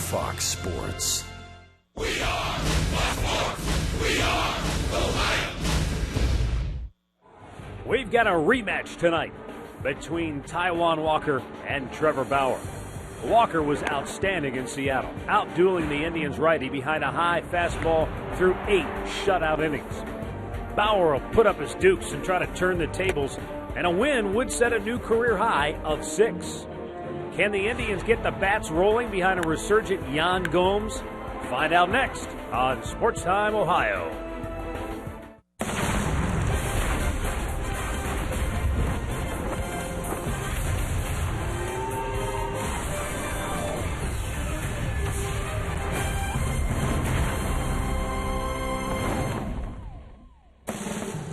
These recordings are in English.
Fox Sports. We are Baltimore. We are Ohio. We've got a rematch tonight between Taijuan Walker and Trevor Bauer. Walker was outstanding in Seattle, outdueling the Indians' righty behind a high fastball through 8 shutout innings. Bauer will put up his dukes and try to turn the tables, and a win would set a new career high of 6. Can the Indians get the bats rolling behind a resurgent Yan Gomes? Find out next on Sports Time Ohio.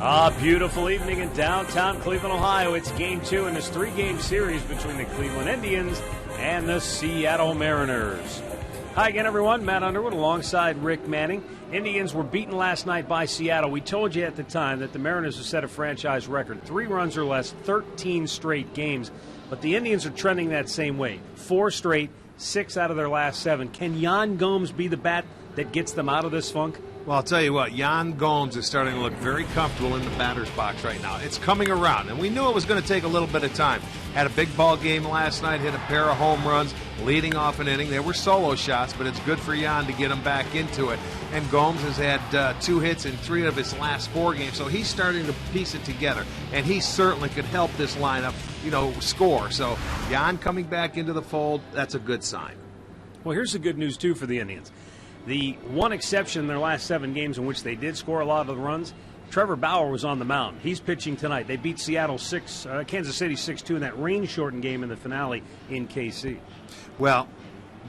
A beautiful evening in downtown Cleveland, Ohio. It's Game 2 in this 3-game series between the Cleveland Indians and the Seattle Mariners. Hi again, everyone. Matt Underwood alongside Rick Manning. Indians were beaten last night by Seattle. We told you at the time that the Mariners have set a franchise record, 3 runs or less, 13 straight games. But the Indians are trending that same way. 4 straight, 6 out of their last 7. Can Yan Gomes be the bat that gets them out of this funk? Well, I'll tell you what, Yan Gomes is starting to look very comfortable in the batter's box right now. It's coming around, and we knew it was going to take a little bit of time. Had a big ball game last night, hit a pair of home runs, leading off an inning. They were solo shots, but it's good for Yan to get him back into it. And Gomes has had 2 hits in 3 of his last 4 games, so he's starting to piece it together. And he certainly could help this lineup, score. So Yan coming back into the fold, that's a good sign. Well, here's the good news, too, for the Indians. The one exception in their last 7 games in which they did score a lot of the runs, Trevor Bauer was on the mound. He's pitching tonight. They beat Kansas City 6-2 in that rain-shortened game in the finale in KC. Well,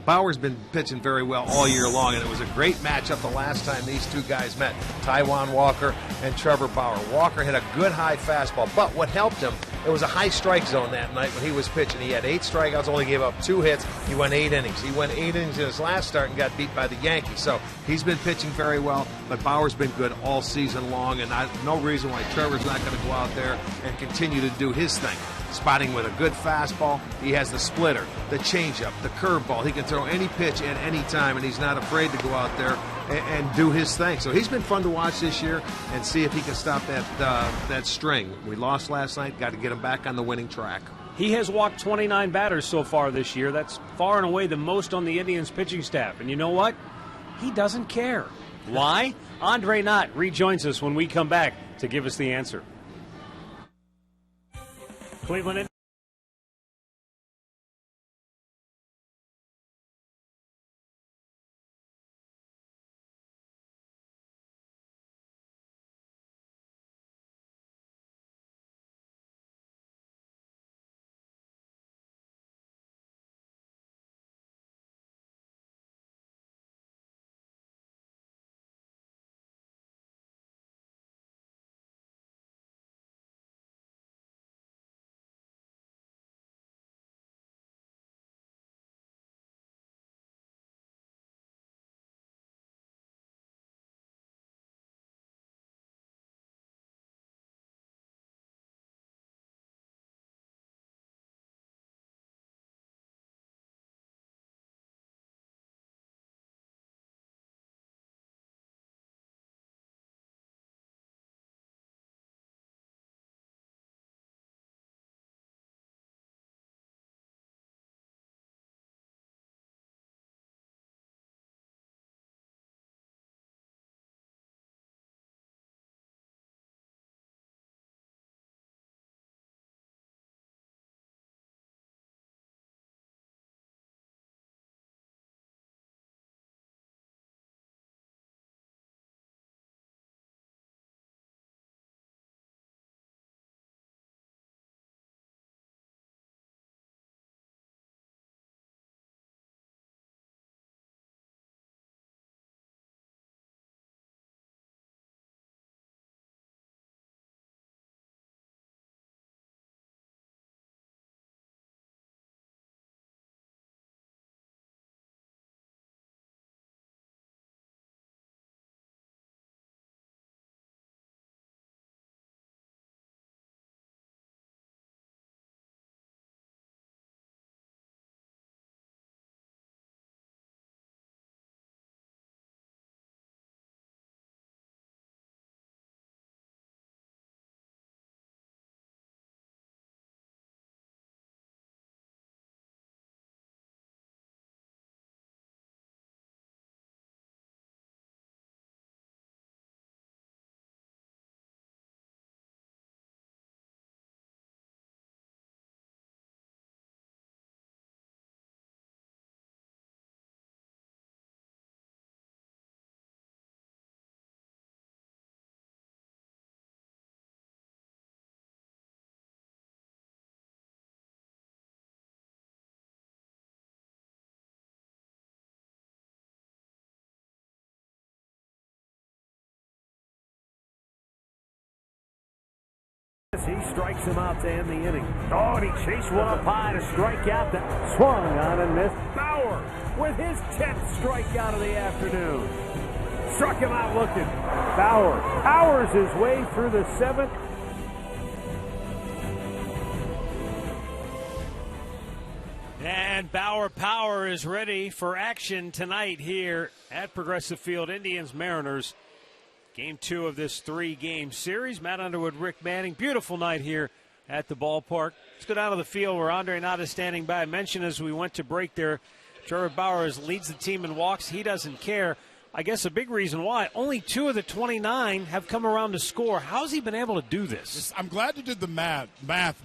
Bauer's been pitching very well all year long, and it was a great matchup the last time these 2 guys met, Taijuan Walker and Trevor Bauer. Walker hit a good high fastball, but what helped him, it was a high strike zone that night when he was pitching. He had 8 strikeouts, only gave up 2 hits. He went 8 innings. He went 8 innings in his last start and got beat by the Yankees. So he's been pitching very well, but Bauer's been good all season long, and no reason why Trevor's not going to go out there and continue to do his thing. Spotting with a good fastball. He has the splitter, the changeup, the curveball. He can throw any pitch at any time, and he's not afraid to go out there and do his thing. So he's been fun to watch this year and see if he can stop that string. We lost last night. Got to get him back on the winning track. He has walked 29 batters so far this year. That's far and away the most on the Indians pitching staff. And you know what? He doesn't care. Why? Andre Knott rejoins us when we come back to give us the answer. Cleveland He strikes him out to end the inning. Oh, and he chased one up high to strike out. That swung on and missed. Bauer with his 10th strikeout of the afternoon. Struck him out looking. Bauer powers his way through the 7th. And Bauer Power is ready for action tonight here at Progressive Field. Indians Mariners. Game 2 of this 3-game series. Matt Underwood, Rick Manning. Beautiful night here at the ballpark. Let's go down to the field where Andre Nada is standing by. I mentioned as we went to break there, Trevor Bauer leads the team in walks. He doesn't care. I guess a big reason why. Only 2 of the 29 have come around to score. How's he been able to do this? I'm glad you did the math,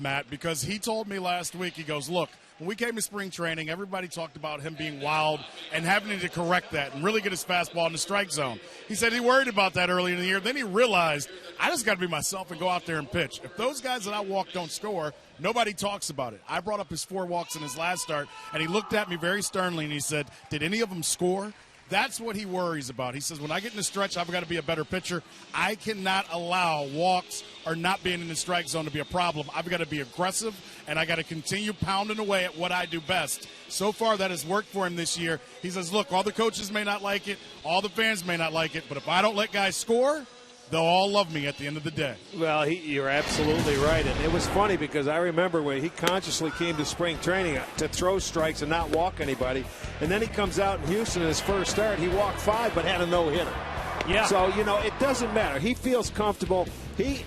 Matt, because he told me last week, he goes, look, when we came to spring training, everybody talked about him being wild and having to correct that and really get his fastball in the strike zone. He said he worried about that early in the year. Then he realized, I just got to be myself and go out there and pitch. If those guys that I walk don't score, nobody talks about it. I brought up his 4 walks in his last start, and he looked at me very sternly, and he said, did any of them score? That's what he worries about. He says, when I get in the stretch, I've got to be a better pitcher. I cannot allow walks or not being in the strike zone to be a problem. I've got to be aggressive, and I got to continue pounding away at what I do best. So far, that has worked for him this year. He says, look, all the coaches may not like it, all the fans may not like it, but if I don't let guys score, they'll all love me at the end of the day. Well, you're absolutely right. And it was funny because I remember when he consciously came to spring training to throw strikes and not walk anybody. And then he comes out in Houston in his first start. He walked 5 but had a no-hitter. Yeah. So, it doesn't matter. He feels comfortable. He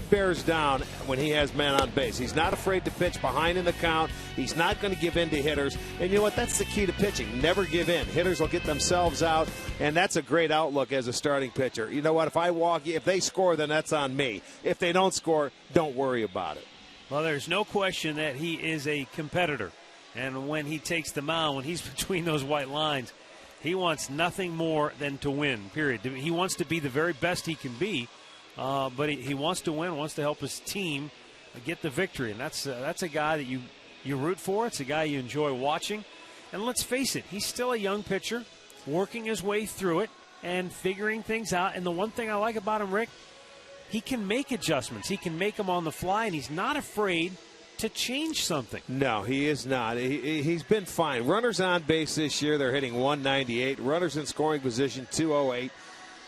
bears down when he has men on base. He's not afraid to pitch behind in the count. He's not going to give in to hitters. And you know what? That's the key to pitching. Never give in. Hitters will get themselves out, and that's a great outlook as a starting pitcher. You know what? If they score, then that's on me. If they don't score, don't worry about it. Well, there's no question that he is a competitor. And when he takes the mound, when he's between those white lines, he wants nothing more than to win, period. He wants to be the very best he can be, but he wants to win, wants to help his team get the victory. And that's a guy that you root for. It's a guy you enjoy watching. And let's face it, he's still a young pitcher, working his way through it and figuring things out. And the one thing I like about him, Rick, he can make adjustments. He can make them on the fly, and he's not afraid to change something. No, he is not. He's been fine. Runners on base this year, they're hitting 198. Runners in scoring position, 208.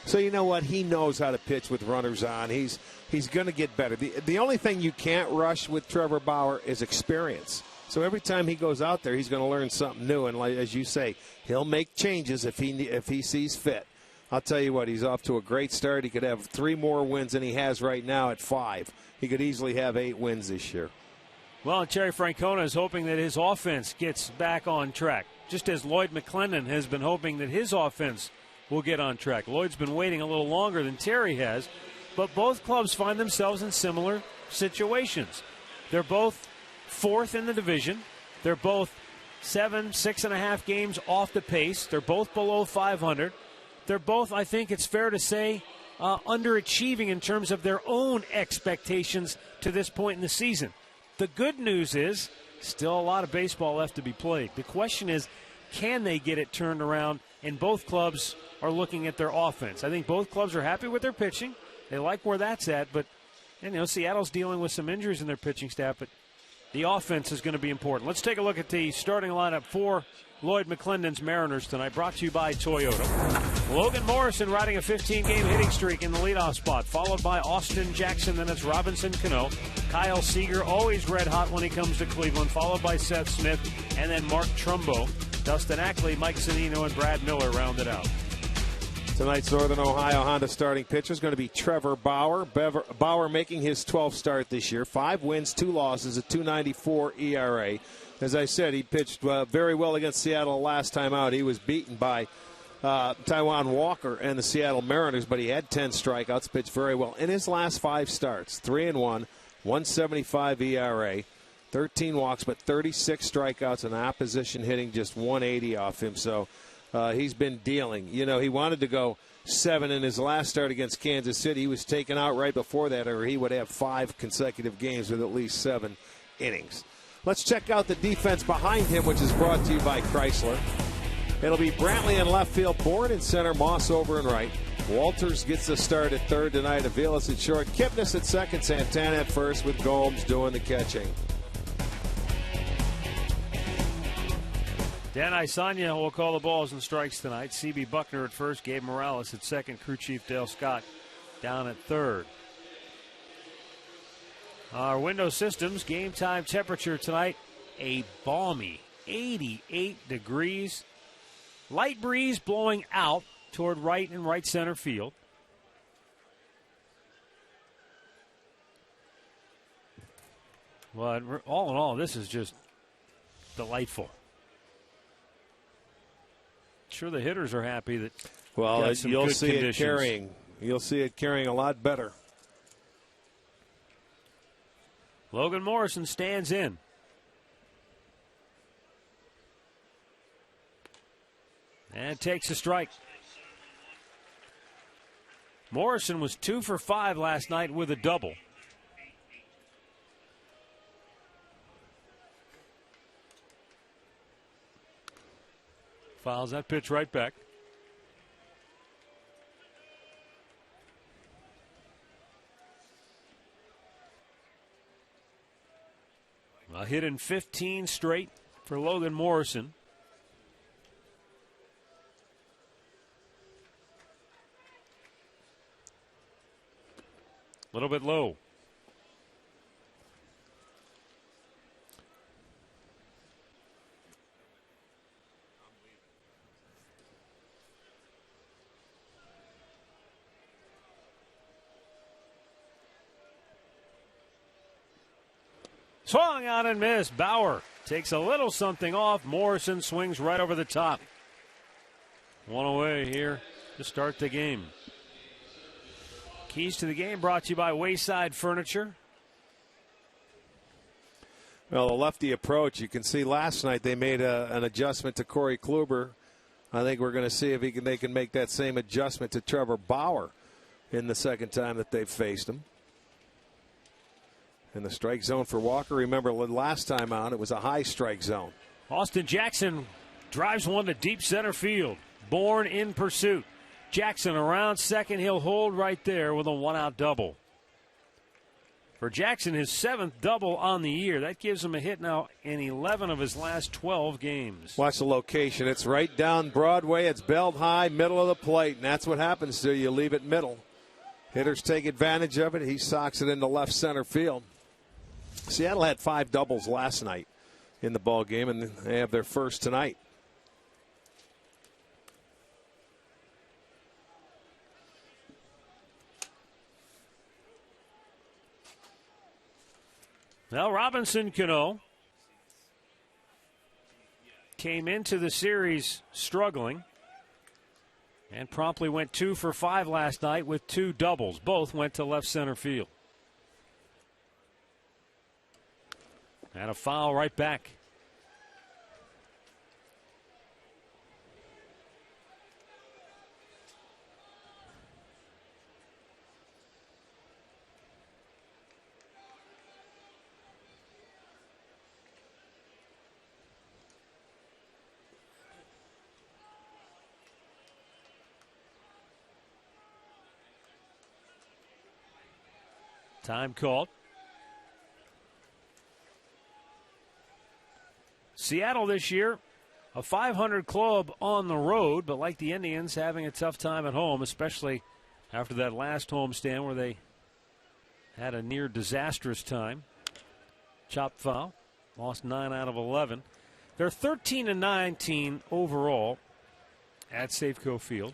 So you know what? He knows how to pitch with runners on. He's going to get better. The only thing you can't rush with Trevor Bauer is experience. So every time he goes out there, he's going to learn something new. And like, as you say, he'll make changes if he sees fit. I'll tell you what, he's off to a great start. He could have 3 more wins than he has right now at 5. He could easily have 8 wins this year. Well, Terry Francona is hoping that his offense gets back on track, just as Lloyd McClendon has been hoping that his offense will get on track. Lloyd's been waiting a little longer than Terry has, but both clubs find themselves in similar situations. They're both 4th in the division. They're both 6.5 games off the pace. They're both below 500. They're both, I think it's fair to say, underachieving in terms of their own expectations to this point in the season. The good news is still a lot of baseball left to be played. The question is, can they get it turned around? And both clubs are looking at their offense. I think both clubs are happy with their pitching. They like where that's at. But, Seattle's dealing with some injuries in their pitching staff. But the offense is going to be important. Let's take a look at the starting lineup for Lloyd McClendon's Mariners tonight, brought to you by Toyota. Logan Morrison riding a 15-game hitting streak in the leadoff spot, followed by Austin Jackson. Then it's Robinson Cano. Kyle Seager, always red hot when he comes to Cleveland, followed by Seth Smith, and then Mark Trumbo. Dustin Ackley, Mike Zunino, and Brad Miller rounded out. Tonight's Northern Ohio Honda starting pitcher is going to be Trevor Bauer. Bauer making his 12th start this year. 5 wins, 2 losses, a 2.94 ERA. As I said, he pitched very well against Seattle last time out. He was beaten by Taijuan Walker and the Seattle Mariners, but he had 10 strikeouts, pitched very well. In his last 5 starts, 3-1, 1.75 ERA, 13 walks, but 36 strikeouts, and opposition hitting just 180 off him. So he's been dealing. He wanted to go 7 in his last start against Kansas City. He was taken out right before that, or he would have 5 consecutive games with at least 7 innings. Let's check out the defense behind him, which is brought to you by Chrysler. It'll be Brantley in left field, Bourne in center, Moss over in right. Walters gets the start at third tonight. Aviles at short. Kipnis at second. Santana at first with Gomes doing the catching. Dan Isanya will call the balls and strikes tonight. C.B. Buckner at first. Gabe Morales at second. Crew chief Dale Scott down at third. Our window systems, game time temperature tonight, a balmy 88 degrees. Light breeze blowing out toward right and right center field. Well, all in all, this is just delightful. Sure, the hitters are happy that. Well, you'll see conditions. it carrying. You'll see it carrying a lot better. Logan Morrison stands in. And takes a strike. Morrison was 2 for 5 last night with a double. Fouls that pitch right back. A hit in 15 straight for Logan Morrison. A little bit low. Swung out and missed. Bauer takes a little something off. Morrison swings right over the top. One away here to start the game. Keys to the game brought to you by Wayside Furniture. Well, the lefty approach, you can see last night they made an adjustment to Corey Kluber. I think we're going to see if they can make that same adjustment to Trevor Bauer in the second time that they've faced him. In the strike zone for Walker. Remember, last time out, it was a high strike zone. Austin Jackson drives one to deep center field. Bourne in pursuit. Jackson around second. He'll hold right there with a one-out double. For Jackson, his 7th double on the year. That gives him a hit now in 11 of his last 12 games. Watch the location. It's right down Broadway. It's belt high, middle of the plate, and that's what happens to you. Leave it middle. Hitters take advantage of it. He socks it into left center field. Seattle had 5 doubles last night in the ball game, and they have their first tonight. Well, Robinson Cano came into the series struggling and promptly went 2 for 5 last night with 2 doubles. Both went to left center field. And a foul right back. Time called. Seattle this year, a .500 club on the road, but like the Indians, having a tough time at home, especially after that last homestand where they had a near disastrous time. Chopped foul, lost 9 out of 11. They're 13-19 overall at Safeco Field.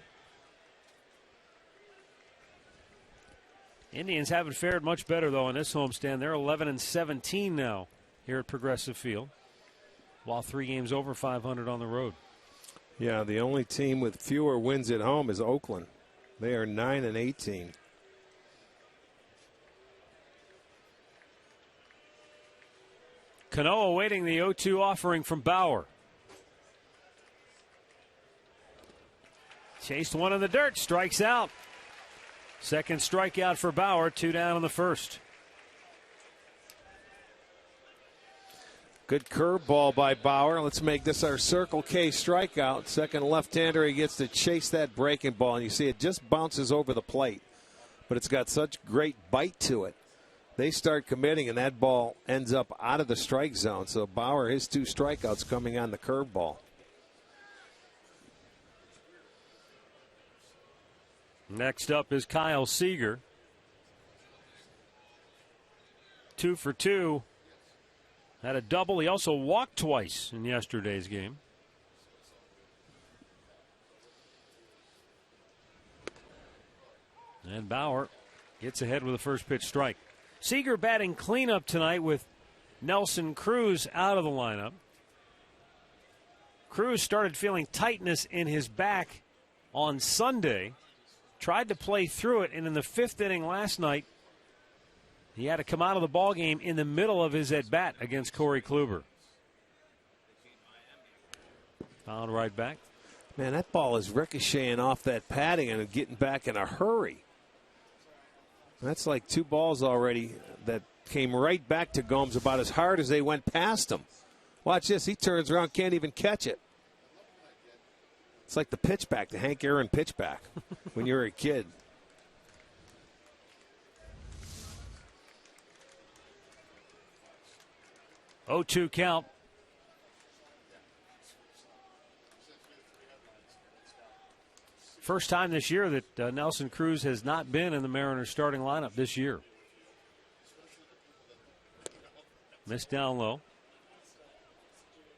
Indians haven't fared much better, though, in this homestand. They're 11-17 now here at Progressive Field, while 3 games over .500 on the road. Yeah, the only team with fewer wins at home is Oakland. They are 9-18. Cano awaiting the 0-2 offering from Bauer. Chased one in the dirt, strikes out. Second strikeout for Bauer, 2 down in the first. Good curveball by Bauer. Let's make this our Circle K strikeout. Second left-hander, he gets to chase that breaking ball, and you see it just bounces over the plate. But it's got such great bite to it. They start committing, and that ball ends up out of the strike zone. So Bauer, his 2 strikeouts coming on the curveball. Next up is Kyle Seager. 2 for 2. Had a double. He also walked twice in yesterday's game. And Bauer gets ahead with a first pitch strike. Seager batting cleanup tonight with Nelson Cruz out of the lineup. Cruz started feeling tightness in his back on Sunday. Tried to play through it, and in the 5th inning last night, he had to come out of the ballgame in the middle of his at-bat against Corey Kluber. Fouled right back. Man, that ball is ricocheting off that padding and getting back in a hurry. That's like 2 balls already that came right back to Gomes about as hard as they went past him. Watch this. He turns around, can't even catch it. It's like the pitchback, the Hank Aaron pitchback when you were a kid. 0-2 count. First time this year that Nelson Cruz has not been in the Mariners starting lineup this year. Missed down low.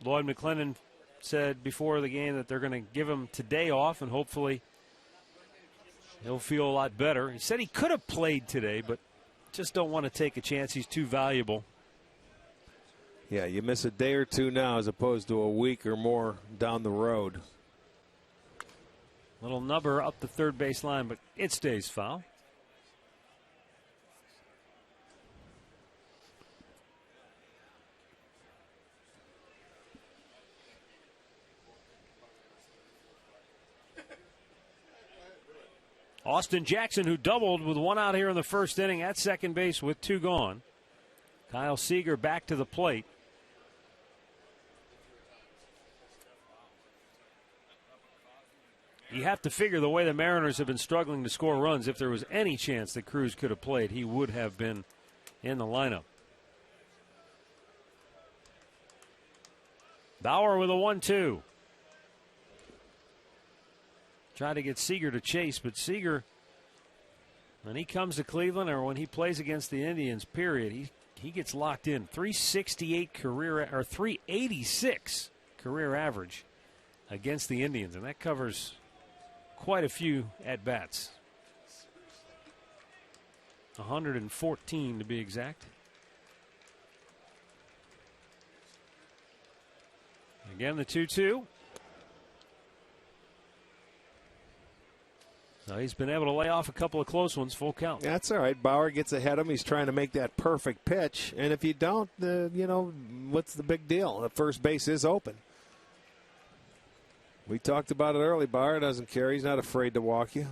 Lloyd McClendon said before the game that they're going to give him today off, and hopefully he'll feel a lot better. He said he could have played today, but just don't want to take a chance. He's too valuable. Yeah, you miss a day or 2 now as opposed to a week or more down the road. Little number up the third base line, but it stays foul. Austin Jackson, who doubled with 1 out here in the 1st inning at second base with 2 gone. Kyle Seager back to the plate. You have to figure the way the Mariners have been struggling to score runs, if there was any chance that Cruz could have played, he would have been in the lineup. Bauer with a 1-2. Tried to get Seager to chase, but Seager, when he comes to Cleveland or when he plays against the Indians, period, he gets locked in. 368 career, or 386 career average against the Indians, and that covers quite a few at-bats. 114 to be exact. Again, the 2-2. So he's been able to lay off a couple of close ones, full count. That's all right. Bauer gets ahead of him. He's trying to make that perfect pitch. And if you don't, what's the big deal? The first base is open. We talked about it early. Bauer doesn't care. He's not afraid to walk you.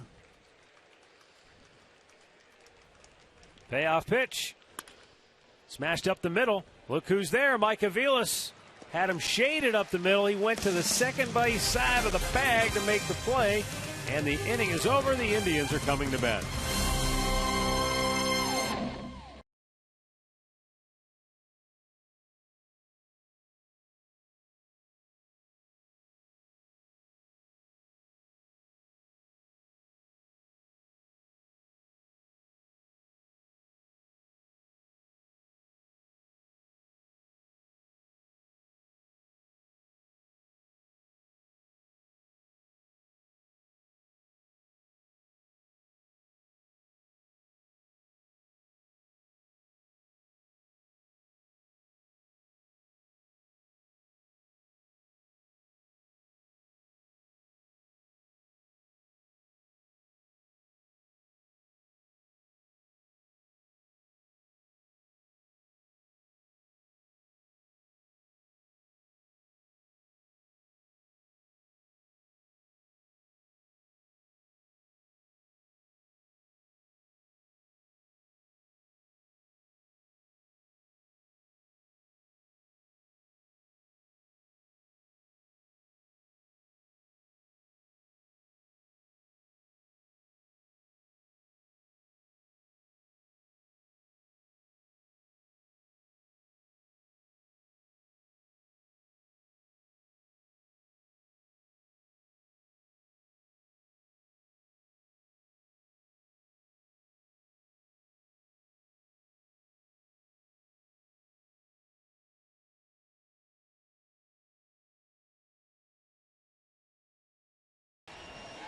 Payoff pitch. Smashed up the middle. Look who's there. Mike Aviles had him shaded up the middle. He went to the second base side of the bag to make the play. And the inning is over. The Indians are coming to bat.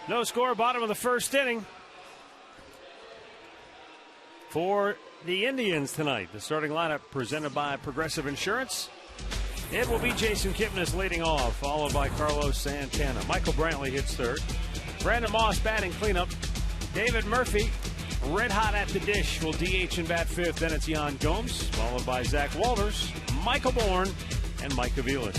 No score, bottom of the first inning for the Indians tonight. The starting lineup presented by Progressive Insurance. It will be Jason Kipnis leading off, followed by Carlos Santana. Michael Brantley hits third. Brandon Moss batting cleanup. David Murphy, red hot at the dish, will DH and bat fifth. Then it's Yan Gomes, followed by Zach Walters, Michael Bourne, and Mike Aviles.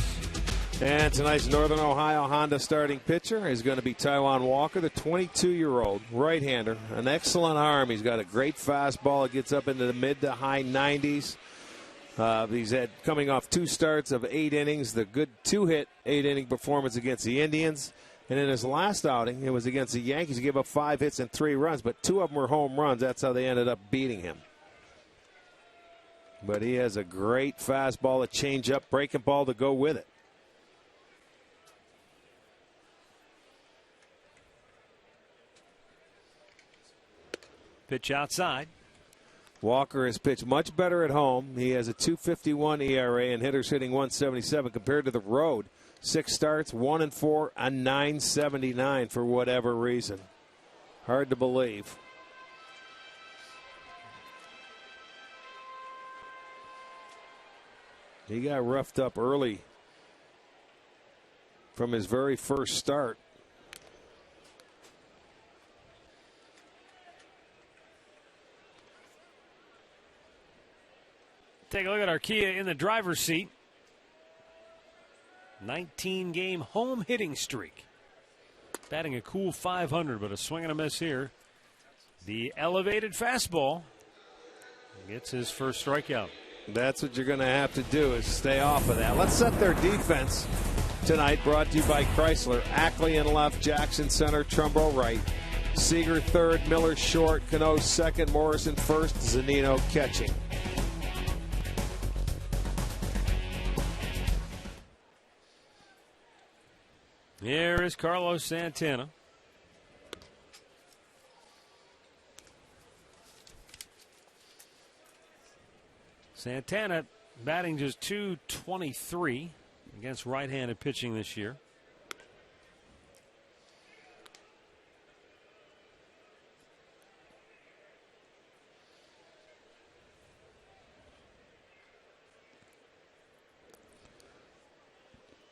And tonight's Northern Ohio Honda starting pitcher is going to be Taijuan Walker, the 22-year-old right-hander. An excellent arm. He's got a great fastball. It gets up into the mid to high 90s. He's had coming off 2 starts of 8 innings, the good 2-hit 8-inning performance against the Indians. And in his last outing, it was against the Yankees. He gave up 5 hits and 3 runs, but 2 of them were home runs. That's how they ended up beating him. But he has a great fastball, a changeup, breaking ball to go with it. Pitch outside. Walker has pitched much better at home. He has a 2.51 ERA and hitters hitting 177 compared to the road. 6 starts, 1-4, a 9.79 for whatever reason. Hard to believe. He got roughed up early from his very first start. Take a look at Arcia in the driver's seat. 19-game home hitting streak. Batting a cool .500, but a swing and a miss here. The elevated fastball gets his first strikeout. That's what you're going to have to do, is stay off of that. Let's set their defense tonight, brought to you by Chrysler. Ackley in left, Jackson center, Trumbo right. Seager third, Miller short, Cano second, Morrison first, Zunino catching. Here is Carlos Santana. Santana batting just .223 against right-handed pitching this year.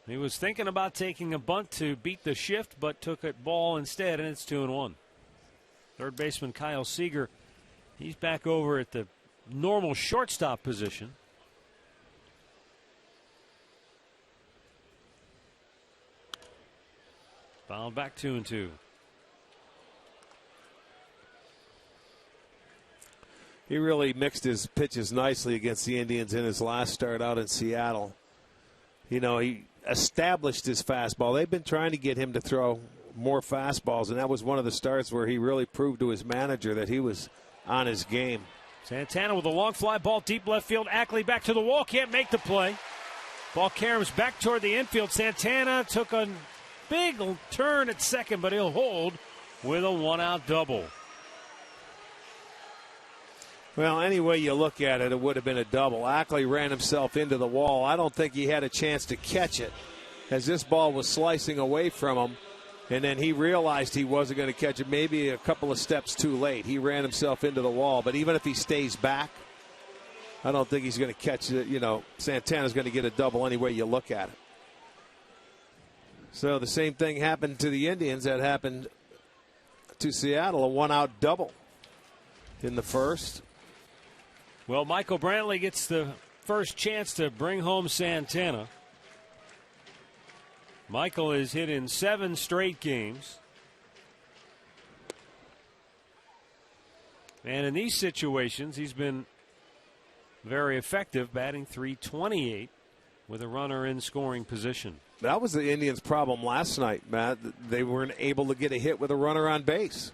He was thinking about taking a bunt to beat the shift, but took a ball instead, and it's 2-1. Third baseman Kyle Seager, he's back over at the normal shortstop position. Fouled back 2-2. He really mixed his pitches nicely against the Indians in his last start out in Seattle. You know, he established his fastball. They've been trying to get him to throw more fastballs, and that was one of the starts where he really proved to his manager that he was on his game. Santana with a long fly ball deep left field. Ackley back to the wall, can't make the play. Ball caroms back toward the infield. Santana took a big turn at second, but he'll hold with a 1-out double. Well, any way you look at it, it would have been a double. Ackley ran himself into the wall. I don't think he had a chance to catch it as this ball was slicing away from him. And then he realized he wasn't going to catch it, maybe a couple of steps too late. He ran himself into the wall. But even if he stays back, I don't think he's going to catch it. You know, Santana's going to get a double any way you look at it. So the same thing happened to the Indians that happened to Seattle, a 1-out double in the first. Well, Michael Brantley gets the first chance to bring home Santana. Michael is hit in 7 straight games. And in these situations, he's been very effective, batting .328 with a runner in scoring position. That was the Indians' problem last night, Matt. They weren't able to get a hit with a runner on base.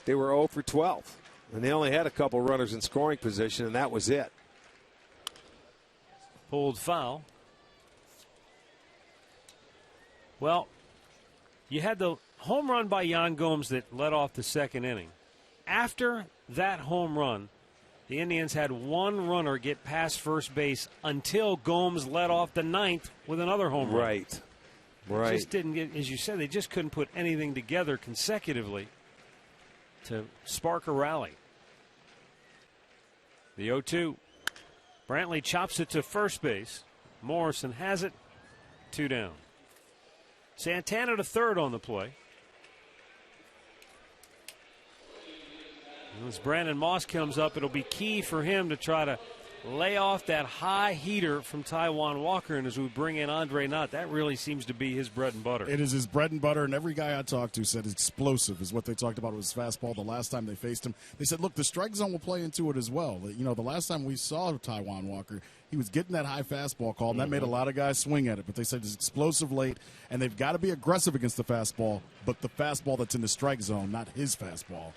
They were 0 for 12. And they only had a couple runners in scoring position, and that was it. Pulled foul. Well, you had the home run by Yan Gomes that led off the second inning. After that home run, the Indians had 1 runner get past first base until Gomes led off the 9th with another home run. Right. Right. Just didn't get, as you said, they just couldn't put anything together consecutively to spark a rally. The 0-2. Brantley chops it to first base. Morrison has it. 2 down. Santana to third on the play. As Brandon Moss comes up, it'll be key for him to try to lay off that high heater from Taijuan Walker. And as we bring in Andre Knott, that really seems to be his bread and butter. It is his bread and butter, and every guy I talked to said explosive is what they talked about with his fastball the last time they faced him. They said, look, the strike zone will play into it as well. You know, the last time we saw Taijuan Walker, he was getting that high fastball call, and that made a lot of guys swing at it. But they said it's explosive late, and they've got to be aggressive against the fastball, but the fastball that's in the strike zone, not his fastball.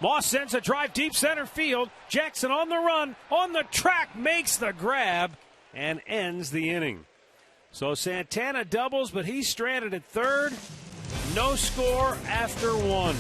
Moss sends a drive deep center field. Jackson on the run, on the track, makes the grab, and ends the inning. So Santana doubles, but he's stranded at third. No score after 1.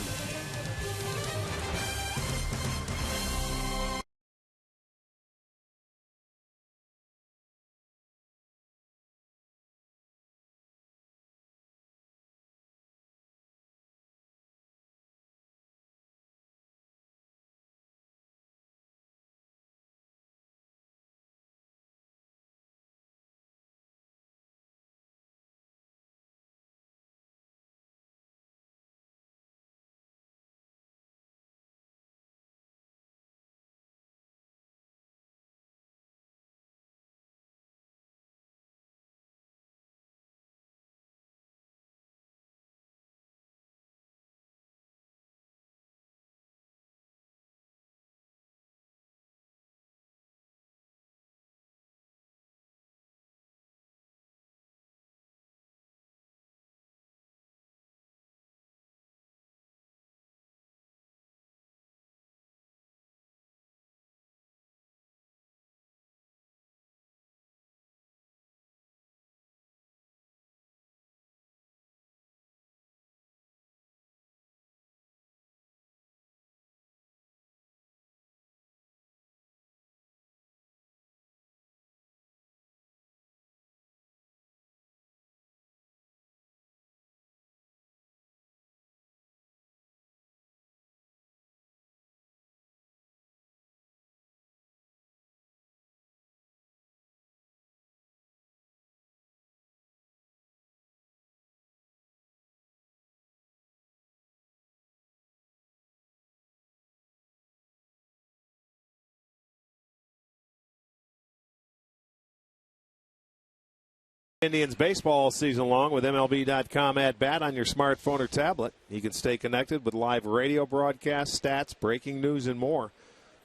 Indians baseball all season long with MLB.com at bat on your smartphone or tablet. You can stay connected with live radio broadcasts, stats, breaking news, and more.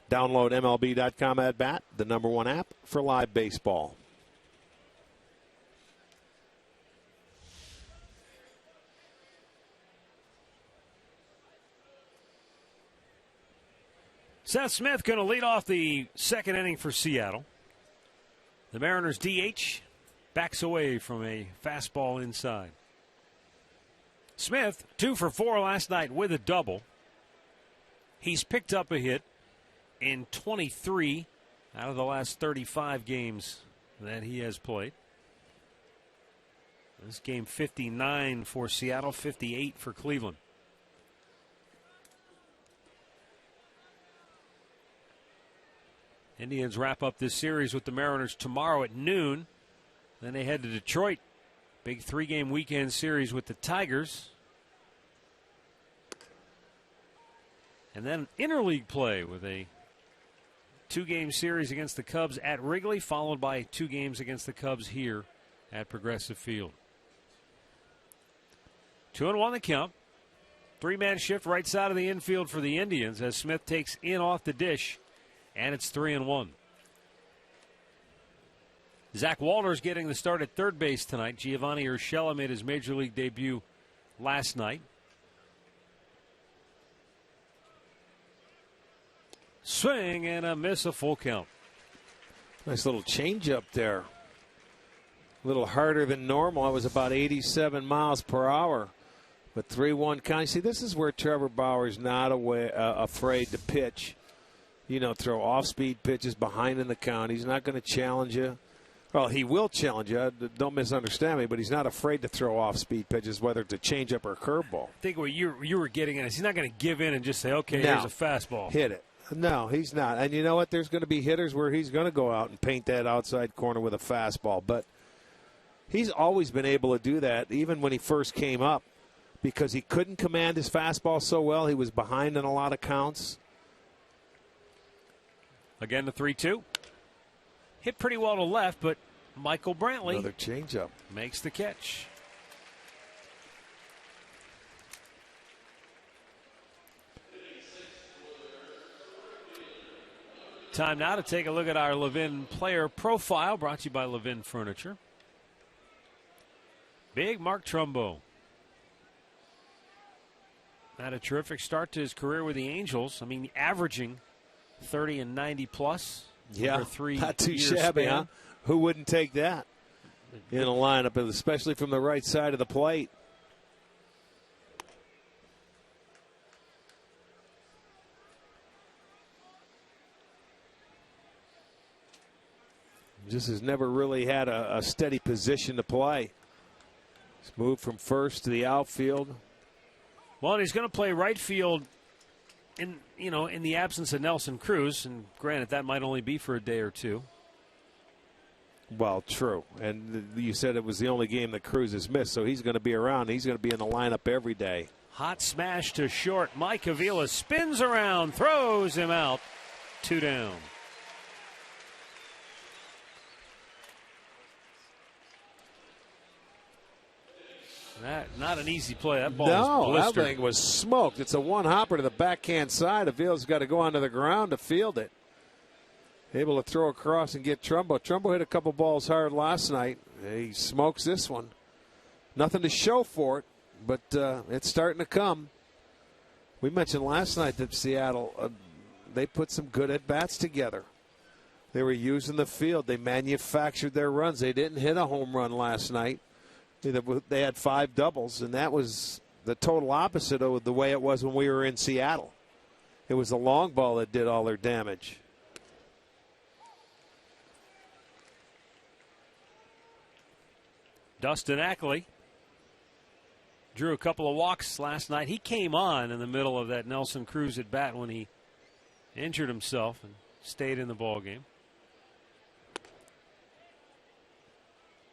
Download MLB.com at bat, the #1 app for live baseball. Seth Smith going to lead off the second inning for Seattle. The Mariners DH backs away from a fastball inside. Smith, 2 for 4 last night with a double. He's picked up a hit in 23 out of the last 35 games that he has played. This game 59 for Seattle, 58 for Cleveland. Indians wrap up this series with the Mariners tomorrow at noon. Then they head to Detroit. Big 3-game weekend series with the Tigers. And then interleague play with a 2-game series against the Cubs at Wrigley, followed by 2 games against the Cubs here at Progressive Field. 2-1 the count. 3-man shift right side of the infield for the Indians as Smith takes in off the dish, and it's 3-1. Zach Walters getting the start at third base tonight. Giovanni Urshela made his major league debut last night. Swing and a miss, a full count. Nice little changeup there. A little harder than normal. It was about 87 miles per hour. But 3-1 count. See, this is where Trevor Bauer's not afraid to pitch. You know, throw off-speed pitches behind in the count. He's not going to challenge you Well, he will challenge you. Don't misunderstand me, but he's not afraid to throw off-speed pitches, whether it's a changeup or a curveball. I think what you were getting at is he's not going to give in and just say, okay, here's a fastball. Hit it. No, he's not. And you know what? There's going to be hitters where he's going to go out and paint that outside corner with a fastball. But he's always been able to do that, even when he first came up, because he couldn't command his fastball so well. He was behind in a lot of counts. Again, the 3-2. Hit pretty well to left, but Michael Brantley Another changeup makes the catch. Time now to take a look at our Levin player profile, brought to you by Levin Furniture. Big Mark Trumbo. Had a terrific start to his career with the Angels. I mean, averaging 30 and 90 plus. Yeah, over 3 not too years shabby, span. huh? Who wouldn't take that in a lineup, especially from the right side of the plate? Just has never really had a steady position to play. He's moved from first to the outfield. Well, he's going to play right field in the absence of Nelson Cruz, and granted that might only be for a day or two. Well, true. And you said it was the only game that Cruz has missed, so he's going to be around. He's going to be in the lineup every day. Hot smash to short. Mike Avila spins around, throws him out. 2 down. Not an easy play. That ball was blistered. That thing was smoked. It's a one hopper to the backhand side. Avila's got to go onto the ground to field it. Able to throw across and get Trumbo. Trumbo hit a couple balls hard last night. He smokes this one. Nothing to show for it, but it's starting to come. We mentioned last night that Seattle, they put some good at-bats together. They were using the field. They manufactured their runs. They didn't hit a home run last night. They had 5 doubles, and that was the total opposite of the way it was when we were in Seattle. It was the long ball that did all their damage. Dustin Ackley drew a couple of walks last night. He came on in the middle of that Nelson Cruz at bat when he injured himself and stayed in the ball game.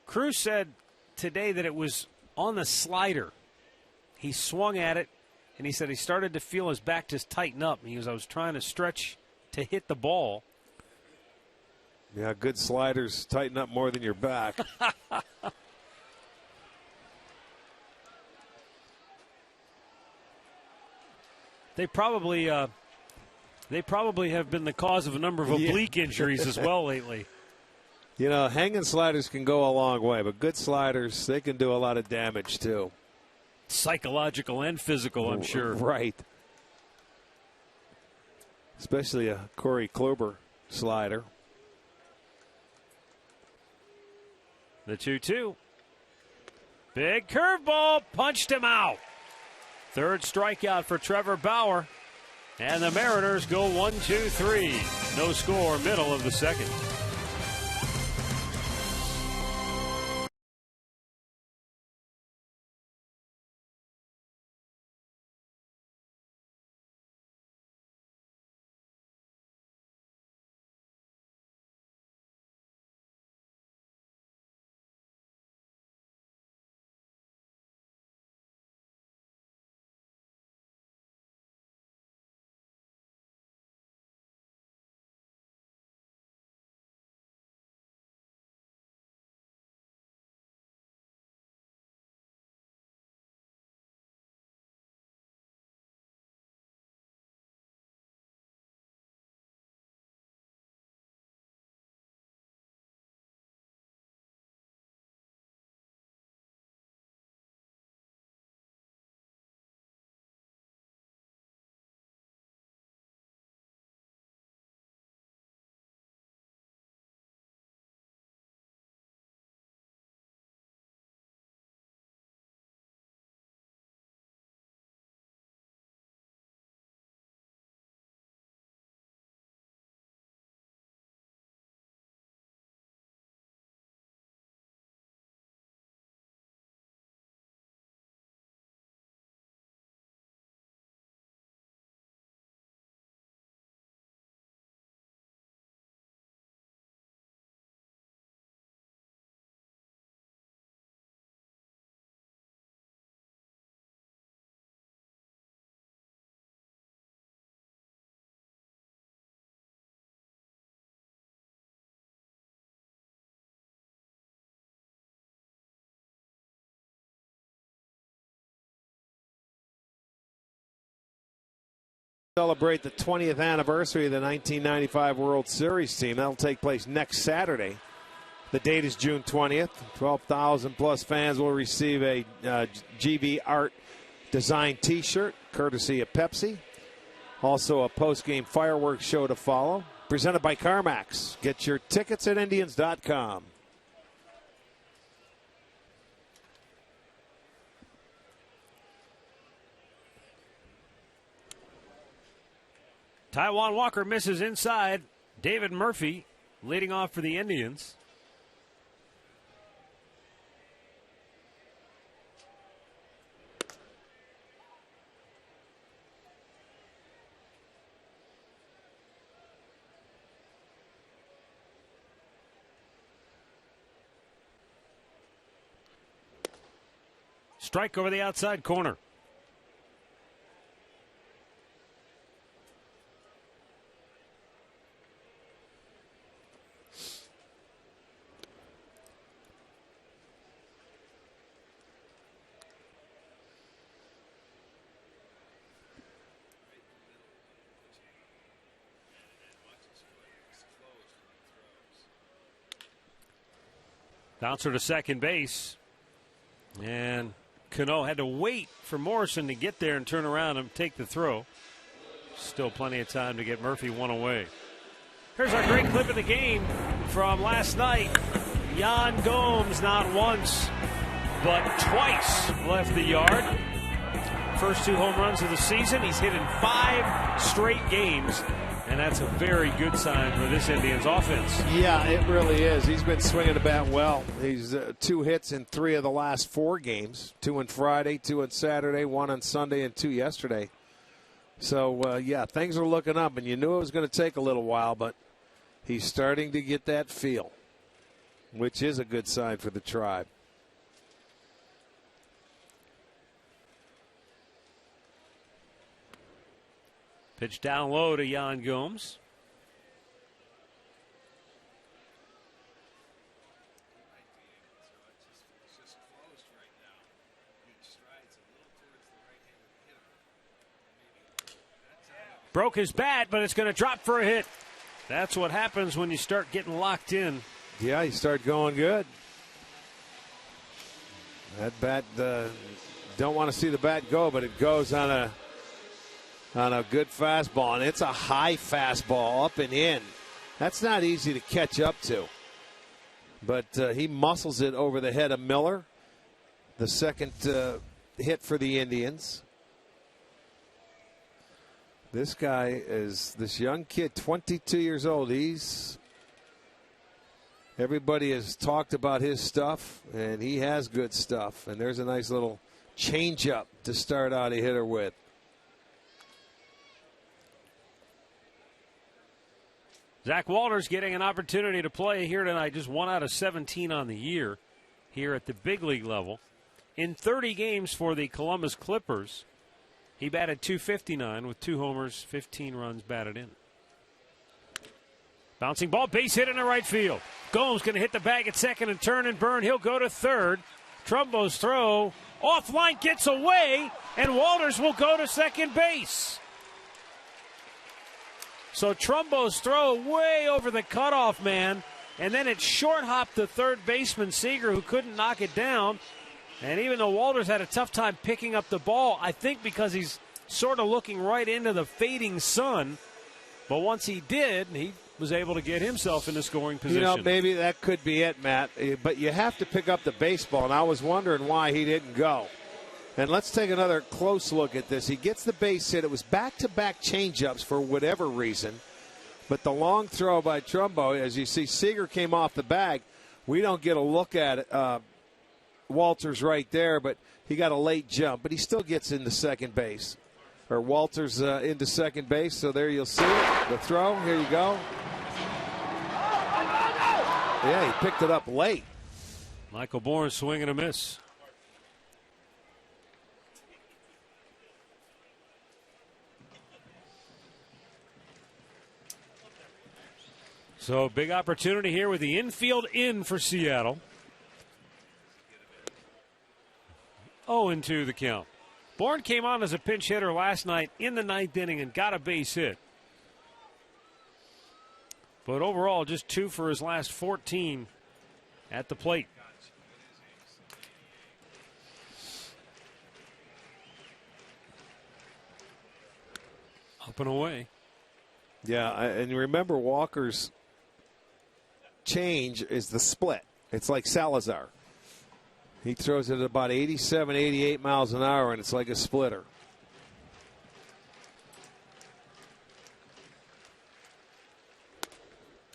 Cruz said today that it was on the slider. He swung at it, and he said he started to feel his back just tighten up. He goes, I was trying to stretch to hit the ball. Yeah, good sliders tighten up more than your back. They probably have been the cause of a number of oblique injuries as well lately. You know, hanging sliders can go a long way, but good sliders, they can do a lot of damage too. Psychological and physical, I'm sure. Right. Especially a Corey Kluber slider. The 2-2. Big curveball, punched him out. Third strikeout for Trevor Bauer. And the Mariners go 1-2-3. No score, middle of the second. Celebrate the 20th anniversary of the 1995 World Series team. That'll take place next Saturday. The date is June 20th. 12,000 plus fans will receive a GV Art design T-shirt, courtesy of Pepsi. Also a post-game fireworks show to follow. Presented by CarMax. Get your tickets at Indians.com. Taijuan Walker misses inside. David Murphy leading off for the Indians. Strike over the outside corner. Bouncer to second base. And Cano had to wait for Morrison to get there and turn around and take the throw. Still plenty of time to get Murphy one away. Here's our great clip of the game from last night. Yan Gomes not once, but twice left the yard. First 2 home runs of the season. He's hit in 5 straight games. And that's a very good sign for this Indians offense. Yeah, it really is. He's been swinging the bat well. He's 2 hits in 3 of the last 4 games. 2 on Friday, 2 on Saturday, 1 on Sunday, and 2 yesterday. So, yeah, things are looking up. And you knew it was going to take a little while, but he's starting to get that feel, which is a good sign for the Tribe. Pitch down low to Yan Gomes. Broke his bat, but it's going to drop for a hit. That's what happens when you start getting locked in. Yeah, you start going good. That bat, don't want to see the bat go, but it goes on a good fastball, and it's a high fastball up and in. That's not easy to catch up to. But he muscles it over the head of Miller. The second hit for the Indians. This guy is this young kid, 22 years old. Everybody has talked about his stuff, and he has good stuff. And there's a nice little changeup to start out a hitter with. Zach Walters getting an opportunity to play here tonight, just 1 out of 17 on the year here at the big league level. In 30 games for the Columbus Clippers, he batted .259 with 2 homers, 15 runs batted in. Bouncing ball, base hit into right field. Gomes going to hit the bag at second and turn and burn. He'll go to third. Trumbo's throw offline gets away, and Walters will go to second base. So Trumbo's throw way over the cutoff man, and then it short hopped the third baseman Seager, who couldn't knock it down. And even though Walters had a tough time picking up the ball, I think because he's sort of looking right into the fading sun, but once he did, he was able to get himself in the scoring position. You know, maybe that could be it, Matt, but you have to pick up the baseball, and I was wondering why he didn't go. And let's take another close look at this. He gets the base hit. It was back-to-back changeups for whatever reason. But the long throw by Trumbo, as you see, Seager came off the bag. We don't get a look at it. Walters right there, but he got a late jump. But he still gets into second base. Or Walters into second base. So there you'll see it. The throw. Here you go. Yeah, he picked it up late. Michael Bourne swing and a miss. So big opportunity here with the infield in for Seattle. 0-2 the count. Bourne came on as a pinch hitter last night in the 9th inning and got a base hit. But overall, just 2 for his last 14 at the plate. Up and away. Yeah, and remember Walker's change is the split. It's like Salazar. He throws it at about 87, 88 miles an hour, and it's like a splitter.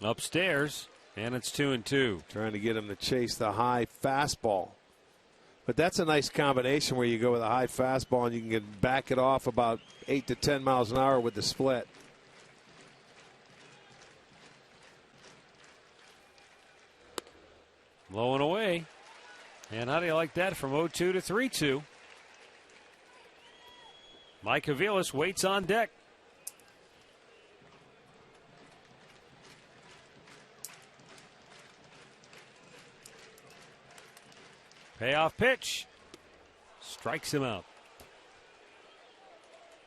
Upstairs, and it's 2-2. Trying to get him to chase the high fastball. But that's a nice combination where you go with a high fastball and you can back it off about 8 to 10 miles an hour with the split. Low and away. And how do you like that from 0-2 to 3-2? Mike Aviles waits on deck. Payoff pitch. Strikes him out.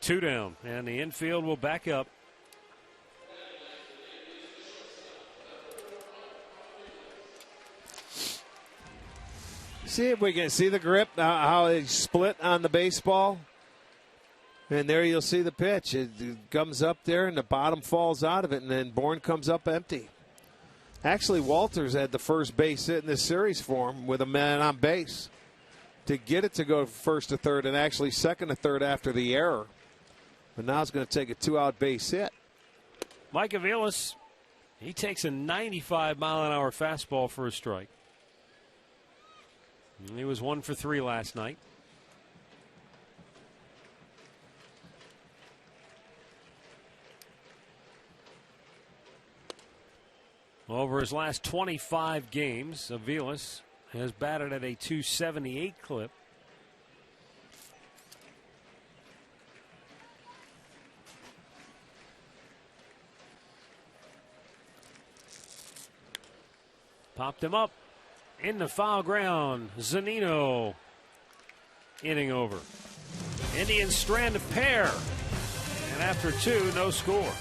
2 down, and the infield will back up. See if we can see the grip, how they split on the baseball. And there you'll see the pitch. It comes up there, and the bottom falls out of it, and then Bourne comes up empty. Actually, Walters had the first base hit in this series for him with a man on base to get it to go first to third and actually second to third after the error. But now it's going to take a 2-out base hit. Mike Aviles, he takes a 95-mile-an-hour fastball for a strike. And he was 1 for 3 last night. Over his last 25 games, Aviles has batted at a .278 clip. Popped him up in the foul ground. Zunino, inning over. Indians strand a pair, and after 2, no score.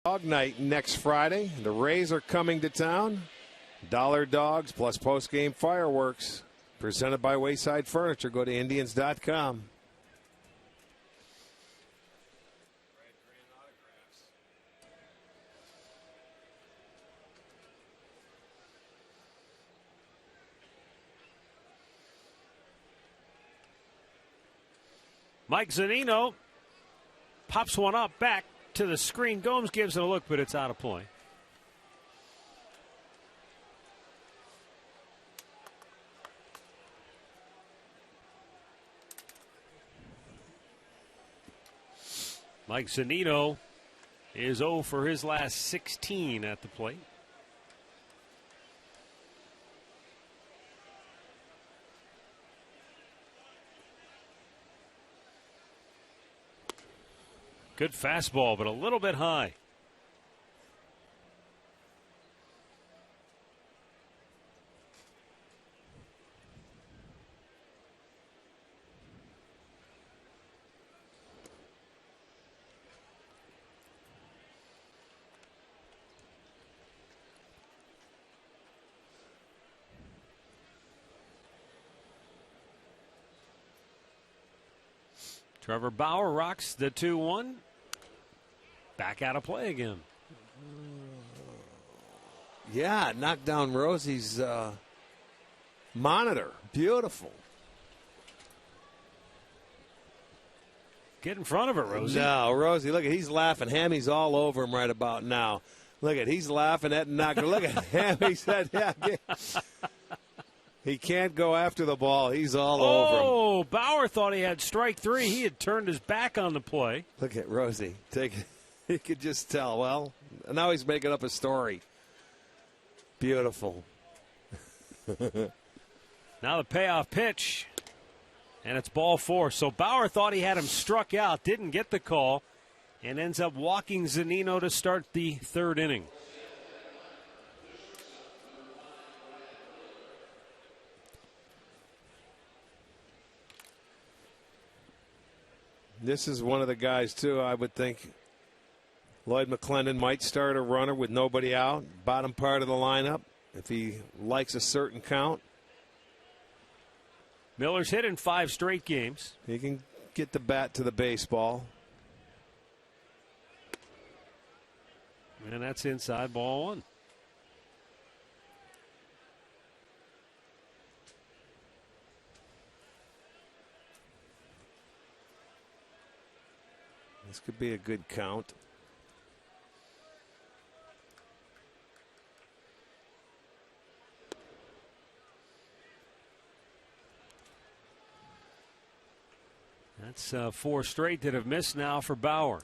Dog night next Friday. The Rays are coming to town. Dollar Dogs plus post-game fireworks. Presented by Wayside Furniture. Go to Indians.com. Mike Zunino pops one up back to the screen. Gomes gives it a look, but it's out of play. Mike Zunino is 0 for his last 16 at the plate. Good fastball, but a little bit high. Trevor Bauer rocks the 2-1. Back out of play again. Yeah, knocked down Rosie's monitor. Beautiful. Get in front of it, Rosie. No, Rosie, look at, he's laughing. Hammy's all over him right about now. Look at, he's laughing at knocker. Look at Hammy said, yeah. He can't go after the ball. He's all over him. Oh, Bauer thought he had strike 3. He had turned his back on the play. Look at Rosie. Take it. You could just tell. Well, now he's making up a story. Beautiful. Now the payoff pitch, and it's ball 4. So Bauer thought he had him struck out, didn't get the call, and ends up walking Zunino to start the 3rd inning. This is one of the guys, too, I would think. Lloyd McClendon might start a runner with nobody out, bottom part of the lineup, if he likes a certain count. Miller's hit in 5 straight games. He can get the bat to the baseball. And that's inside, ball 1. This could be a good count. That's 4 straight that have missed now for Bauer.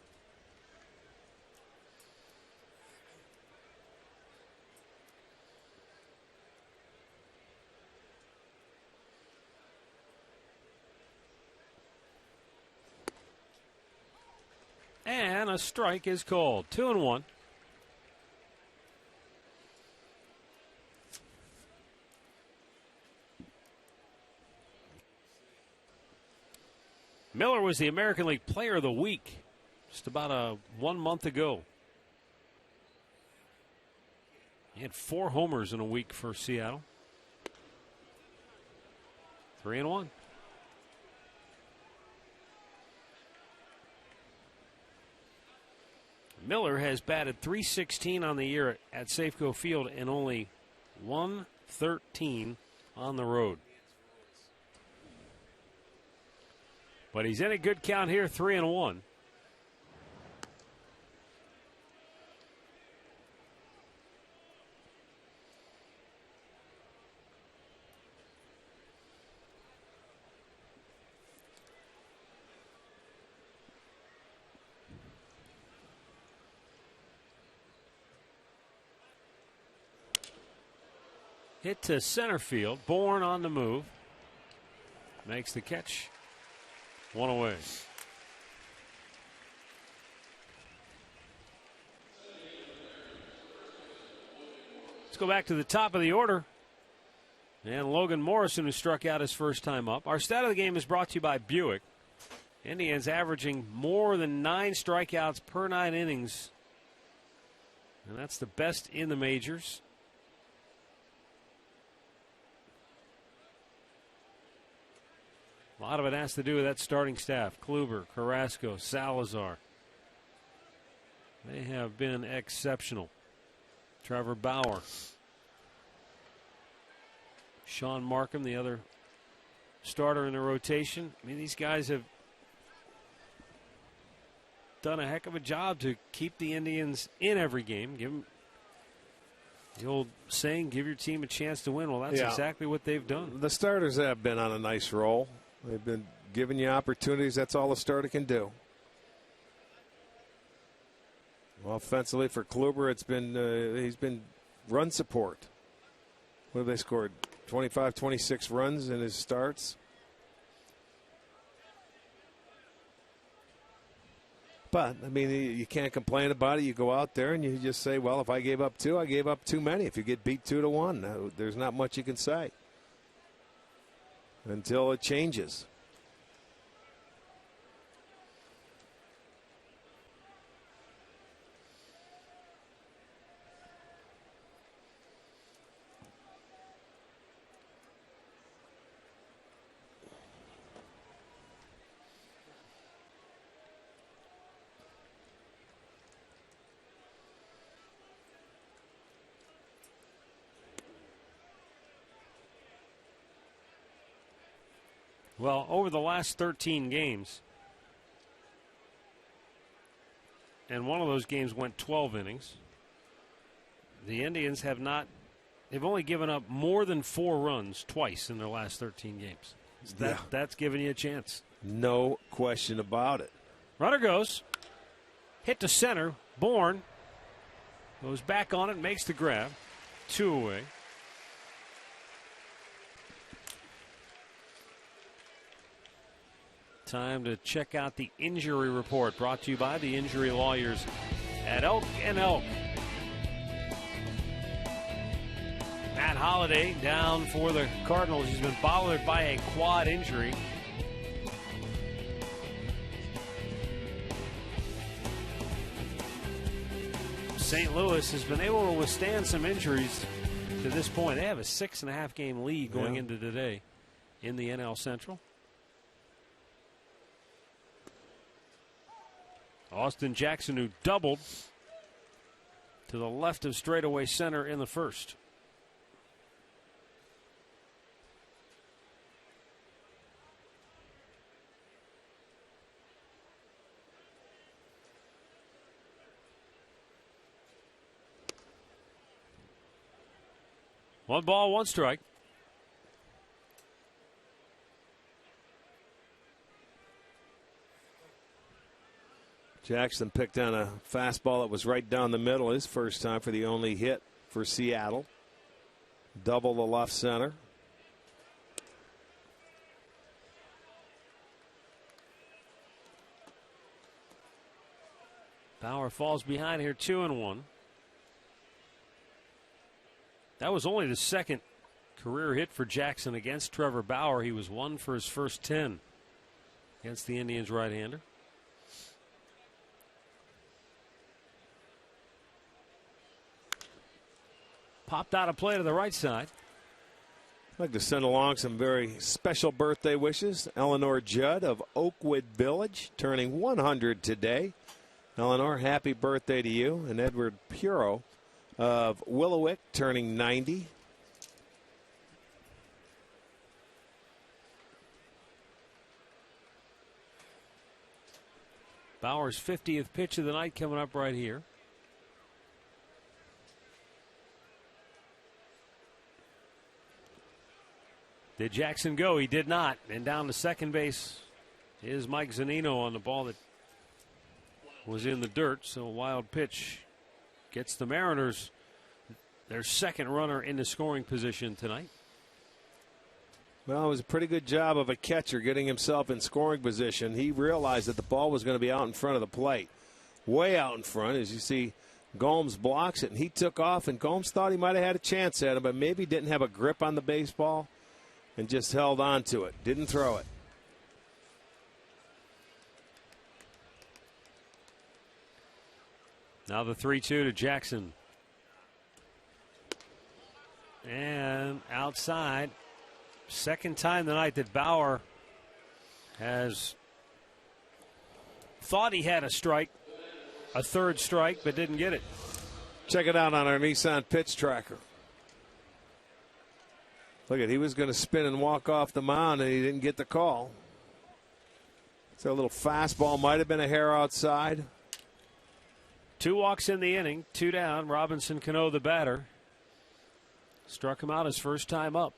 And a strike is called. 2-1. Miller was the American League Player of the Week just about 1 month ago. He had 4 homers in a week for Seattle. 3-1. Miller has batted .316 on the year at Safeco Field and only .113 on the road. But he's in a good count here, 3-1. Hit to center field. Bourne on the move. Makes the catch. 1 away. Let's go back to the top of the order. And Logan Morrison, who struck out his first time up. Our stat of the game is brought to you by Buick. Indians averaging more than 9 strikeouts per 9 innings. And that's the best in the majors. A lot of it has to do with that starting staff. Kluber, Carrasco, Salazar. They have been exceptional. Trevor Bauer. Sean Markham, the other starter in the rotation. I mean, these guys have done a heck of a job to keep the Indians in every game. Give them the old saying, give your team a chance to win. Well, that's exactly what they've done. The starters have been on a nice roll. They've been giving you opportunities. That's all a starter can do. Offensively for Kluber, it's been he's been run support. What have they scored? 25, 26 runs in his starts. But, I mean, you can't complain about it. You go out there and you just say, well, if I gave up 2, I gave up too many. If you get beat 2-1, there's not much you can say until it changes. Well, over the last 13 games, and one of those games went 12 innings, the Indians have not, they've only given up more than 4 runs twice in their last 13 games. That's giving you a chance. No question about it. Runner goes, hit to center, Bourne goes back on it, makes the grab, 2 away. Time to check out the injury report, brought to you by the injury lawyers at Elk and Elk. Matt Holliday down for the Cardinals. He's been bothered by a quad injury. St. Louis has been able to withstand some injuries to this point. They have a 6.5 game lead going into today in the NL Central. Austin Jackson, who doubled to the left of straightaway center in the first. One ball, one strike. Jackson picked on a fastball that was right down the middle his first time for the only hit for Seattle. Double the left center. Bauer falls behind here, 2-1. That was only the second career hit for Jackson against Trevor Bauer. He was 1 for his first 10 against the Indians right-hander. Popped out of play to the right side. I'd like to send along some very special birthday wishes. Eleanor Judd of Oakwood Village, turning 100 today. Eleanor, happy birthday to you. And Edward Puro of Willowick, turning 90. Bauer's 50th pitch of the night coming up right here. Did Jackson go? He did not. And down to second base is Mike Zunino on the ball that was in the dirt. So a wild pitch gets the Mariners their second runner into scoring position tonight. Well, it was a pretty good job of a catcher getting himself in scoring position. He realized that the ball was going to be out in front of the plate. Way out in front, as you see Gomes blocks it, and he took off, and Gomes thought he might have had a chance at it, but maybe didn't have a grip on the baseball and just held on to it. Didn't throw it. Now the 3-2 to Jackson. And outside. Second time tonight that Bauer has thought he had a strike, a third strike, but didn't get it. Check it out on our Nissan pitch tracker. Look at, he was going to spin and walk off the mound, and he didn't get the call. So a little fastball might have been a hair outside. 2 walks in the inning, 2 down. Robinson Cano, the batter, struck him out his first time up.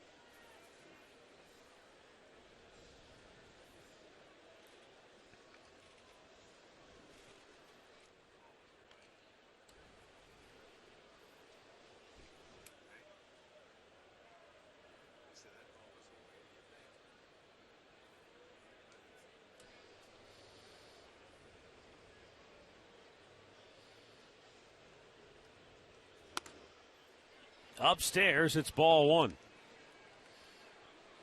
Upstairs, it's ball 1.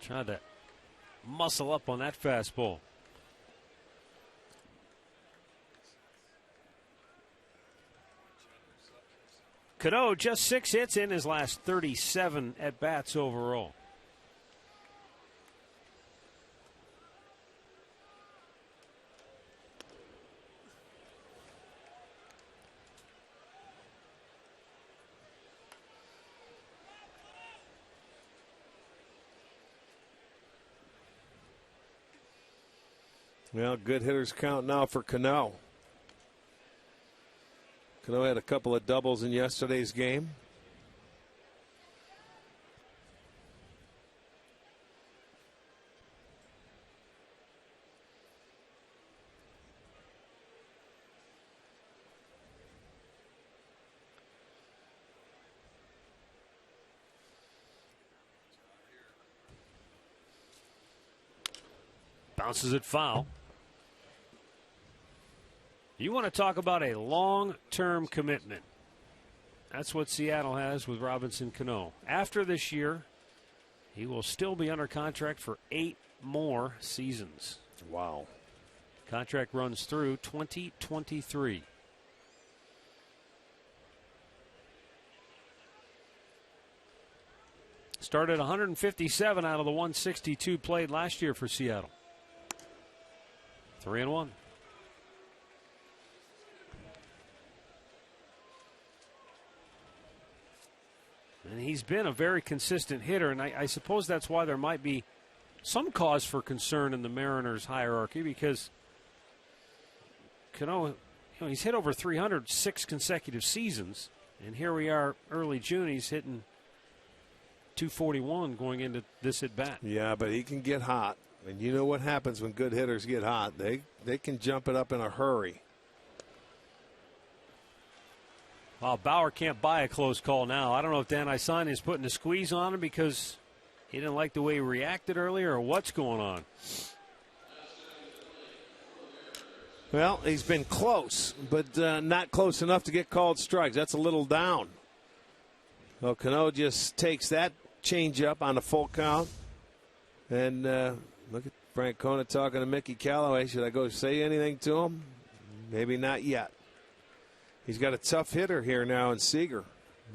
Tried to muscle up on that fastball. Cano just 6 hits in his last 37 at-bats overall. Well, good hitters count now for Cano. Cano had a couple of doubles in yesterday's game. Bounces it foul. You want to talk about a long-term commitment. That's what Seattle has with Robinson Cano. After this year, he will still be under contract for 8 more seasons. Wow. Contract runs through 2023. Started 157 out of the 162 played last year for Seattle. 3-1. And he's been a very consistent hitter, and I suppose that's why there might be some cause for concern in the Mariners hierarchy, because Cano, he's hit over 300 6 consecutive seasons, and here we are early June, he's hitting 241 going into this at bat. Yeah, but he can get hot, and you know what happens when good hitters get hot. They can jump it up in a hurry. Well, Bauer can't buy a close call now. I don't know if Dan Isani is putting a squeeze on him because he didn't like the way he reacted earlier, or what's going on. Well, he's been close, but not close enough to get called strikes. That's a little down. Well, Cano just takes that changeup on a full count. And look at Francona talking to Mickey Callaway. Should I go say anything to him? Maybe not yet. He's got a tough hitter here now in Seager.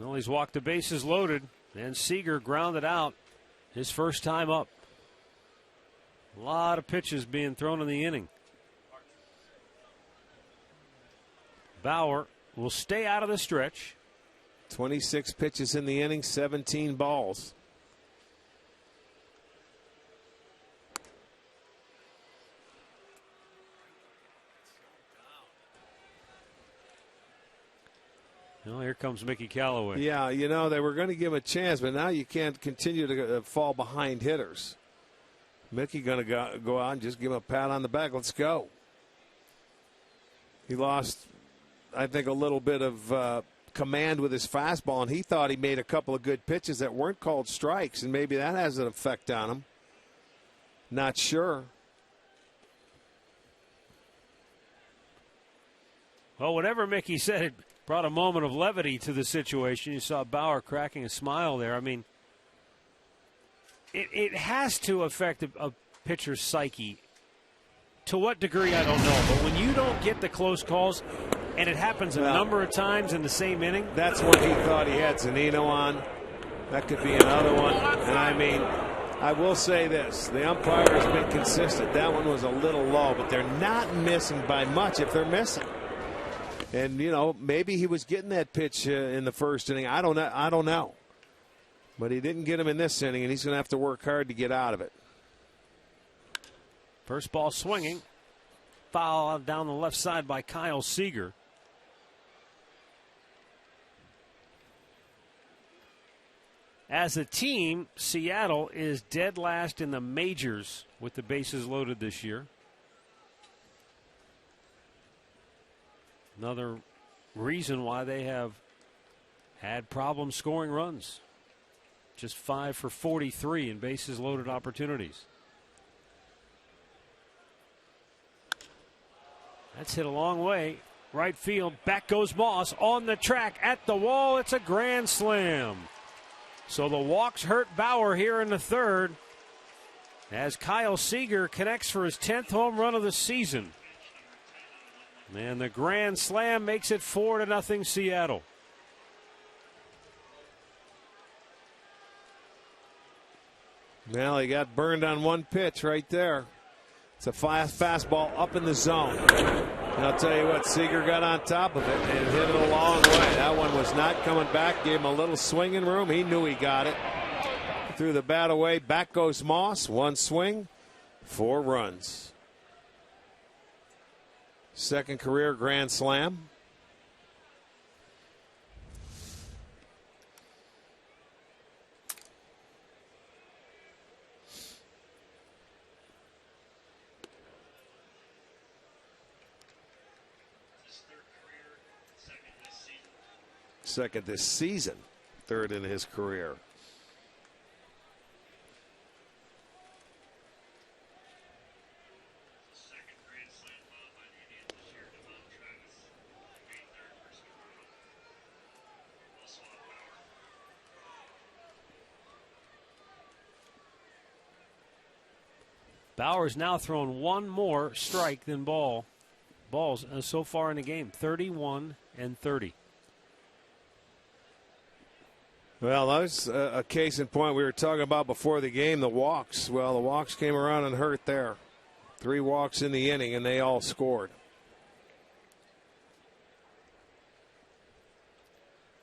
Well, he's walked the bases loaded, and Seager grounded out his first time up. A lot of pitches being thrown in the inning. Bauer will stay out of the stretch. 26 pitches in the inning, 17 balls. Well, here comes Mickey Callaway. Yeah, they were going to give him a chance, but now you can't continue to fall behind hitters. Mickey going to go out and just give him a pat on the back. Let's go. He lost, I think, a little bit of command with his fastball, and he thought he made a couple of good pitches that weren't called strikes, and maybe that has an effect on him. Not sure. Well, whatever Mickey said, it brought a moment of levity to the situation. You saw Bauer cracking a smile there. I mean, it has to affect a pitcher's psyche. To what degree, I don't know. But when you don't get the close calls, and it happens a number of times in the same inning. That's what he thought he had Zunino on. That could be another one. And I mean, I will say this. The umpire has been consistent. That one was a little low, but they're not missing by much if they're missing. And, maybe he was getting that pitch in the first inning. I don't know. But he didn't get him in this inning, and he's going to have to work hard to get out of it. First ball swinging. Foul down the left side by Kyle Seager. As a team, Seattle is dead last in the majors with the bases loaded this year. Another reason why they have had problems scoring runs. Just 5 for 43 in bases loaded opportunities. That's hit a long way. Right field. Back goes Moss on the track at the wall. It's a grand slam. So the walks hurt Bauer here in the third as Kyle Seager connects for his 10th home run of the season. And the grand slam makes it 4-0 Seattle. Well, he got burned on one pitch right there. It's a fast fastball up in the zone. And I'll tell you what, Seager got on top of it and hit it a long way. That one was not coming back. Gave him a little swinging room. He knew he got it. Threw the bat away. Back goes Moss. One swing, 4 runs. Second career grand slam. Second this season, third in his career. Bauer's now thrown one more strike than balls so far in the game. 31 and 30. Well, that was a case in point we were talking about before the game, the walks. Well, the walks came around and hurt there. 3 walks in the inning, and they all scored.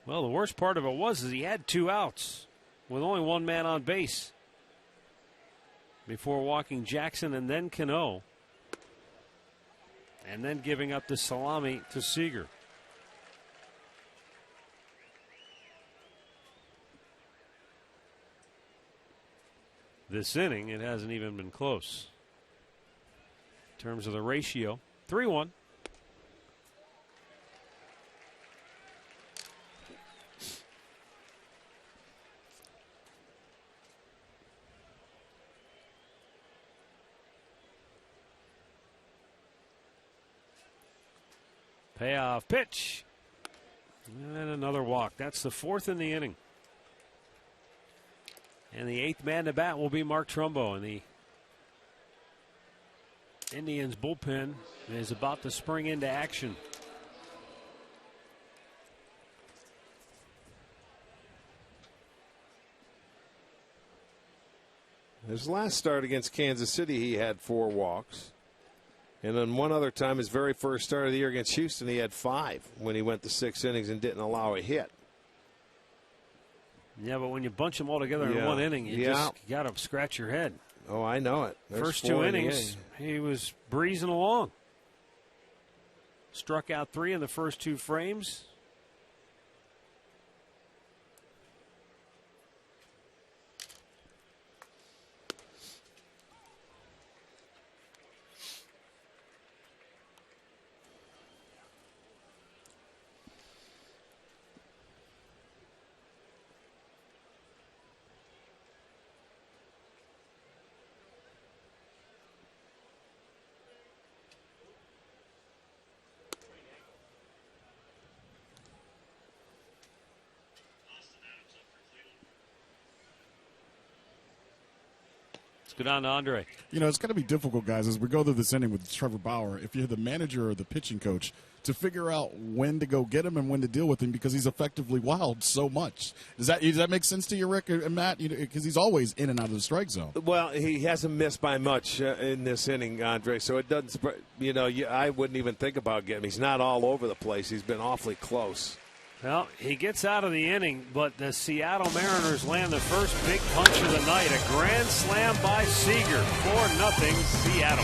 Well, the worst part of it was he had 2 outs with only 1 man on base before walking Jackson and then Cano, and then giving up the salami to Seager. This inning, it hasn't even been close. In terms of the ratio, 3-1. Payoff pitch. And another walk. That's the 4th in the inning. And the 8th man to bat will be Mark Trumbo. And the Indians bullpen is about to spring into action. His last start against Kansas City, he had 4 walks. And then one other time, his very first start of the year against Houston, he had 5 when he went to 6 innings and didn't allow a hit. Yeah, but when you bunch them all together in one inning, you just got to scratch your head. Oh, I know it. There's first 2 innings, he was breezing along. Struck out 3 in the first 2 frames. Good on to Andre. You know, it's going to be difficult, guys, as we go through this inning with Trevor Bauer, if you're the manager or the pitching coach, to figure out when to go get him and when to deal with him because he's effectively wild so much. Does that make sense to you, Rick and Matt? Because he's always in and out of the strike zone. Well, he hasn't missed by much in this inning, Andre, so it doesn't, I wouldn't even think about getting him. He's not all over the place. He's been awfully close. Well, he gets out of the inning, but the Seattle Mariners land the first big punch of the night. A grand slam by Seager. 4-0 Seattle.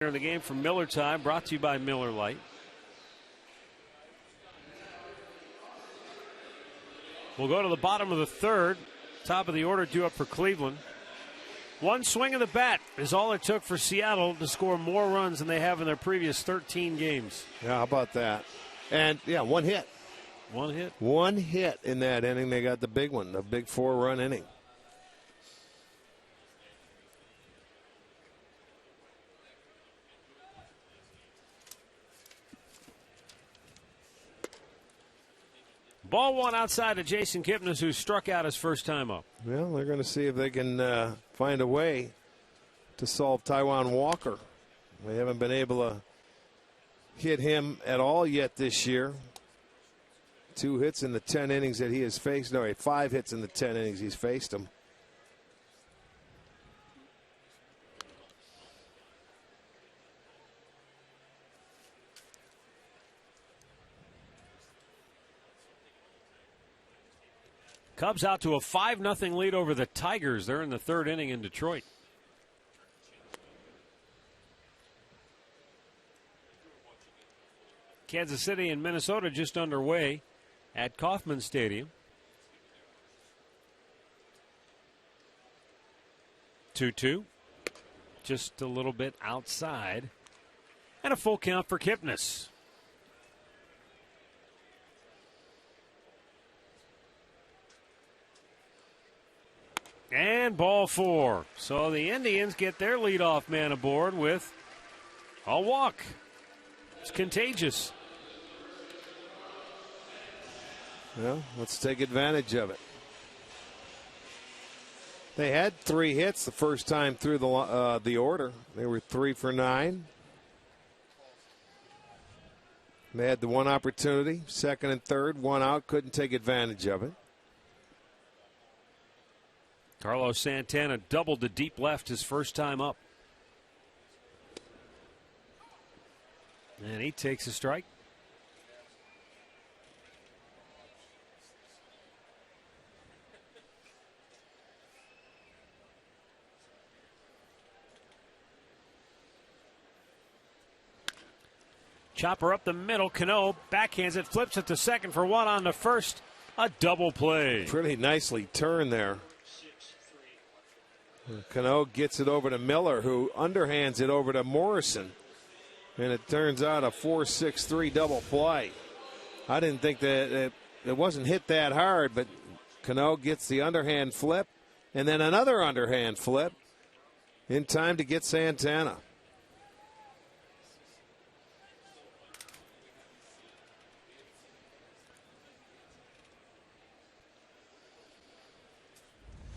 in the game from Miller Time, brought to you by Miller Lite. We'll go to the bottom of the third. Top of the order due up for Cleveland. One swing of the bat is all it took for Seattle to score more runs than they have in their previous 13 games. Yeah, how about that? And, yeah, one hit. One hit. One hit in that inning. They got the big one, the big 4-run inning. Ball one outside to Jason Kipnis, who struck out his first time up. Well, they're going to see if they can find a way to solve Taijuan Walker. They haven't been able to hit him at all yet this year. 2 hits in the 10 innings that he has faced. No, 5 hits in the 10 innings he's faced him. Cubs out to a 5-0 lead over the Tigers. They're in the third inning in Detroit. Kansas City and Minnesota just underway at Kauffman Stadium. 2-2. Just a little bit outside. And a full count for Kipnis. And ball 4. So the Indians get their leadoff man aboard with a walk. It's contagious. Well, let's take advantage of it. They had 3 hits the first time through the order. They were 3 for 9. They had the one opportunity, second and third, 1 out, couldn't take advantage of it. Carlos Santana doubled to deep left his first time up. And he takes a strike. Chopper up the middle. Cano backhands it, flips it to second for 1 on the first. A double play. Pretty nicely turned there. Cano gets it over to Miller, who underhands it over to Morrison. And it turns out a 4-6-3 double play. I didn't think that it wasn't hit that hard, but Cano gets the underhand flip and then another underhand flip in time to get Santana.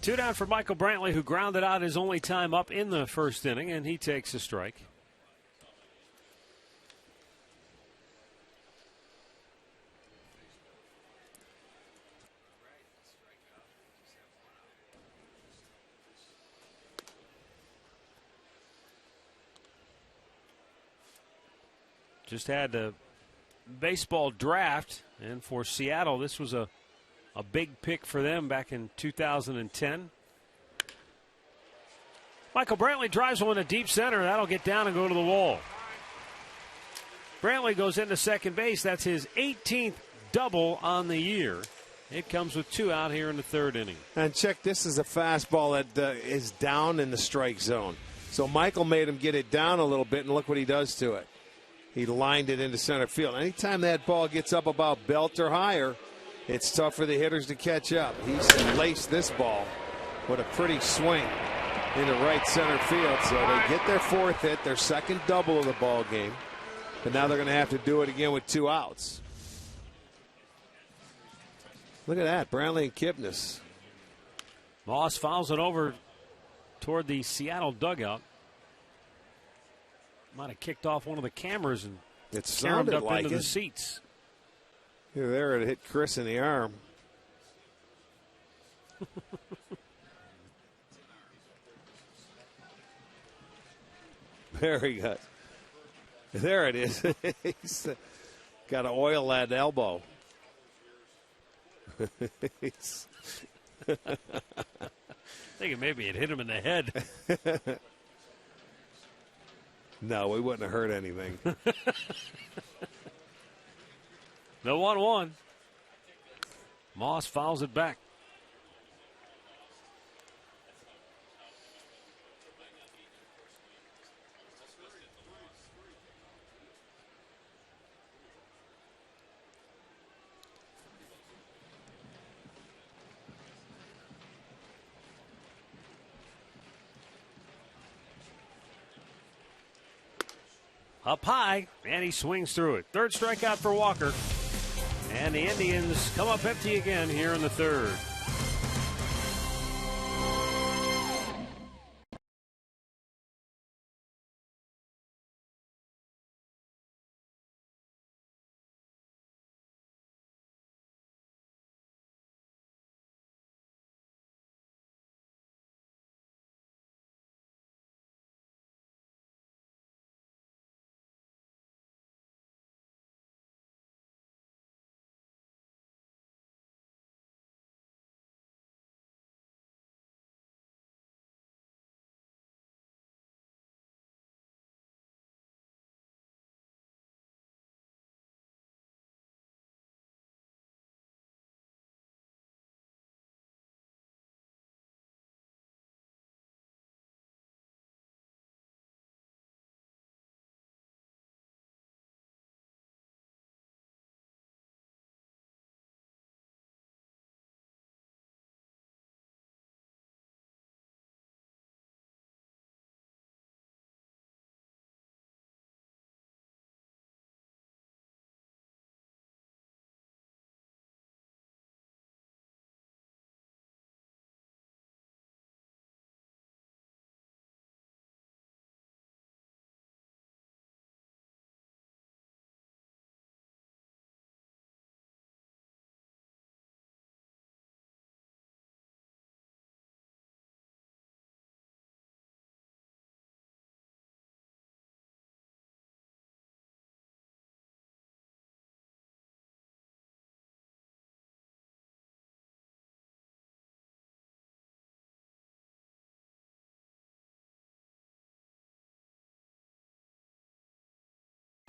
Two down for Michael Brantley, who grounded out his only time up in the first inning, and he takes a strike. Just had the baseball draft, and for Seattle, this was a big pick for them back in 2010. Michael Brantley drives one to deep center. That'll get down and go to the wall. Brantley goes into second base. That's his 18th double on the year. It comes with 2 out here in the third inning. And check, this is a fastball that is down in the strike zone. So Michael made him get it down a little bit, and look what he does to it. He lined it into center field. Anytime that ball gets up about belt or higher, it's tough for the hitters to catch up. He's laced this ball with a pretty swing into right center field. So they get their 4th hit, their second double of the ball game. But now they're going to have to do it again with 2 outs. Look at that, Brantley and Kipnis. Moss fouls it over toward the Seattle dugout. Might have kicked off one of the cameras and it sounded up like into it. the seats. Here, there, it hit Chris in the arm. Very good. There it is. He's got to oil that elbow. Thinking maybe it hit him in the head. No, we wouldn't have heard anything. The 1-1. Moss fouls it back. Up high, and he swings through it. Third strikeout for Walker. And the Indians come up empty again here in the third.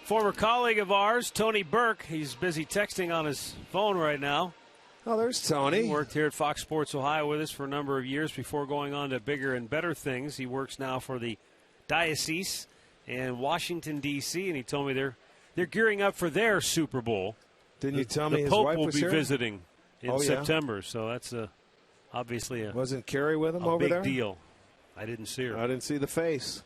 Former colleague of ours, Tony Burke, he's busy texting on his phone right now. Oh, there's Tony. He worked here at Fox Sports Ohio with us for a number of years before going on to bigger and better things. He works now for the Diocese in Washington, D.C., and he told me they're gearing up for their Super Bowl. Didn't you tell me the his Pope wife will was be here? visiting in Oh, yeah? September, so that's obviously a Wasn't Carrie with him over big there? deal. I didn't see her. I didn't see the face.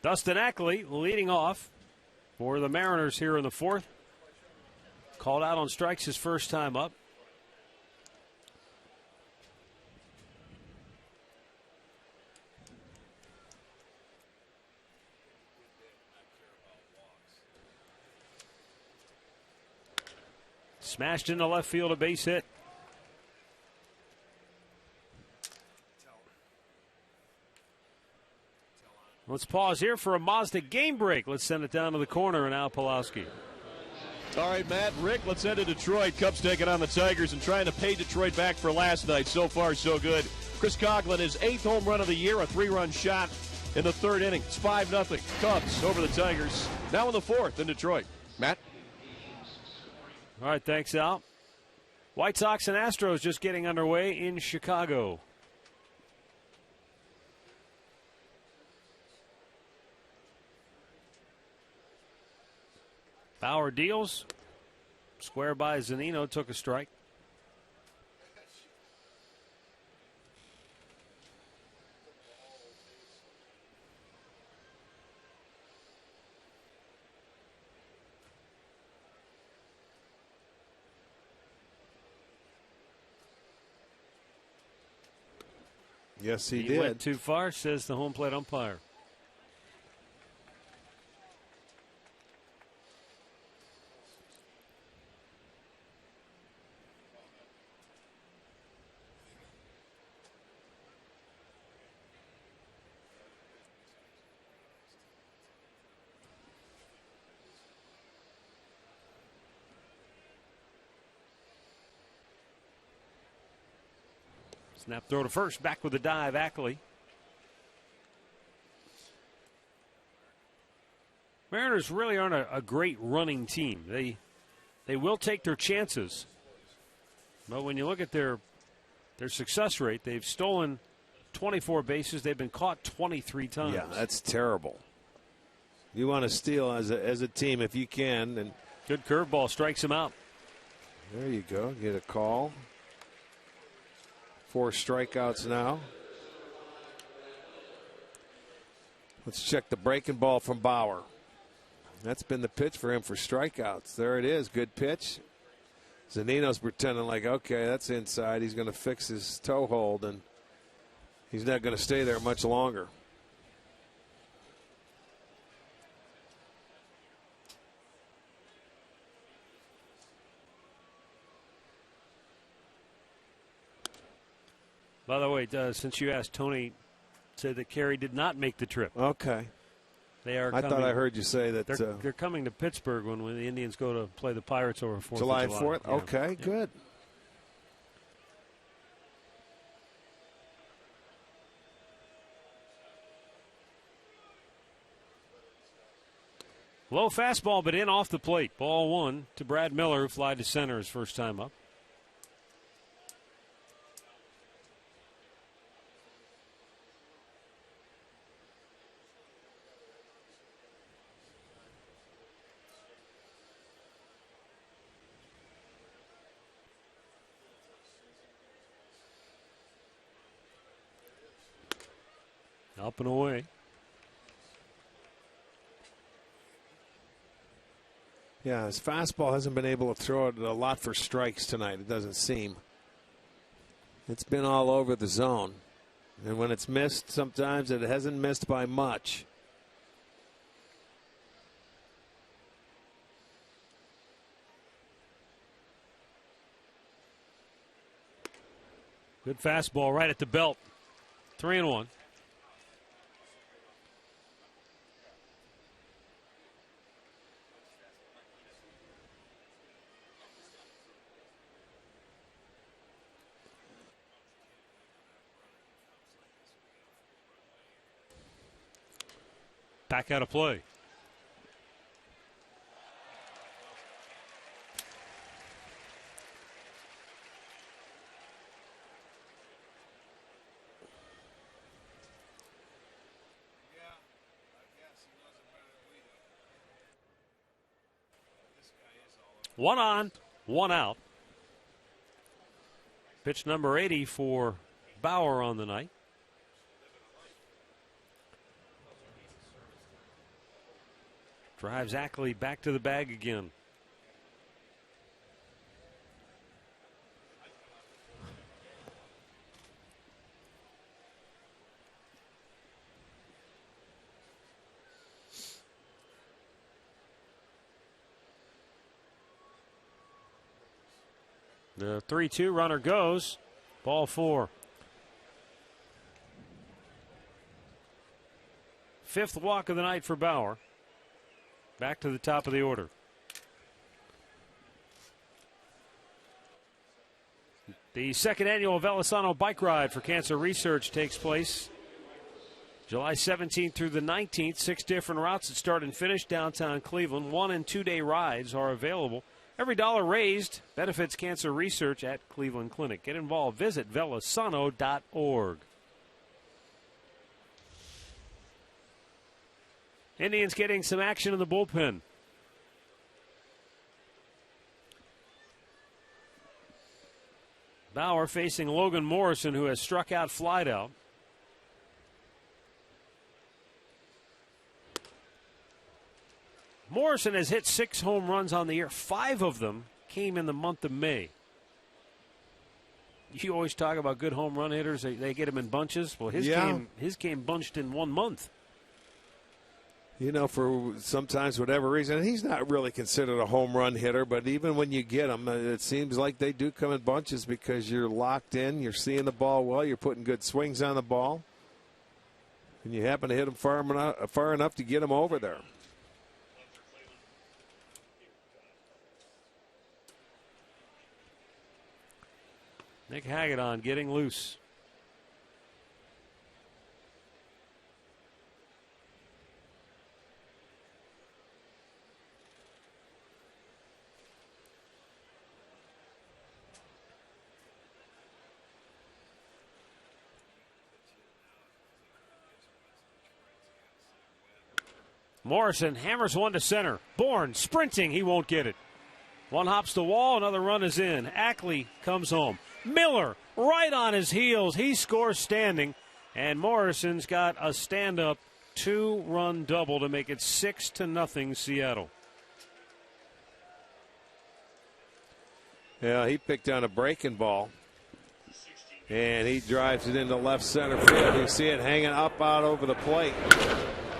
Dustin Ackley leading off for the Mariners here in the fourth. Called out on strikes his first time up. Smashed into left field, a base hit. Let's pause here for a Mazda game break. Let's send it down to the corner and Al Pulowski. All right, Matt, Rick, let's head to Detroit. Cubs taking on the Tigers and trying to pay Detroit back for last night. So far, so good. Chris Coughlin, his 8th home run of the year, a 3-run shot in the third inning. It's 5-0. Cubs over the Tigers. Now in the fourth in Detroit. Matt? All right, thanks, Al. White Sox and Astros just getting underway in Chicago. Bauer deals. Square by Zunino, took a strike. Yes, he He did. went too far, says the home plate umpire. Snap throw to first. Back with the dive, Ackley. Mariners really aren't a great running team. They will take their chances. But when you look at their success rate, they've stolen 24 bases. They've been caught 23 times. Yeah, that's terrible. You want to steal as a team if you can. And good curveball strikes him out. There you go. Get a call. 4 strikeouts now. Let's check the breaking ball from Bauer. That's been the pitch for him for strikeouts. There it is. Good pitch. Zunino's pretending like, okay, that's inside. He's going to fix his toe hold, and he's not going to stay there much longer. By the way, since you asked, Tony said that Carey did not make the trip. Okay. They are. I thought I heard you say that. They're coming to Pittsburgh when the Indians go to play the Pirates over 4th July of July. 4th? Yeah. Okay, yeah. good. Low fastball, but in off the plate. Ball 1 to Brad Miller, who flied to center his first time up. Up and away. Yeah, his fastball hasn't been able to throw it a lot for strikes tonight, it doesn't seem. It's been all over the zone. And when it's missed, sometimes it hasn't missed by much. Good fastball right at the belt. 3-1. Back out of play. One on, one out. Pitch number 80 for Bauer on the night. Drives Ackley back to the bag again. The 3-2 runner goes. Ball 4. 5th walk of the night for Bauer. Back to the top of the order. The 2nd annual Velasano Bike Ride for Cancer Research takes place July 17th through the 19th. 6 different routes that start and finish downtown Cleveland. 1- and 2-day rides are available. Every dollar raised benefits cancer research at Cleveland Clinic. Get involved. Visit velasano.org. Indians getting some action in the bullpen. Bauer facing Logan Morrison, who has struck out, flied out. Morrison has hit 6 home runs on the year. 5 of them came in the month of May. You always talk about good home run hitters. They get them in bunches. Well, his came bunched in 1 month. You know, for sometimes whatever reason, he's not really considered a home run hitter, but even when you get him, it seems like they do come in bunches because you're locked in, you're seeing the ball well, you're putting good swings on the ball, and you happen to hit him far enough to get him over there. Nick Hagedorn getting loose. Morrison hammers one to center. Bourne sprinting. He won't get it. One hops the wall. Another run is in. AT CLE comes home. Miller right on his heels. He scores standing. And Morrison's got a stand-up 2-run double to make it 6-0 Seattle. Yeah, he picked on a breaking ball. And he drives it into left center field. You see it hanging up out over the plate.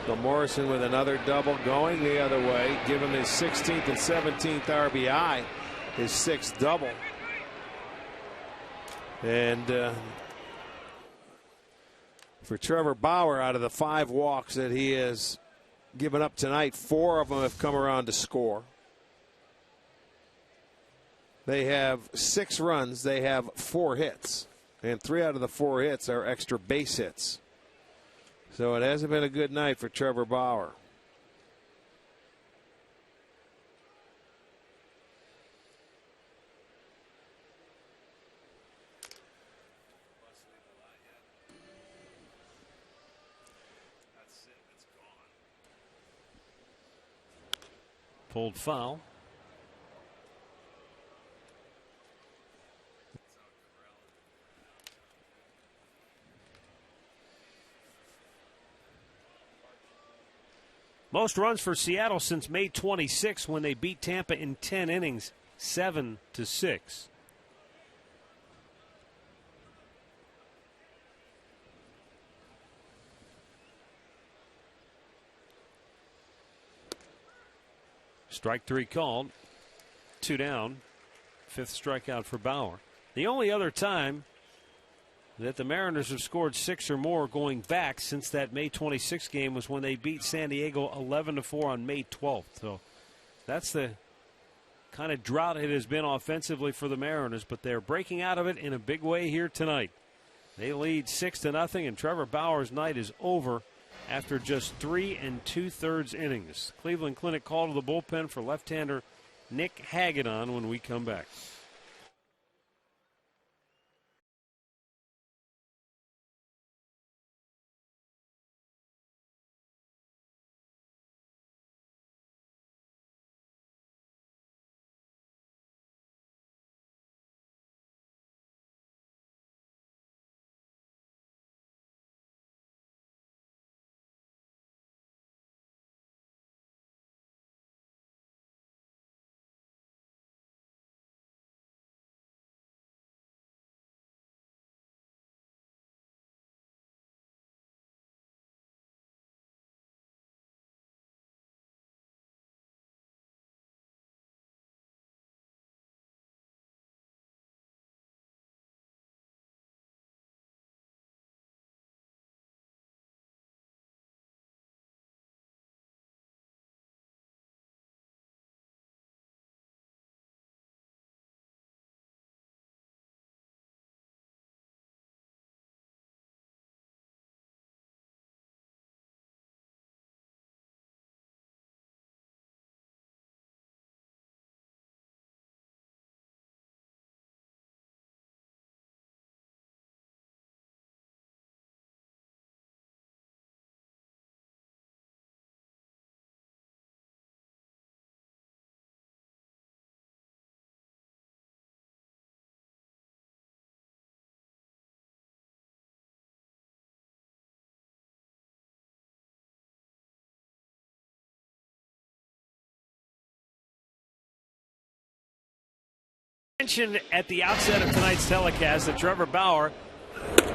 So Morrison with another double going the other way. Give him his 16th and 17th RBI. His 6th double. And for Trevor Bauer, out of the 5 walks that he has given up tonight, 4 of them have come around to score. They have 6 runs. They have 4 hits. And 3 out of the 4 hits are extra base hits. So it hasn't been a good night for Trevor Bauer. Pulled foul. Most runs for Seattle since May 26 when they beat Tampa in 10 innings, 7-6. Strike 3 called. 2 down. 5th strikeout for Bauer. The only other time that the Mariners have scored 6 or more going back since that May 26 game was when they beat San Diego 11-4 on May 12th. So that's the kind of drought it has been offensively for the Mariners, but they're breaking out of it in a big way here tonight. They lead 6-0, and Trevor Bauer's night is over after just 3 2/3 innings. Cleveland Clinic call to the bullpen for left-hander Nick Hagedorn when we come back. Mentioned at the outset of tonight's telecast that Trevor Bauer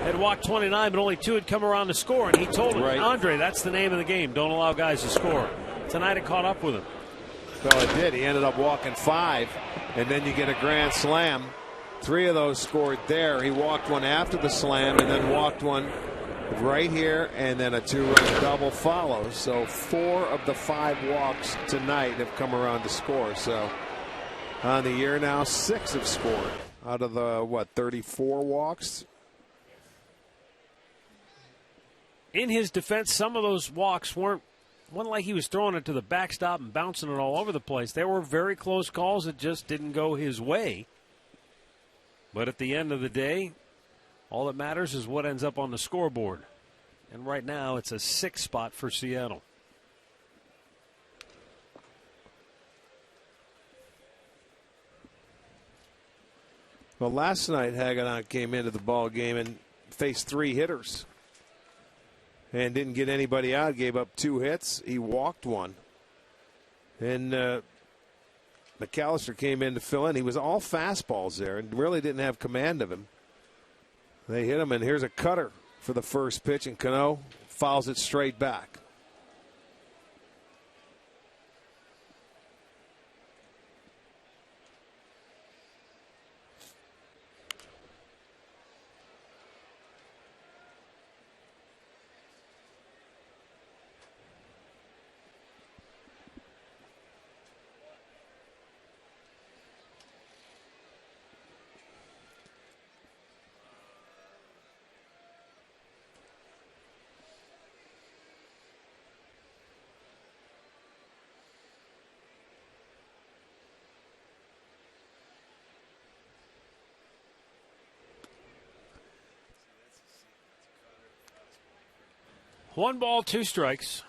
had walked 29, but only 2 had come around to score, and he told him, Andre, that's the name of the game. Don't allow guys to score. Tonight it caught up with him. Well, it did. He ended up walking 5, and then you get a grand slam. 3 of those scored there. He walked one after the slam and then walked one right here, and then a 2-run double follows. So 4 of the 5 walks tonight have come around to score. So on the year now, 6 have scored out of the 34 walks. In his defense, some of those walks wasn't like he was throwing it to the backstop and bouncing it all over the place. There were very close calls that just didn't go his way. But at the end of the day, all that matters is what ends up on the scoreboard. And right now, it's a 6 spot for Seattle. Well, last night Hagedorn came into the ball game and faced 3 hitters and didn't get anybody out. Gave up 2 hits. He walked 1. And McAllister came in to fill in. He was all fastballs there and really didn't have command of him. They hit him, and here's a cutter for the first pitch, and Cano fouls it straight back. One ball, 2 strikes.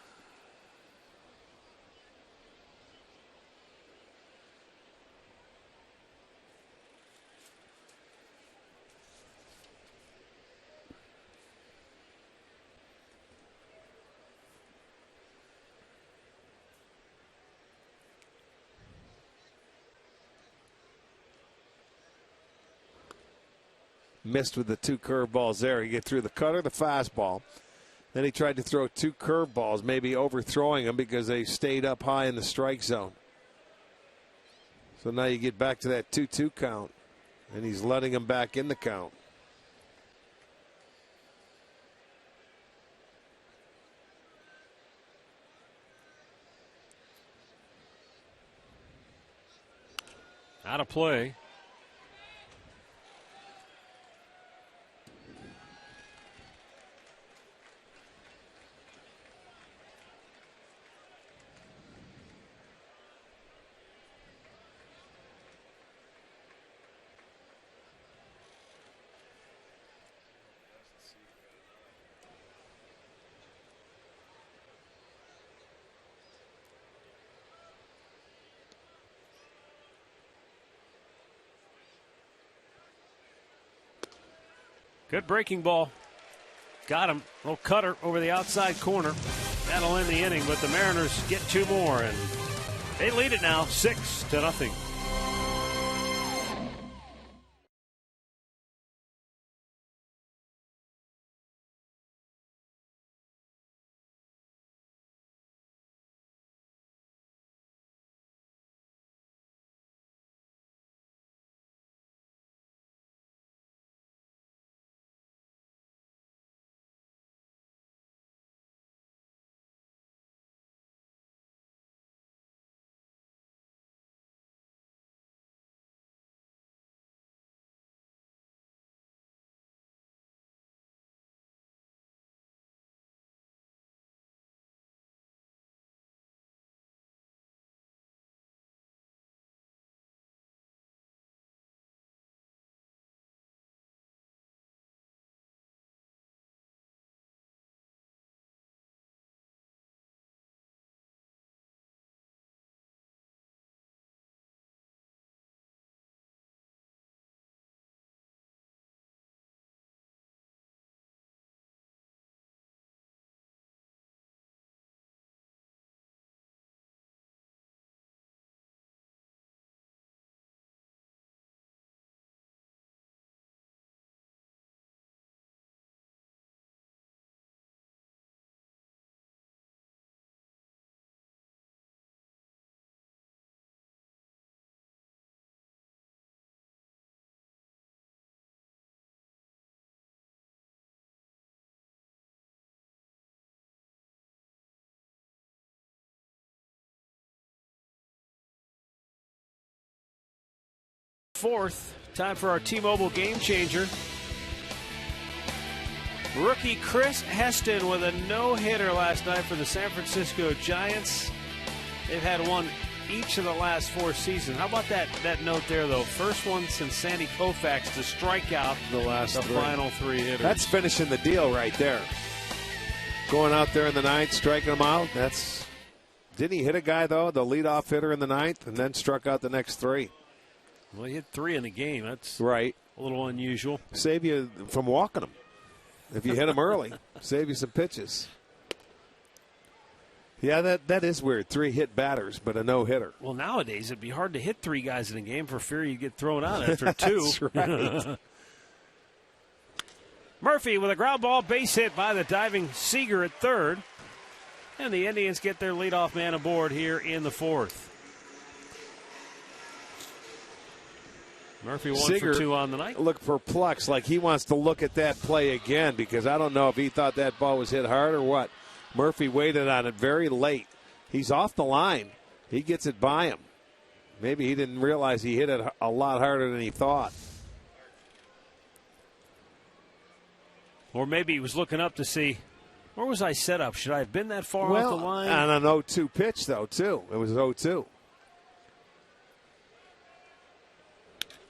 Missed with the 2 curveballs there. He get through the cutter, the fastball. Then he tried to throw 2 curveballs, maybe overthrowing them because they stayed up high in the strike zone. So now you get back to that 2-2 count, and he's letting them back in the count. Out of play. Good breaking ball. Got him. Little cutter over the outside corner. That'll end the inning, but the Mariners get 2 more, and they lead it now 6-0. Fourth, time for our T-Mobile game changer. Rookie Chris Heston with a no-hitter last night for the San Francisco Giants. They've had one each of the last 4 seasons. How about that note there, though? First one since Sandy Koufax to strike out the final 3 hitters. That's finishing the deal right there. Going out there in the 9th, striking them out. Didn't he hit a guy, though, the leadoff hitter in the 9th, and then struck out the next 3? Well, he hit 3 in the game. That's right. A little unusual. Save you from walking them. If you hit them early, save you some pitches. Yeah, that is weird. 3 hit batters, but a no-hitter. Well, nowadays it'd be hard to hit 3 guys in a game for fear you'd get thrown out after 2. That's right. Murphy with a ground ball, base hit by the diving Seager at third. And the Indians get their leadoff man aboard here in the 4th. Murphy 1 Seager for 2 on the night. Looked perplexed, like he wants to look at that play again, because I don't know if he thought that ball was hit hard or what. Murphy waited on it very late. He's off the line. He gets it by him. Maybe he didn't realize he hit it a lot harder than he thought. Or maybe he was looking up to see, where was I set up? Should I have been that far off the line? On an 0-2 pitch, though, too. It was 0-2.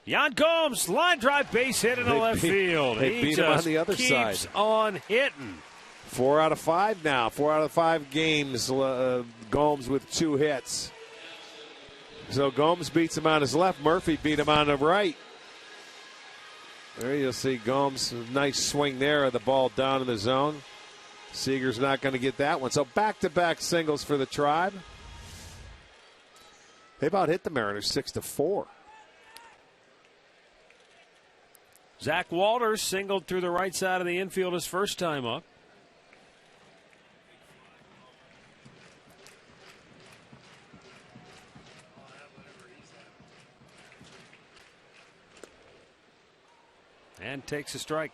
Yan Gomes, line drive, base hit in the left field. They beat him on the other side. Keeps on hitting. 4 out of 5 now. 4 out of 5 games. Gomes with 2 hits. So Gomes beats him on his left. Murphy beat him on the right. There you'll see Gomes. Nice swing there of the ball down in the zone. Seager's not going to get that one. So back-to-back singles for the Tribe. They about hit the Mariners 6-4. Zach Walters singled through the right side of the infield his first time up. And takes a strike.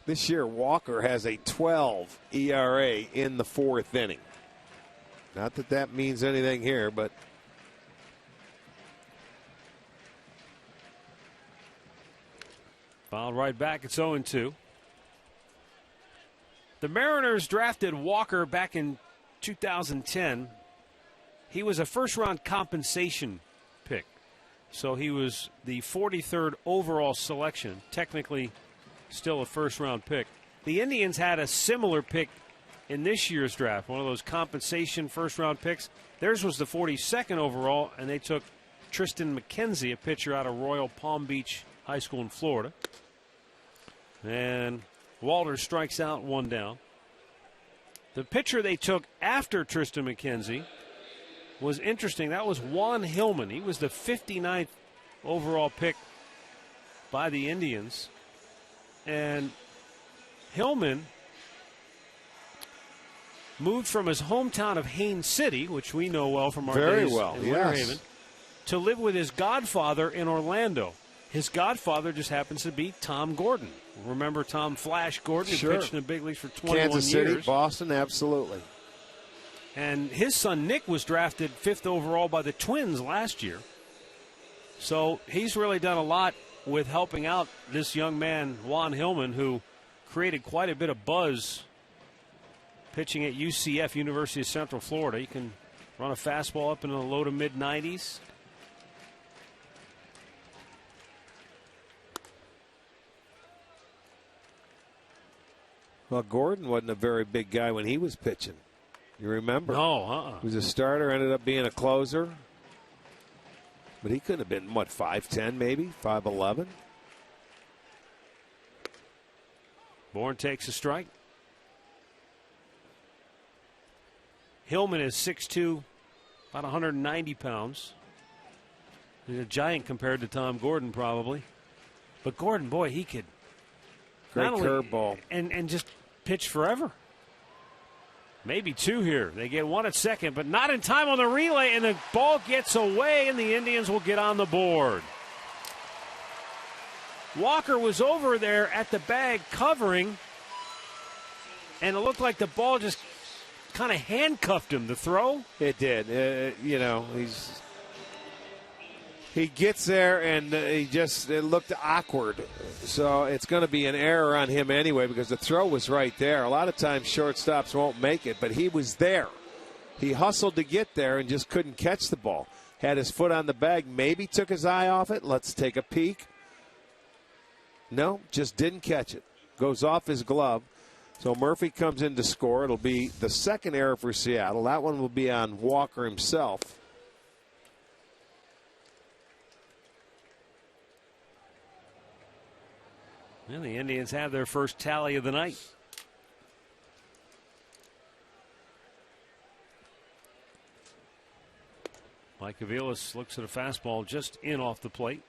This year, Walker has a 12 ERA in the 4th inning. Not that that means anything here, but fouled right back. It's 0-2. The Mariners drafted Walker back in 2010. He was a first-round compensation pick. So he was the 43rd overall selection, technically still a first-round pick. The Indians had a similar pick in this year's draft, one of those compensation first-round picks. Theirs was the 42nd overall, and they took Tristan McKenzie, a pitcher out of Royal Palm Beach High School in Florida. And Walters strikes out, 1 down. The pitcher they took after Tristan McKenzie was interesting. That was Juan Hillman. He was the 59th overall pick by the Indians. And Hillman moved from his hometown of Haines City, which we know well from our days in Winter Haven, to live with his godfather in Orlando. His godfather just happens to be Tom Gordon. Remember Tom Flash Gordon, who pitched in the big leagues for 21 Kansas years. City, Boston, absolutely. And his son Nick was drafted 5th overall by the Twins last year. So he's really done a lot with helping out this young man, Juan Hillman, who created quite a bit of buzz pitching at UCF, University of Central Florida. He can run a fastball up in the low to mid-90s. Well, Gordon wasn't a very big guy when he was pitching. You remember? No, He was a starter, ended up being a closer. But he could have been, 5'10", maybe? 5'11"? Bourne takes a strike. Hillman is 6'2", about 190 pounds. He's a giant compared to Tom Gordon, probably. But Gordon, boy, he could Great curveball. And just pitch forever. Maybe 2 here. They get 1 at second, but not in time on the relay, and the ball gets away, and the Indians will get on the board. Walker was over there at the bag covering, and it looked like the ball just kind of handcuffed him. The throw? It did. He gets there, and it looked awkward. So it's going to be an error on him anyway, because the throw was right there. A lot of times shortstops won't make it, but he was there. He hustled to get there and just couldn't catch the ball. Had his foot on the bag, maybe took his eye off it. Let's take a peek. No, just didn't catch it. Goes off his glove. So Murphy comes in to score. It'll be the second error for Seattle. That one will be on Walker himself. And the Indians have their first tally of the night. Mike Aviles looks at a fastball just in off the plate.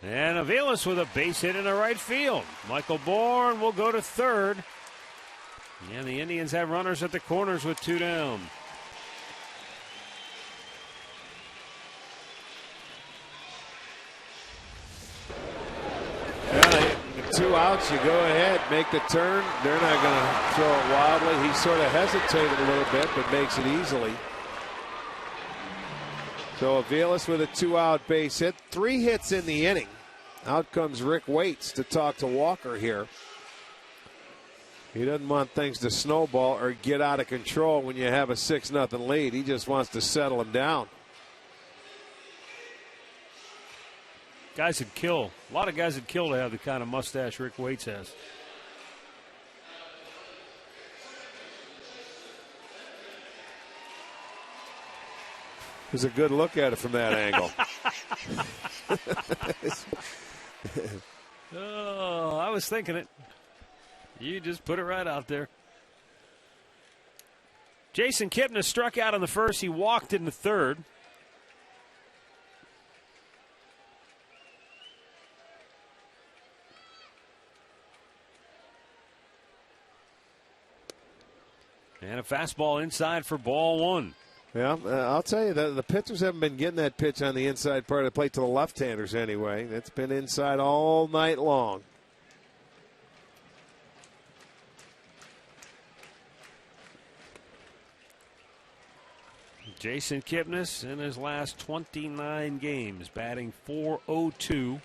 And Aviles with a base hit in the right field. Michael Bourne will go to third. And the Indians have runners at the corners with 2 down. Well, 2 outs, you go ahead, make the turn. They're not going to throw it wildly. He sort of hesitated a little bit, but makes it easily. So Aviles with a 2-out base hit. 3 hits in the inning. Out comes Rick Waits to talk to Walker here. He doesn't want things to snowball or get out of control when you have a 6-0 lead. He just wants to settle him down. Guys would kill. A lot of guys would kill to have the kind of mustache Rick Waits has. It was a good look at it from that angle. Oh, I was thinking it. You just put it right out there. Jason Kipnis struck out on the first. He walked in the third. And a fastball inside for ball 1. Yeah, I'll tell you that the pitchers haven't been getting that pitch on the inside part of the plate to the left-handers anyway. It's been inside all night long. Jason Kipnis in his last 29 games, batting .402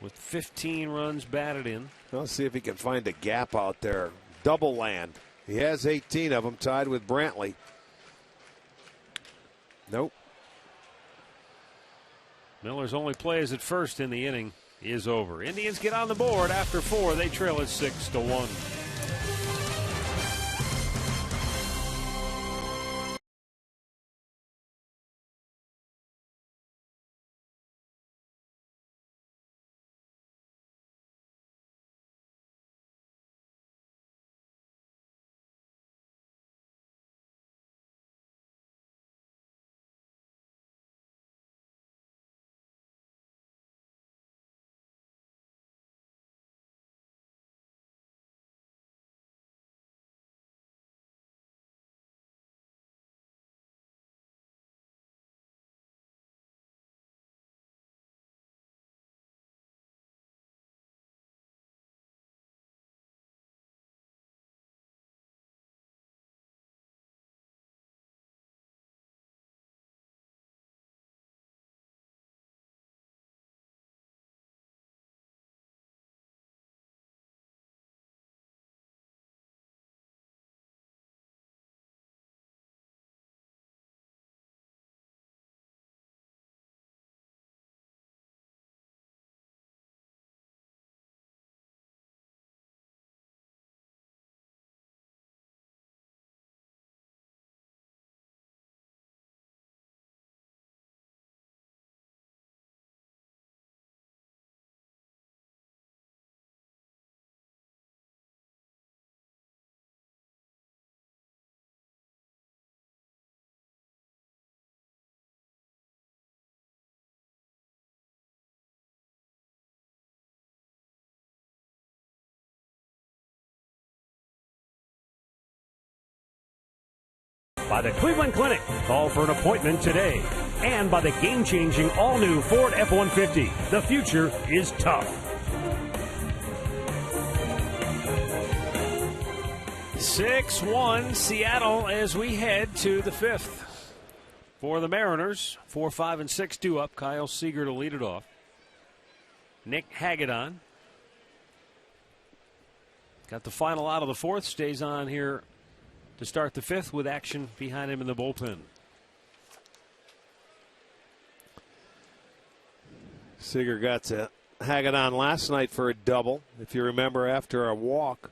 with 15 runs batted in. Let's see if he can find a gap out there. Double land. He has 18 of them, tied with Brantley. Nope. Miller's only play is at first in the inning is over. Indians get on the board after 4. They trail at 6-1. By the Cleveland Clinic. Call for an appointment today. And by the game-changing all-new Ford F-150. The future is tough. 6-1 Seattle as we head to the fifth. For the Mariners, 4, 5, and 6 due up. Kyle Seager to lead it off. Nick Hagedorn got the final out of the fourth. Stays on here to start the fifth with action behind him in the bullpen. Seager got to Hagedorn last night for a double. If you remember, after a walk,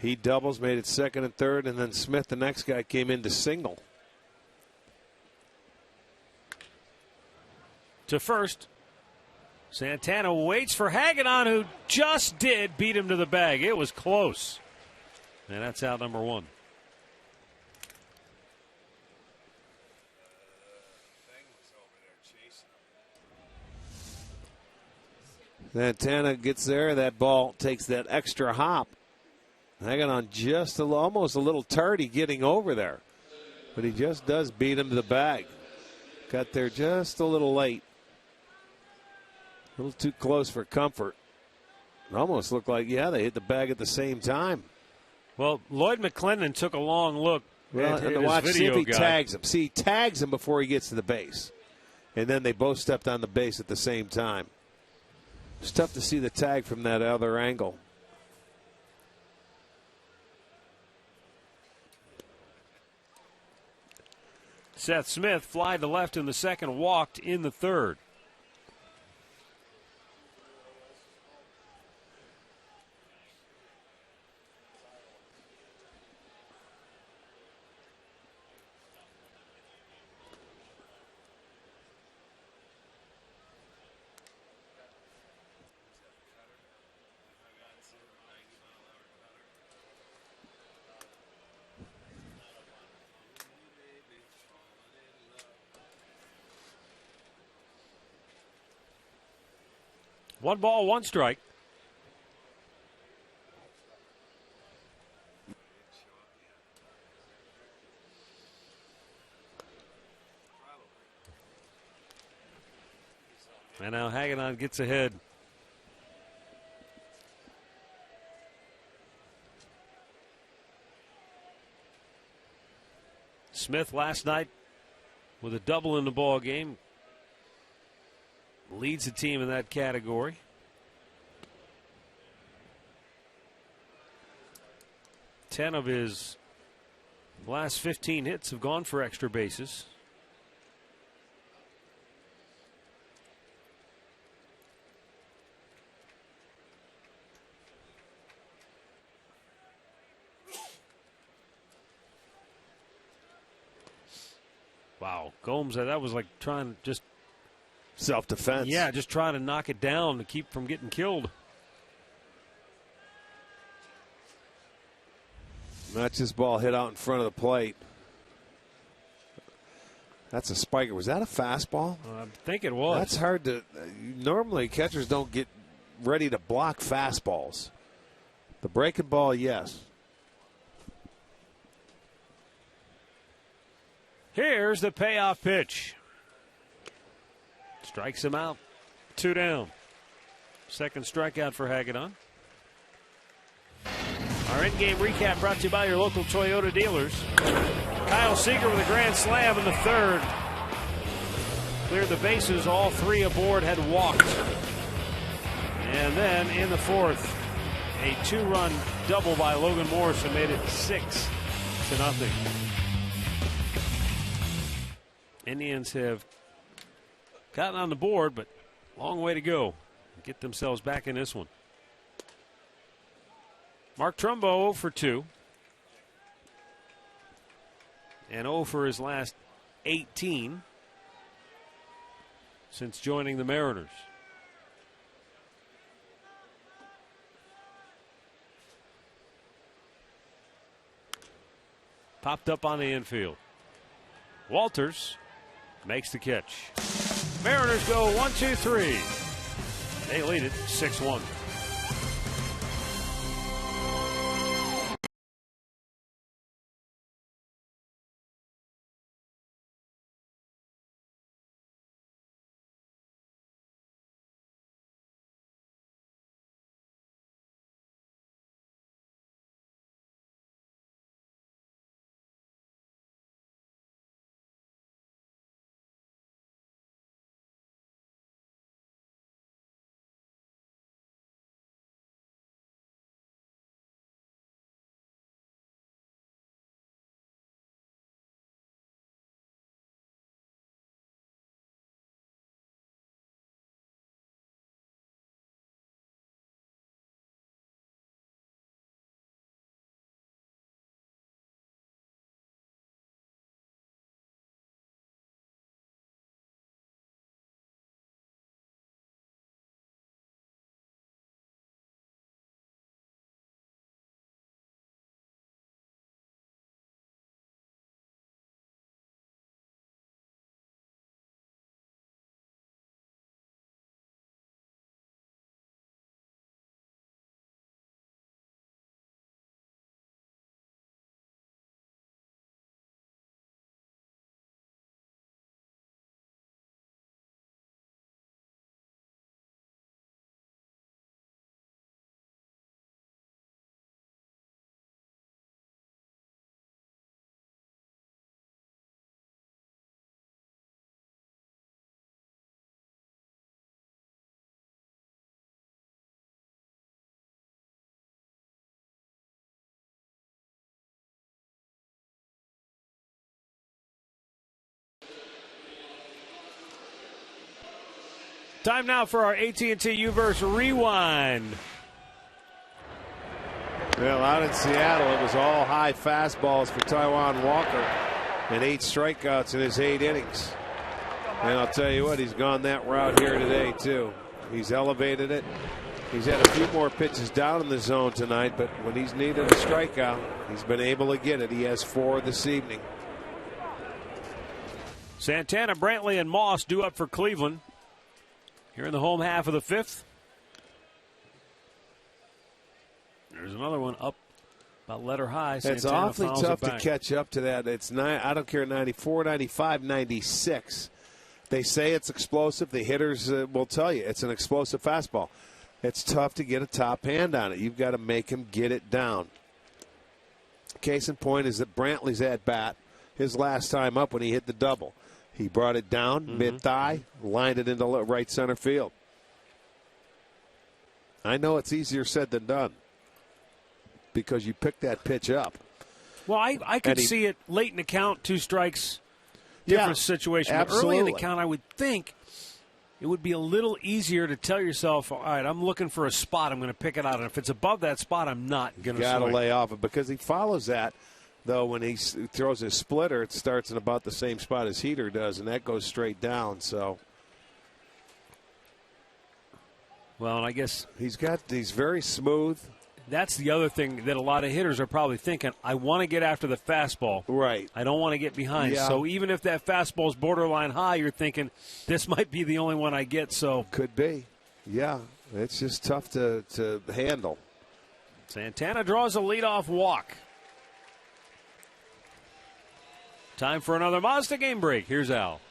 he doubles, made it second and third, and then Smith, the next guy, came in to single. To first, Santana waits for Hagedorn, who just did beat him to the bag. It was close. And that's out number one. Santana gets there. That ball takes that extra hop. Hagedorn just almost a little tardy getting over there. But he just does beat him to the bag. Got there just a little late. A little too close for comfort. It almost looked like, yeah, they hit the bag at the same time. Well, Lloyd McClendon took a long look at his watch, see if video he guy. tags him. See, he tags him before he gets to the base. And then they both stepped on the base at the same time. It's tough to see the tag from that other angle. Seth Smith fly to left in the second, walked in the third. One ball, one strike. And now Hagedorn gets ahead. Smith last night with a double in the ball game. Leads the team in that category. Ten of his last 15 hits have gone for extra bases. Wow, Gomes, that was like trying to just self-defense. Yeah, just trying to knock it down to keep from getting killed. That's his ball hit out in front of the plate. That's a spiker. Was that a fastball? I think it was. That's hard to. Normally, catchers don't get ready to block fastballs. The breaking ball, yes. Here's the payoff pitch. Strikes him out. 2 down. Second strikeout for Hagedorn. Our in-game recap brought to you by your local Toyota dealers. Kyle Seager with a grand slam in the third. Cleared the bases. All three aboard had walked. And then in the fourth, a 2-run double by Logan Morrison made it 6-0. Indians have gotten on the board, but long way to go. Get themselves back in this one. Mark Trumbo 0 for 2. And 0 for his last 18 since joining the Mariners. Popped up on the infield. Walters makes the catch. Mariners go 1-2-3. They lead it 6-1. Time now for our AT&T U-verse Rewind. Well, out in Seattle, it was all high fastballs for Taijuan Walker and 8 strikeouts in his 8 innings. And I'll tell you what, he's gone that route here today, too. He's elevated it. He's had a few more pitches down in the zone tonight, but when he's needed a strikeout, he's been able to get it. He has 4 this evening. Santana, Brantley, and Moss due up for Cleveland here in the home half of the 5th. There's another one up about letter high. It's Santana awfully fouls tough it to back. catch up to that. It's I don't care, 94, 95, 96. They say it's explosive. The hitters will tell you it's an explosive fastball. It's tough to get a top hand on it. You've got to make him get it down. Case in point is that Brantley's at bat his last time up when he hit the double. He brought it down mid-thigh, lined it into right center field. I know it's easier said than done because you pick that pitch up. Well, I could see it late in the count, 2 strikes, different situation. But early in the count, I would think it would be a little easier to tell yourself, all right, I'm looking for a spot. I'm going to pick it out. And if it's above that spot, I'm not going to swing. Got to lay off it because he follows that. Though when he throws his splitter, it starts in about the same spot as Heater does, and that goes straight down. So, well, and I guess he's very smooth. That's the other thing that a lot of hitters are probably thinking. I want to get after the fastball. Right. I don't want to get behind. Yeah. So even if that fastball is borderline high, you're thinking this might be the only one I get. So could be. Yeah, it's just tough to handle. Santana draws a leadoff walk. Time for another Mazda game break. Here's Al.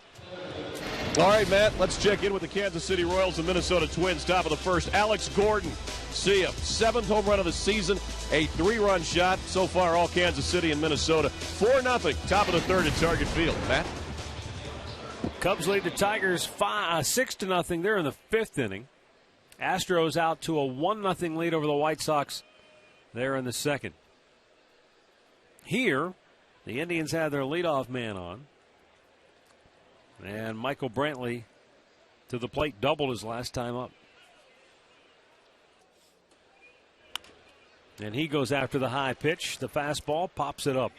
All right, Matt, let's check in with the Kansas City Royals and Minnesota Twins. Top of the first, Alex Gordon. See him. 7th home run of the season, a 3-run shot. So far, all Kansas City and Minnesota. 4-0, top of the 3rd at Target Field. Matt? Cubs lead the Tigers 6-0. They're in the 5th inning. Astros out to a 1-0 lead over the White Sox. They're in the 2nd. Here, the Indians had their leadoff man on. And Michael Brantley to the plate, doubled his last time up. And he goes after the high pitch. The fastball pops it up.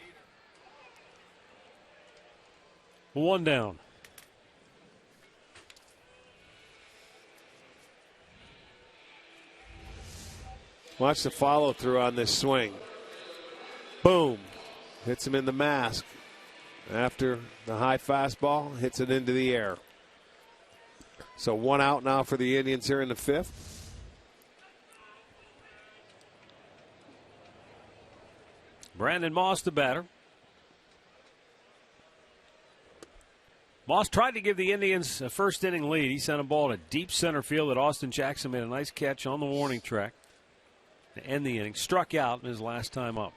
1 down. Watch the follow through on this swing. Boom. Hits him in the mask. After the high fastball, hits it into the air. So 1 out now for the Indians here in the 5th. Brandon Moss, the batter. Moss tried to give the Indians a first inning lead. He sent a ball to deep center field that Austin Jackson made a nice catch on the warning track to end the inning. Struck out in his last time up.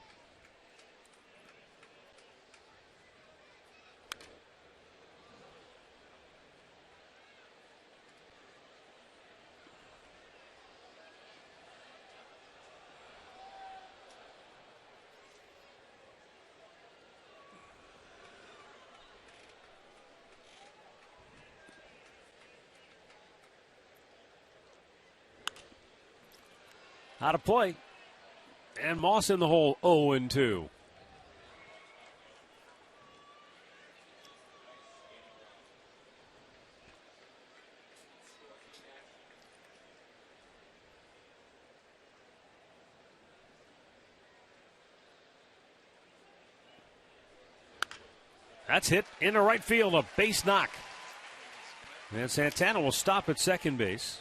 Out of play. And Moss in the hole, 0-2. That's hit into right field, a base knock. And Santana will stop at second base.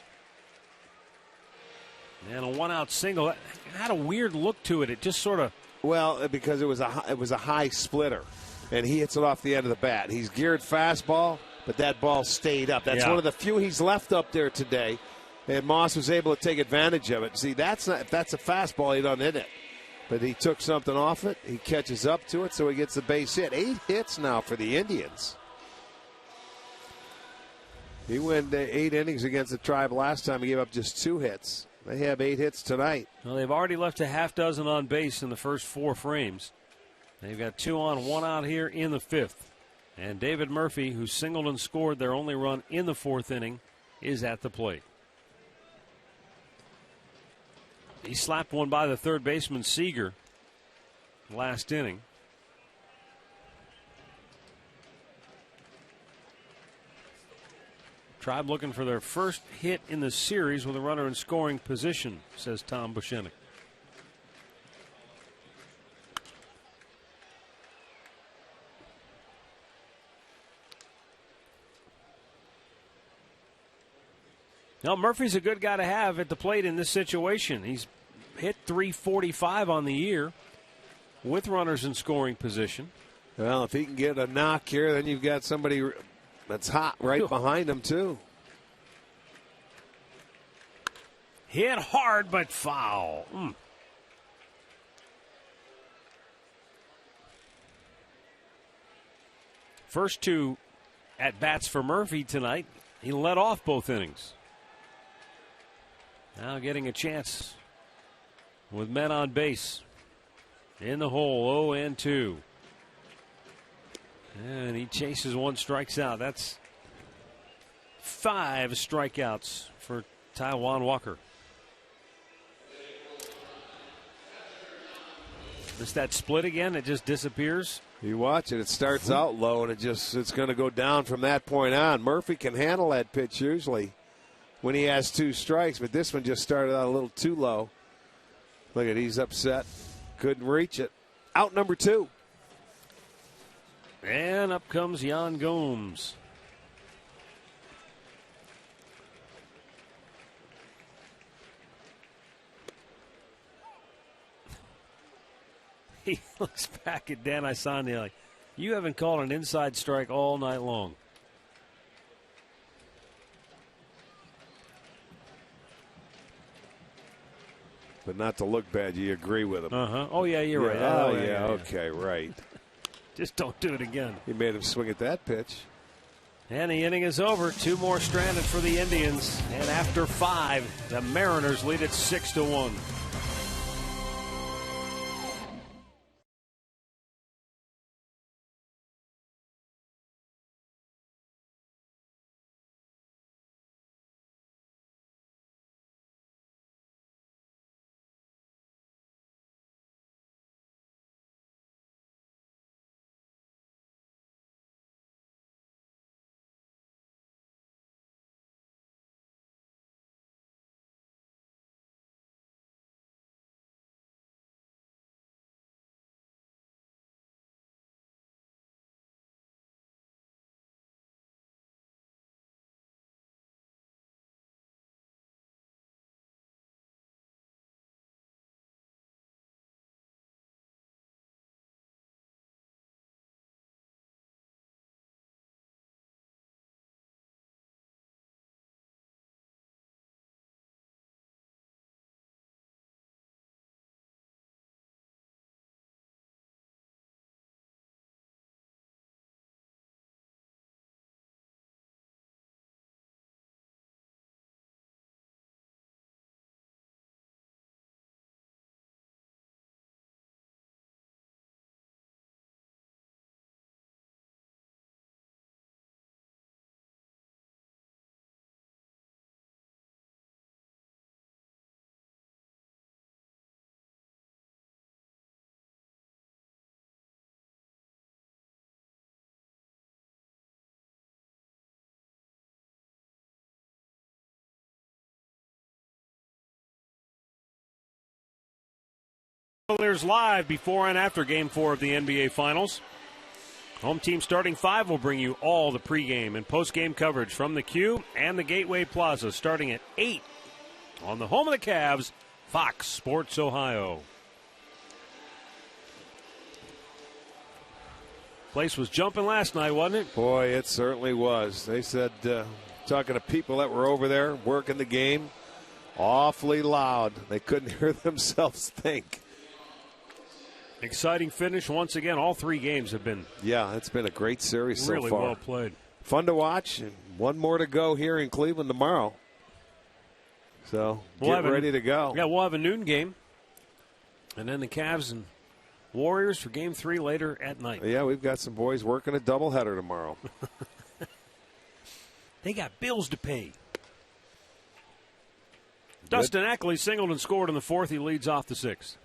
And a 1-out single. It had a weird look to it. It just sort of. Well, because it was a high splitter, and he hits it off the end of the bat. He's geared fastball, but that ball stayed up. That's one of the few he's left up there today, and Moss was able to take advantage of it. See, if that's a fastball, he doesn't hit it. But he took something off it. He catches up to it, so he gets the base hit. 8 hits now for the Indians. He went 8 innings against the Tribe last time. He gave up just 2 hits. They have 8 hits tonight. Well, they've already left a half dozen on base in the first 4 frames. They've got 2 on, 1 out here in the 5th. And David Murphy, who singled and scored their only run in the 4th inning, is at the plate. He slapped one by the third baseman Seager last inning. Tribe looking for their first hit in the series with a runner in scoring position, says Tom Buscenic. Now, Murphy's a good guy to have at the plate in this situation. He's hit .345 on the year with runners in scoring position. Well, if he can get a knock here, then you've got somebody that's hot right behind him, too. Hit hard, but foul. First two at-bats for Murphy tonight. He led off both innings. Now getting a chance with men on base. In the hole, 0-2. And he chases one, strikes out. That's 5 strikeouts for Taijuan Walker. Missed that split again. It just disappears. You watch it. It starts out low, and it's going to go down from that point on. Murphy can handle that pitch usually when he has 2 strikes, but this one just started out a little too low. Look at, he's upset. Couldn't reach it. Out number 2. And up comes Yan Gomes. He looks back at Dan Isani like, you haven't called an inside strike all night long. But not to look bad, you agree with him. Oh, yeah, you're right. Oh, yeah, okay, right. Just don't do it again. He made him swing at that pitch. And the inning is over. 2 more stranded for the Indians. And after 5, the Mariners lead it 6-1. Cavaliers live before and after Game 4 of the NBA Finals. Home team starting 5 will bring you all the pregame and postgame coverage from the Q and the Gateway Plaza starting at 8 on the home of the Cavs, Fox Sports Ohio. Place was jumping last night, wasn't it? Boy, it certainly was. They said, talking to people that were over there working the game, awfully loud. They couldn't hear themselves think. Exciting finish once again. All 3 games have been. Yeah, it's been a great series so far. Really well played. Fun to watch. And 1 more to go here in Cleveland tomorrow. So get ready to go. Yeah, we'll have a noon game. And then the Cavs and Warriors for Game 3 later at night. Yeah, we've got some boys working a doubleheader tomorrow. They got bills to pay. Dustin Ackley singled and scored in the 4th. He leads off the 6th.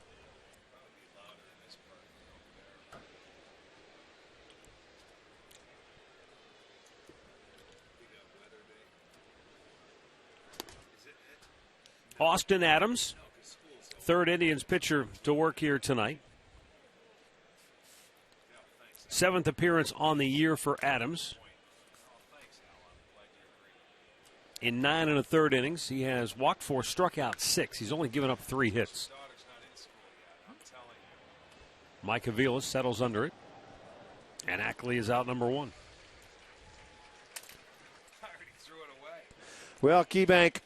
Austin Adams, 3rd Indians pitcher to work here tonight. 7th appearance on the year for Adams. In 9 1/3 innings, he has walked 4, struck out 6. He's only given up 3 hits. Mike Aviles settles under it, and Ackley is out number 1. Well, KeyBank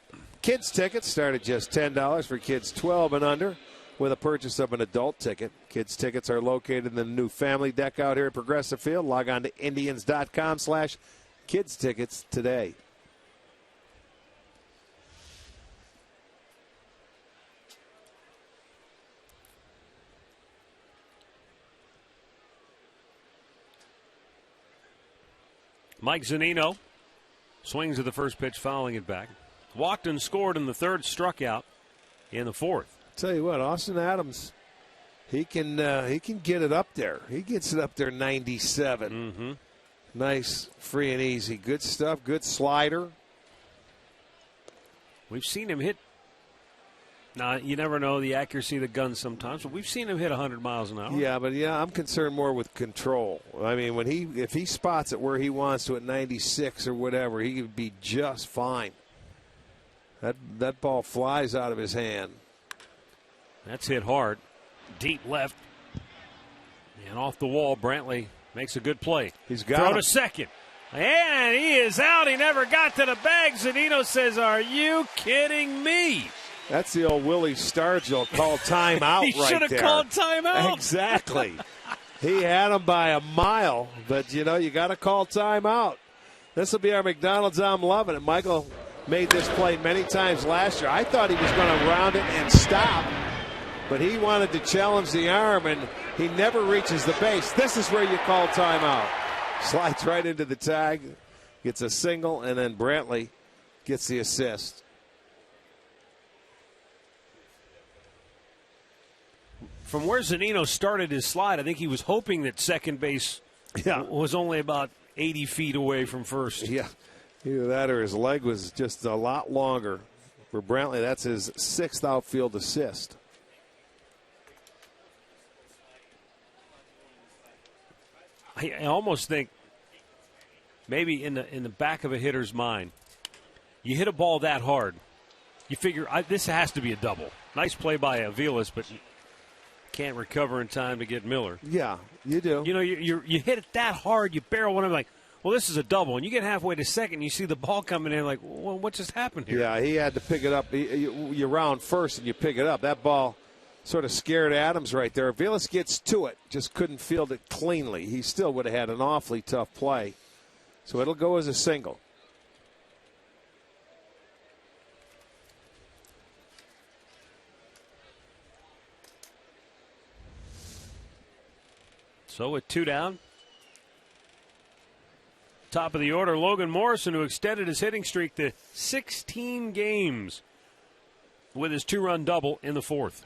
Kids tickets start at just $10 for kids 12 and under with a purchase of an adult ticket. Kids tickets are located in the new family deck out here at Progressive Field. Log on to Indians.com/kids tickets today. Mike Zunino swings at the first pitch, fouling it back. Walked and scored in the 3rd, struck out in the 4th. Tell you what, Austin Adams, he can get it up there. He gets it up there 97. Mm-hmm. Nice, free and easy. Good stuff, good slider. We've seen him hit. Now, you never know the accuracy of the gun sometimes, but we've seen him hit 100 miles an hour. Yeah, but I'm concerned more with control. I mean, if he spots it where he wants to at 96 or whatever, he could be just fine. That ball flies out of his hand. That's hit hard. Deep left. And off the wall, Brantley makes a good play. He's got Throw him. to second. And he is out. He never got to the bag. Zunino says, "Are you kidding me?" That's the old Willie Stargell called timeout He right should there. have called timeout. Exactly. He had him by a mile, but, you got to call timeout. This will be our McDonald's I'm loving it. Michael made this play many times last year. I thought he was going to round it and stop, but he wanted to challenge the arm, and he never reaches the base. This is where you call timeout. Slides right into the tag, gets a single, and then Brantley gets the assist. From where Zunino started his slide, I think he was hoping that second base was only about 80 feet away from first. Yeah, either that or his leg was just a lot longer. For Brantley, that's his 6th outfield assist. I almost think maybe in the back of a hitter's mind, you hit a ball that hard, you figure this has to be a double. Nice play by Aviles, but can't recover in time to get Miller. Yeah, you do. You hit it that hard, you barrel one, I'm like, well, this is a double. And you get halfway to second, you see the ball coming in, like, well, what just happened here? Yeah, he had to pick it up. You round first and you pick it up. That ball sort of scared Adams right there. Aviles gets to it, just couldn't field it cleanly. He still would have had an awfully tough play. So it'll go as a single. So with 2 down, top of the order, Logan Morrison, who extended his hitting streak to 16 games with his 2-run double in the 4th.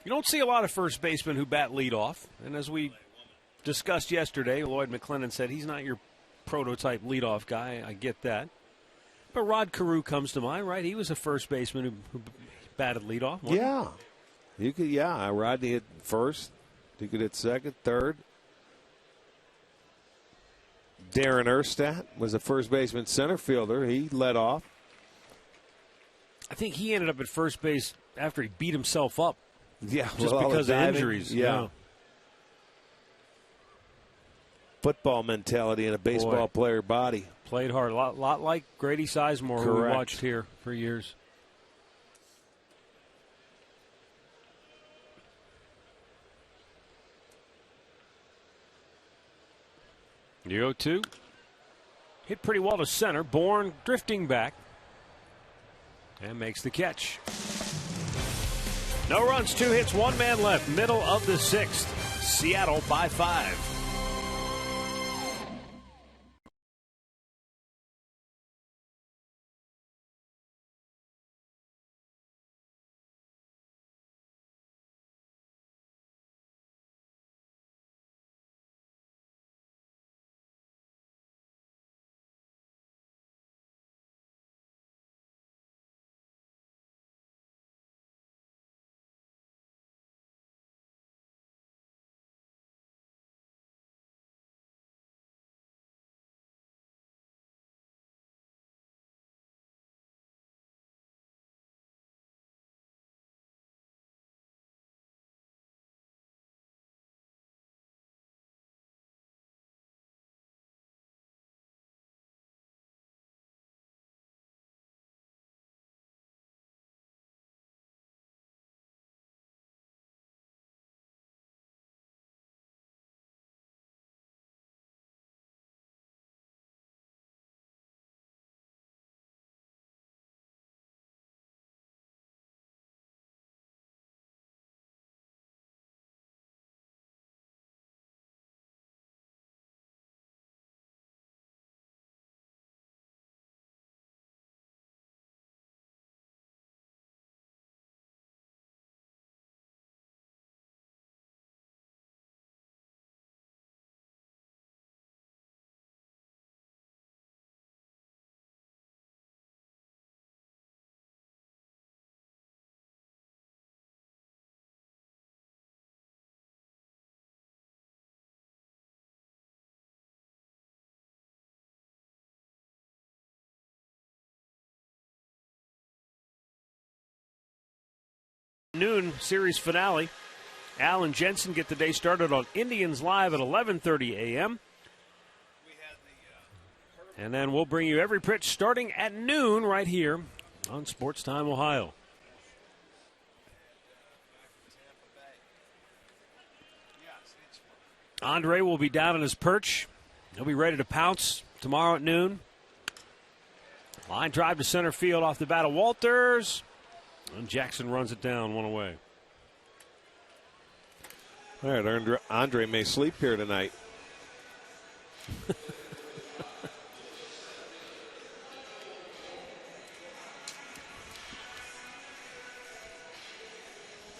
You don't see a lot of first basemen who bat leadoff, and as we discussed yesterday, Lloyd McClendon said he's not your prototype leadoff guy. I get that. But Rod Carew comes to mind, right? He was a first baseman who batted leadoff. Yeah. You could, Rodney hit first. He could hit second, third. Darren Erstad was a first baseman center fielder. He led off. I think he ended up at first base after he beat himself up. Yeah, just because of injuries. Yeah. Football mentality in a baseball player body. Played hard. A lot like Grady Sizemore, who we watched here for years. The 0-2. Hit pretty well to center. Bourne drifting back. And makes the catch. No runs, 2 hits, 1 man left. Middle of the 6th. Seattle by 5. Noon series finale. Al and Jensen get the day started on Indians Live at 11:30 a.m. And then we'll bring you every pitch starting at noon right here on Sports Time Ohio. Andre will be down on his perch. He'll be ready to pounce tomorrow at noon. Line drive to center field off the bat of Walters. And Jackson runs it down, one away. All right, Andre may sleep here tonight.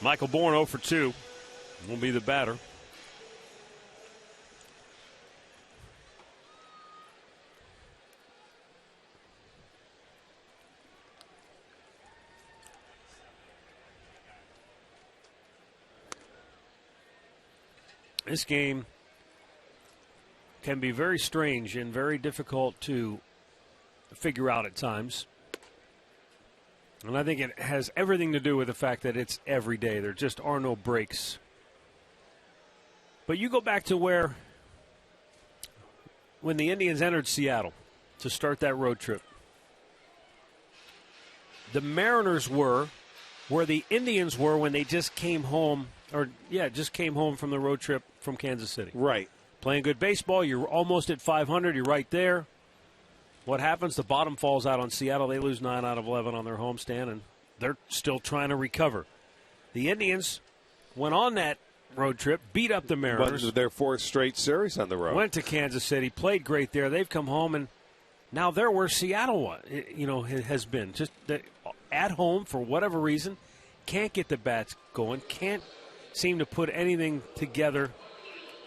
Michael Bourne 0 for 2 will be the batter. This game can be very strange and very difficult to figure out at times. And I think it has everything to do with the fact that it's every day. There just are no breaks. But you go back to when the Indians entered Seattle to start that road trip. The Mariners were where the Indians were when they just came home. Just came home from the road trip from Kansas City. Right. Playing good baseball. You're almost at 500. You're right there. What happens? The bottom falls out on Seattle. They lose 9 out of 11 on their homestand, and they're still trying to recover. The Indians went on that road trip, beat up the Mariners. But their 4th straight series on the road. Went to Kansas City, played great there. They've come home, and now they're where Seattle has been. Just at home for whatever reason. Can't get the bats going. Can't seem to put anything together,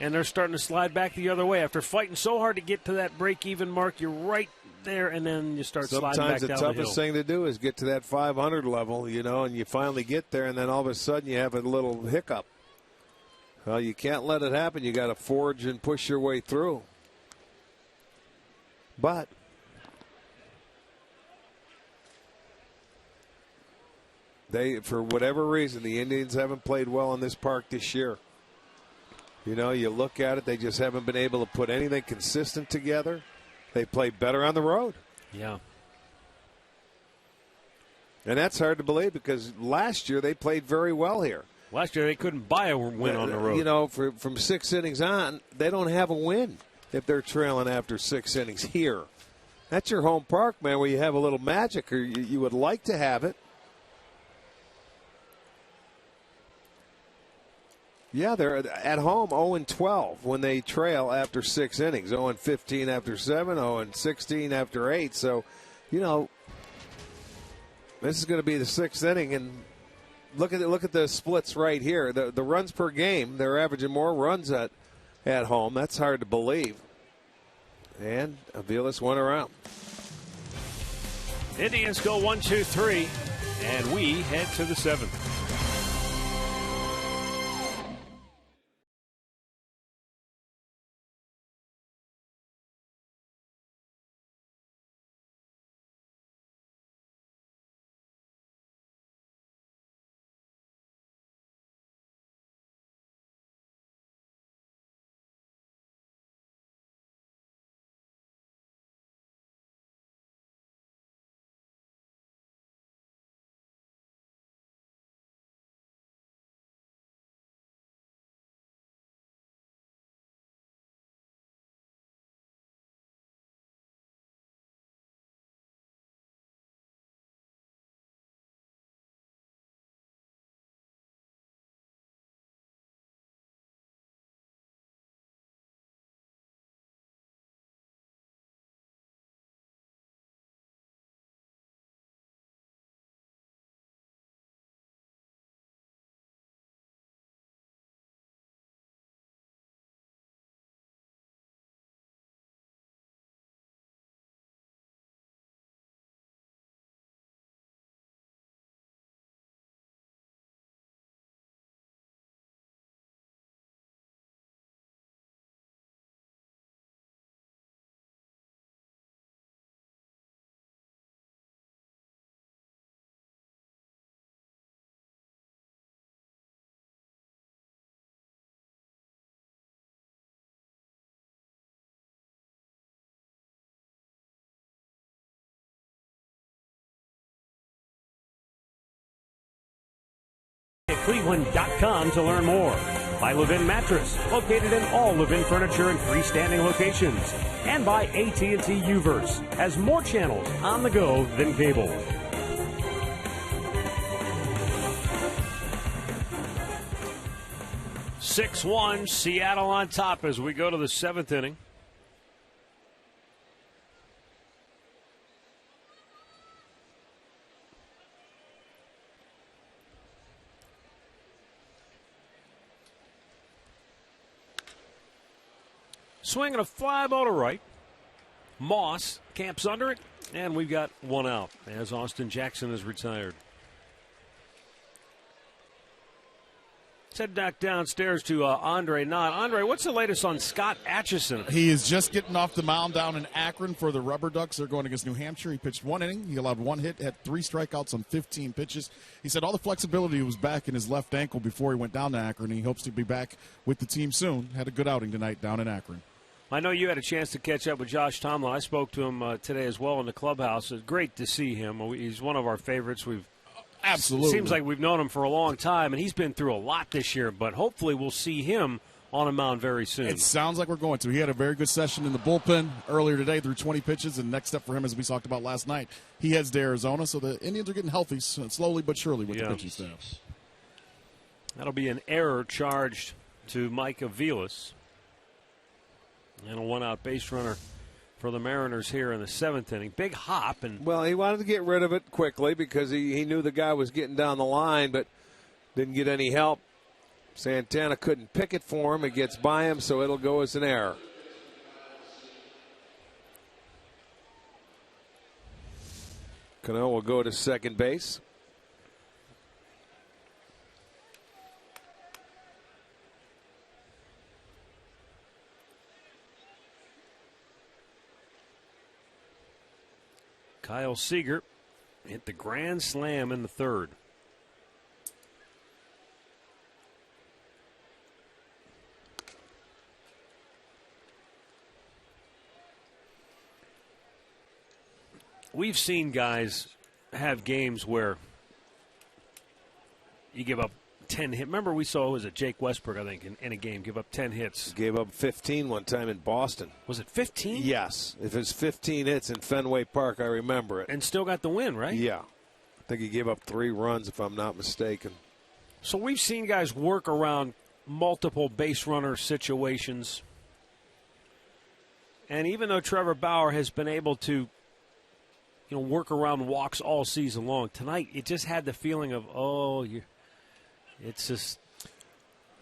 and they're starting to slide back the other way. After fighting so hard to get to that break-even mark, you're right there, and then you start sliding back down the hill. Sometimes the toughest thing to do is get to that 500 level, and you finally get there, and then all of a sudden you have a little hiccup. Well, you can't let it happen. You got to forge and push your way through. But for whatever reason, the Indians haven't played well in this park this year. You look at it, they just haven't been able to put anything consistent together. They play better on the road. Yeah. And that's hard to believe because last year they played very well here. Last year they couldn't buy a win on the road. From 6 innings on, they don't have a win if they're trailing after 6 innings here. That's your home park, man, where you have a little magic, or you would like to have it. Yeah, they're at home 0-12 when they trail after 6 innings. 0-15 after 7, 0-16 after 8. So, this is going to be the 6th inning, and look at the splits right here. The runs per game, they're averaging more runs at home. That's hard to believe. And Aviles went around. Indians go 1-2-3, and we head to the 7th. Cleveland.com to learn more. By Levin Mattress, located in all Levin furniture and freestanding locations. And by AT Uverse, has more channels on the go than cable. (6-1) Seattle on top as we go to the 7th inning. Swinging a fly ball to right. Moss camps under it, and we've got one out as Austin Jackson is retired. Let's head back downstairs to Andre Knott. Andre, what's the latest on Scott Atchison? He is just getting off the mound down in Akron for the Rubber Ducks. They're going against New Hampshire. He pitched 1 inning. He allowed 1 hit, had 3 strikeouts on 15 pitches. He said all the flexibility was back in his left ankle before he went down to Akron. He hopes to be back with the team soon. Had a good outing tonight down in Akron. I know you had a chance to catch up with Josh Tomlin. I spoke to him today as well in the clubhouse. It's great to see him. He's one of our favorites. Absolutely. Seems like we've known him for a long time, and he's been through a lot this year, but hopefully we'll see him on a mound very soon. It sounds like we're going to. He had a very good session in the bullpen earlier today through 20 pitches, and next step for him, as we talked about last night, he heads to Arizona, so the Indians are getting healthy slowly but surely with the pitching staff. That'll be an error charged to Mike Aviles. And a 1-out base runner for the Mariners here in the 7th inning. Big hop. Well, he wanted to get rid of it quickly because he knew the guy was getting down the line, but didn't get any help. Santana couldn't pick it for him. It gets by him, so it'll go as an error. Cano will go to second base. Kyle Seager hit the grand slam in the 3rd. We've seen guys have games where you give up 10 hits. Remember we saw, was it Jake Westbrook, I think, in a game, give up 10 hits. Gave up 15 one time in Boston. Was it 15? Yes. If it's 15 hits in Fenway Park, I remember it. And still got the win, right? Yeah. I think he gave up 3 runs, if I'm not mistaken. So we've seen guys work around multiple base runner situations. And even though Trevor Bauer has been able to, work around walks all season long, tonight it just had the feeling of, it's just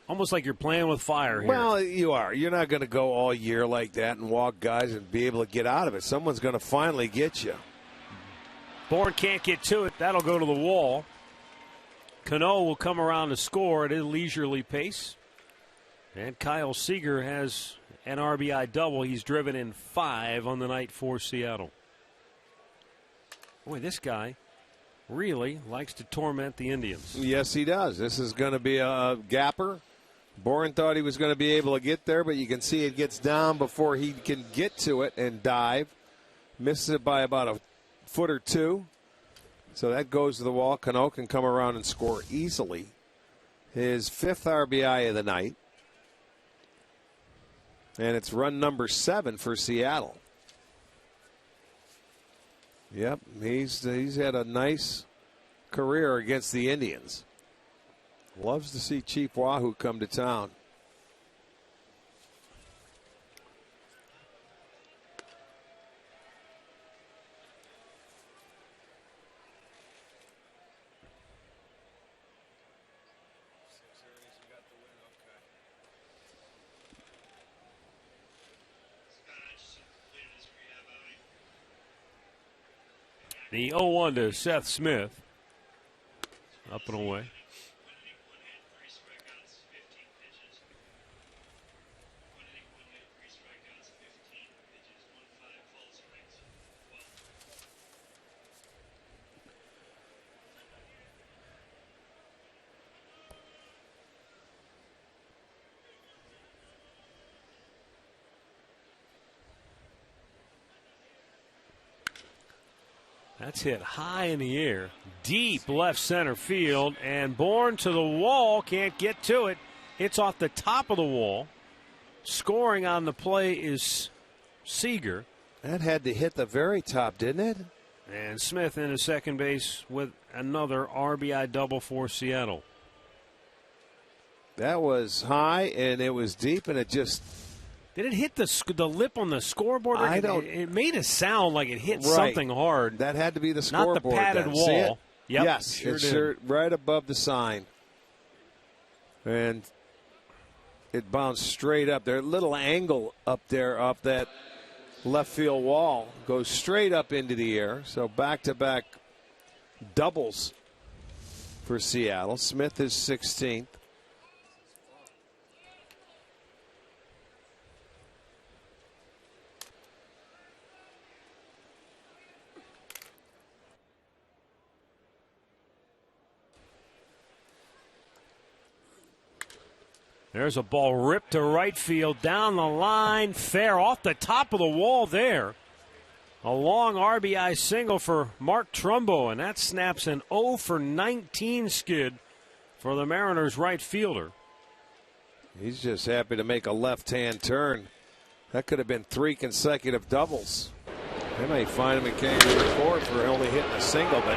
almost like you're playing with fire here. Well, you are. You're not going to go all year like that and walk guys and be able to get out of it. Someone's going to finally get you. Bourne can't get to it. That'll go to the wall. Cano will come around to score at a leisurely pace. And Kyle Seager has an RBI double. He's driven in 5 on the night for Seattle. Boy, this guy really likes to torment the Indians. Yes, he does. This is going to be a gapper. Bourne thought he was going to be able to get there, but you can see it gets down before he can get to it and dive. Misses it by about a foot or two. So that goes to the wall. Cano can come around and score easily. His 5th RBI of the night. And it's run number 7 for Seattle. Yep, he's had a nice career against the Indians. Loves to see Chief Wahoo come to town. The 0-1 to Seth Smith. Up and away. That's hit high in the air, deep left center field, and Bourne to the wall, can't get to it. It's off the top of the wall. Scoring on the play is Seager. That had to hit the very top, didn't it? And Smith into second base with another RBI double for Seattle. That was high, and it was deep, and it just... Did it hit the lip on the scoreboard? I don't. It made a sound like it hit something hard. That had to be the scoreboard. Not the padded then. wall. Yep, yes, sure it's did. right above the sign. And it bounced straight up there. A little angle up there off that left field wall. Goes straight up into the air. So back-to-back doubles for Seattle. Smith is 16th. There's a ball ripped to right field, down the line, fair, off the top of the wall there. A long RBI single for Mark Trumbo, and that snaps an 0 for 19 skid for the Mariners right fielder. He's just happy to make a left-hand turn. That could have been 3 consecutive doubles. They may find him in Kangaroo Court for only hitting a single, but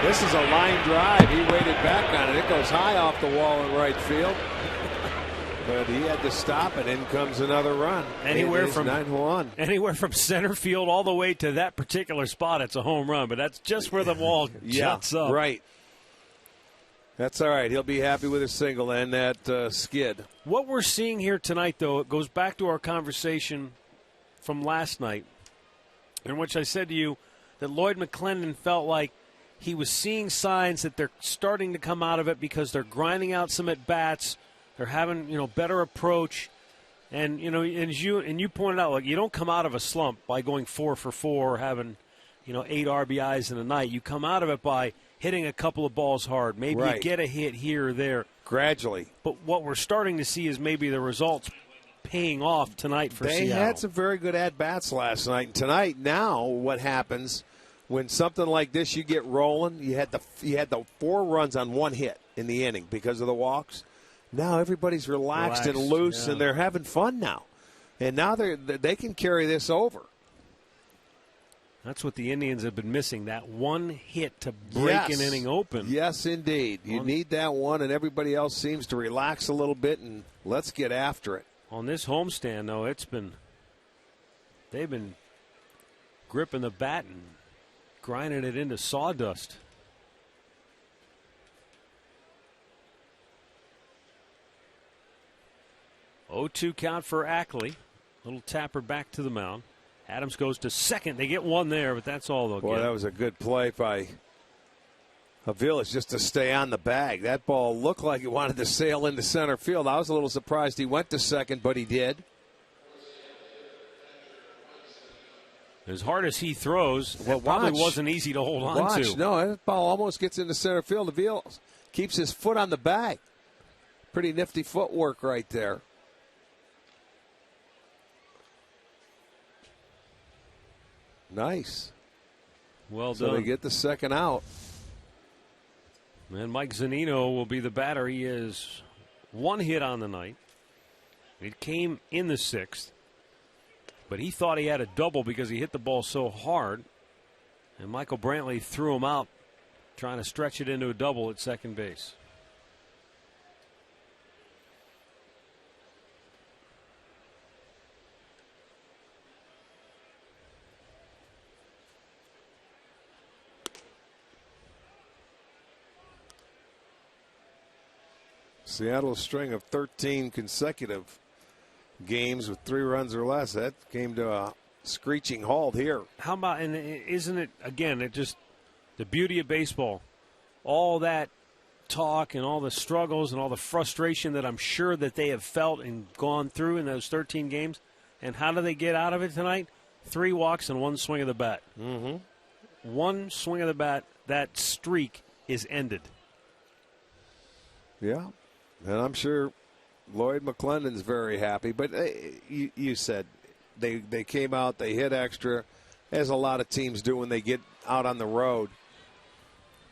this is a line drive. He waited back on it. It goes high off the wall in right field. But he had to stop, and in comes another run. Anywhere from 9-1. Anywhere from center field all the way to that particular spot, it's a home run. But that's just where the wall juts up. Right. That's all right. He'll be happy with his single and that skid. What we're seeing here tonight, though, it goes back to our conversation from last night, in which I said to you that Lloyd McClendon felt like he was seeing signs that they're starting to come out of it because they're grinding out some at-bats. They're having, better approach. And, and you pointed out, like, you don't come out of a slump by going 4 for 4 or having, 8 RBIs in a night. You come out of it by hitting a couple of balls hard. Maybe you get a hit here or there. Gradually. But what we're starting to see is maybe the results paying off tonight for Seattle. They had some very good at-bats last night. And tonight, now, what happens when something like this, you get rolling, you had the 4 runs on 1 hit in the inning because of the walks. Now everybody's relaxed and loose, and they're having fun now. And now they can carry this over. That's what the Indians have been missing, that one hit to break an inning open. Yes, indeed. You need that one, and everybody else seems to relax a little bit, and let's get after it. On this homestand, though, they've been gripping the bat and grinding it into sawdust. 0-2 count for Ackley. Little tapper back to the mound. Adams goes to second. They get one there, but that's all they'll get. Boy, that was a good play by Aviles just to stay on the bag. That ball looked like it wanted to sail into center field. I was a little surprised he went to second, but he did. As hard as he throws, it probably wasn't easy to hold on to. No, that ball almost gets into center field. Aviles keeps his foot on the bag. Pretty nifty footwork right there. Nice. Well so done. They get the second out. And Mike Zunino will be the batter. He is one hit on the night. It came in the sixth. But he thought he had a double because he hit the ball so hard. And Michael Brantley threw him out, trying to stretch it into a double at second base. Seattle's string of 13 consecutive games with 3 runs or less, that came to a screeching halt here. How about, and isn't it, again, it just, the beauty of baseball, all that talk and all the struggles and all the frustration that I'm sure that they have felt and gone through in those 13 games, and how do they get out of it tonight? 3 walks and 1 swing of the bat. Mm-hmm. 1 swing of the bat, that streak is ended. Yeah. And I'm sure Lloyd McClendon's very happy. But you said they came out, they hit extra, as a lot of teams do when they get out on the road.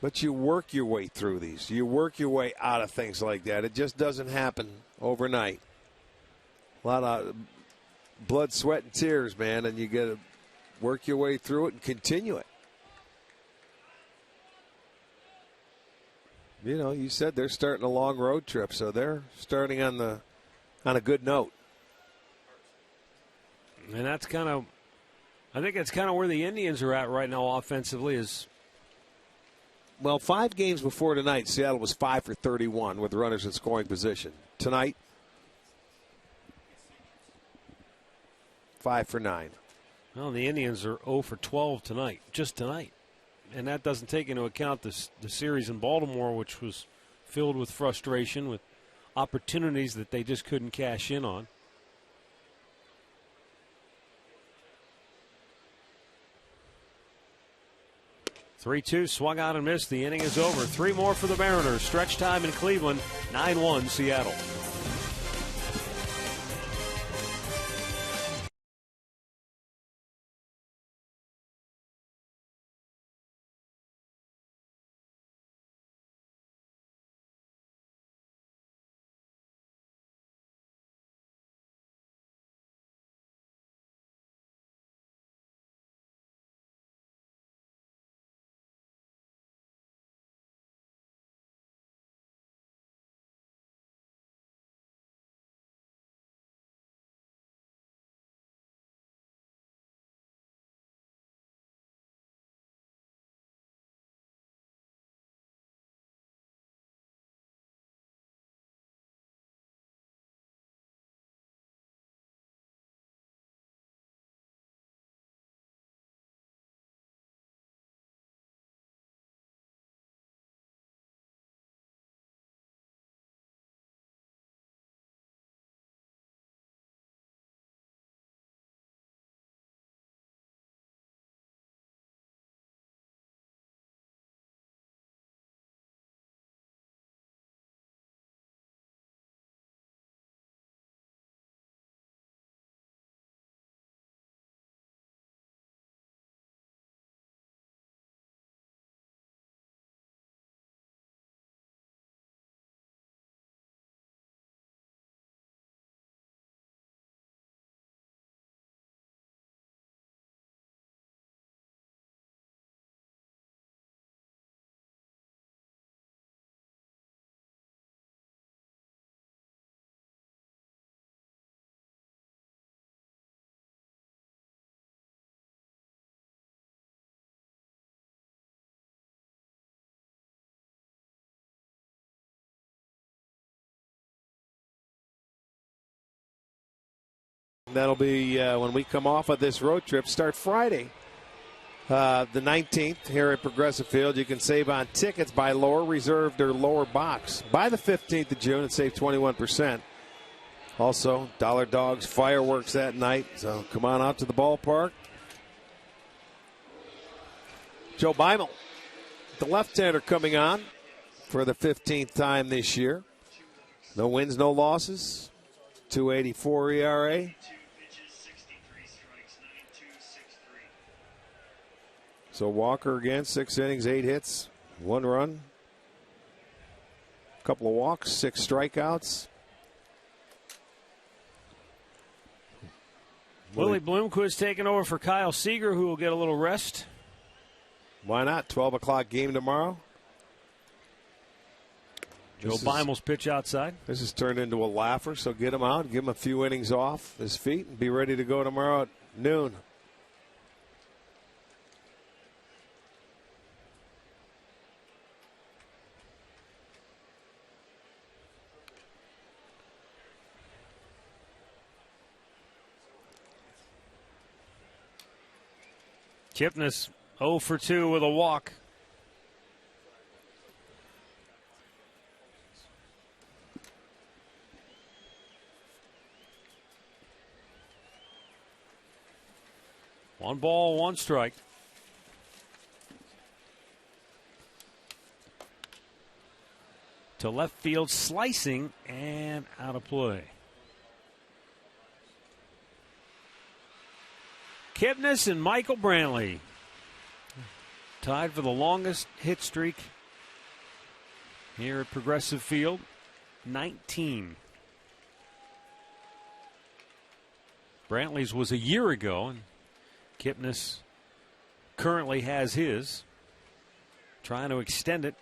But you work your way through these. You work your way out of things like that. It just doesn't happen overnight. A lot of blood, sweat, and tears, man, and you got to work your way through it and continue it. You know, you said they're starting a long road trip, so they're starting on a good note. And that's kind of, I think that's kind of where the Indians are at right now offensively. Is well, 5 games before tonight, Seattle was 5 for 31 with runners in scoring position. Tonight, 5 for 9. Well, the Indians are 0 for 12 tonight, just tonight. And that doesn't take into account the series in Baltimore, which was filled with frustration, with opportunities that they just couldn't cash in on. "3-2, swung out and missed. The inning is over. 3 more for the Mariners. Stretch time in Cleveland, 9-1 Seattle. That'll be when we come off of this road trip. Start Friday, the 19th, here at Progressive Field. You can save on tickets by lower reserved or lower box by the 15th of June and save 21%. Also, Dollar Dogs fireworks that night, so come on out to the ballpark. Joe Beimel, the left-hander, coming on for the 15th time this year. No wins, no losses. 2.84 ERA. So Walker again, 6 innings, 8 hits, 1 run. A couple of walks, 6 strikeouts. Willie Bloomquist taking over for Kyle Seager, who will get a little rest. Why not? 12 o'clock game tomorrow. Joe Beimel's pitch outside. This has turned into a laugher, so get him out, give him a few innings off his feet, and be ready to go tomorrow at noon. Kipnis 0 for 2 with a walk. One ball, one strike. To left field, slicing and out of play. Kipnis and Michael Brantley tied for the longest hit streak here at Progressive Field, 19. Brantley's was a year ago, and Kipnis currently has his, trying to extend it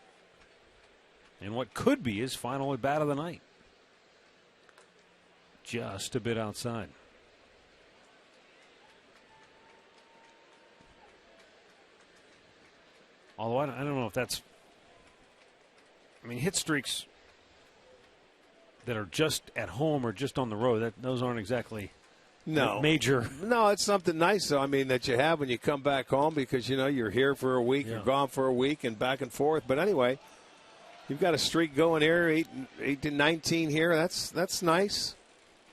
in what could be his final at bat of the night. Just a bit outside. Although I don't know if that's, I mean, hit streaks that are just at home or just on the road, those aren't exactly major. No, it's something nice, though, I mean, that you have when you come back home, because, you know, you're here for a week, you're gone for a week, and back and forth. But anyway, you've got a streak going here, 8 to 19 here. That's nice.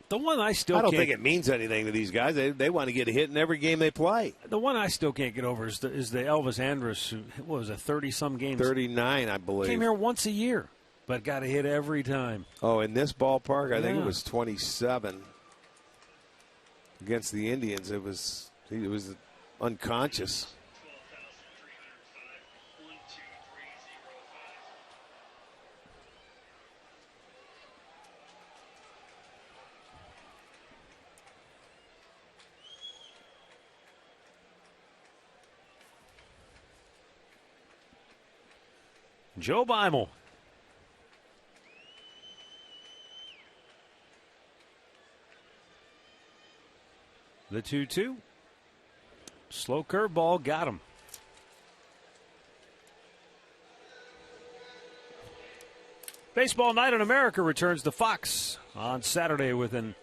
The one I don't think it means anything to these guys. They want to get a hit in every game they play. The one I still can't get over is the Elvis Andrus, who was a 30-some games. 39, I believe. Came here once a year, but got a hit every time. Oh, in this ballpark, I think it was 27 against the Indians. He was unconscious. Joe Beimel. The 2-2. Slow curveball got him. Baseball Night in America returns to Fox on Saturday with an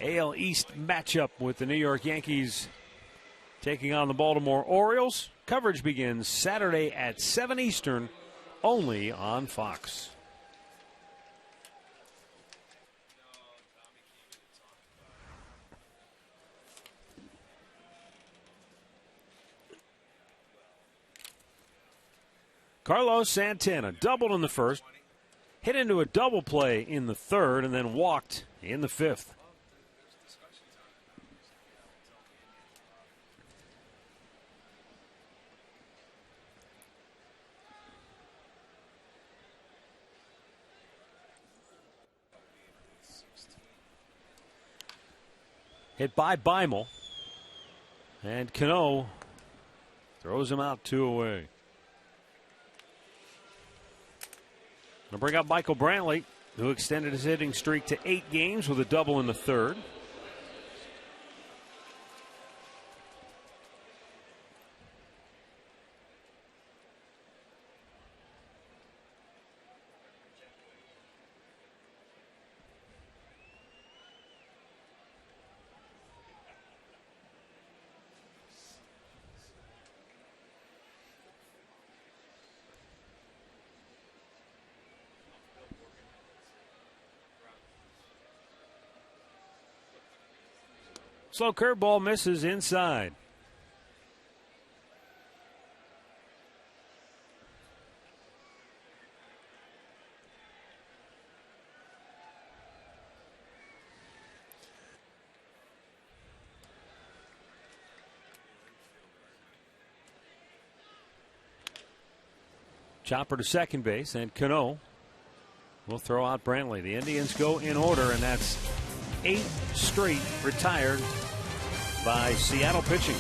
AL East matchup with the New York Yankees taking on the Baltimore Orioles. Coverage begins Saturday at 7 Eastern. Only on Fox. Carlos Santana doubled in the first, hit into a double play in the third, and then walked in the fifth. Hit by Beimel. And Cano throws him out 2 away. I'll bring up Michael Brantley, who extended his hitting streak to 8 games with a double in the third. Slow curveball misses inside. Chopper to second base, and Cano will throw out Brantley. The Indians go in order, and that's 8 straight retired by Seattle pitching.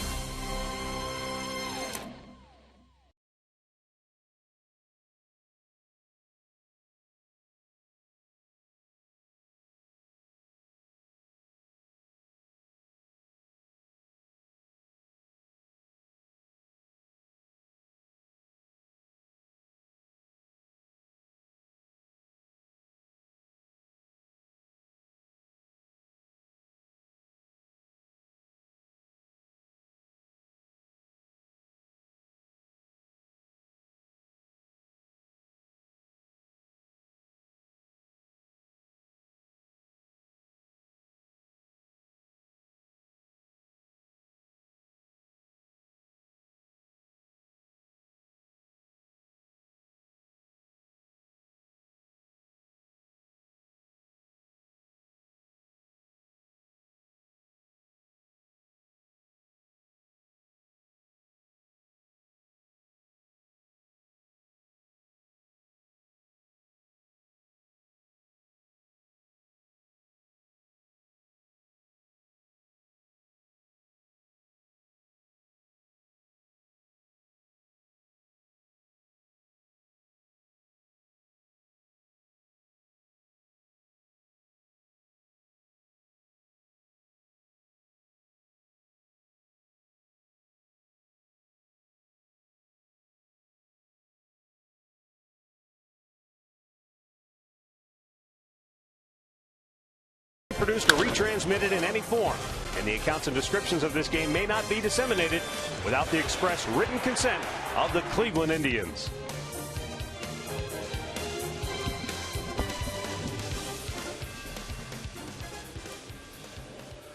Produced or retransmitted in any form, and the accounts and descriptions of this game may not be disseminated without the express written consent of the Cleveland Indians.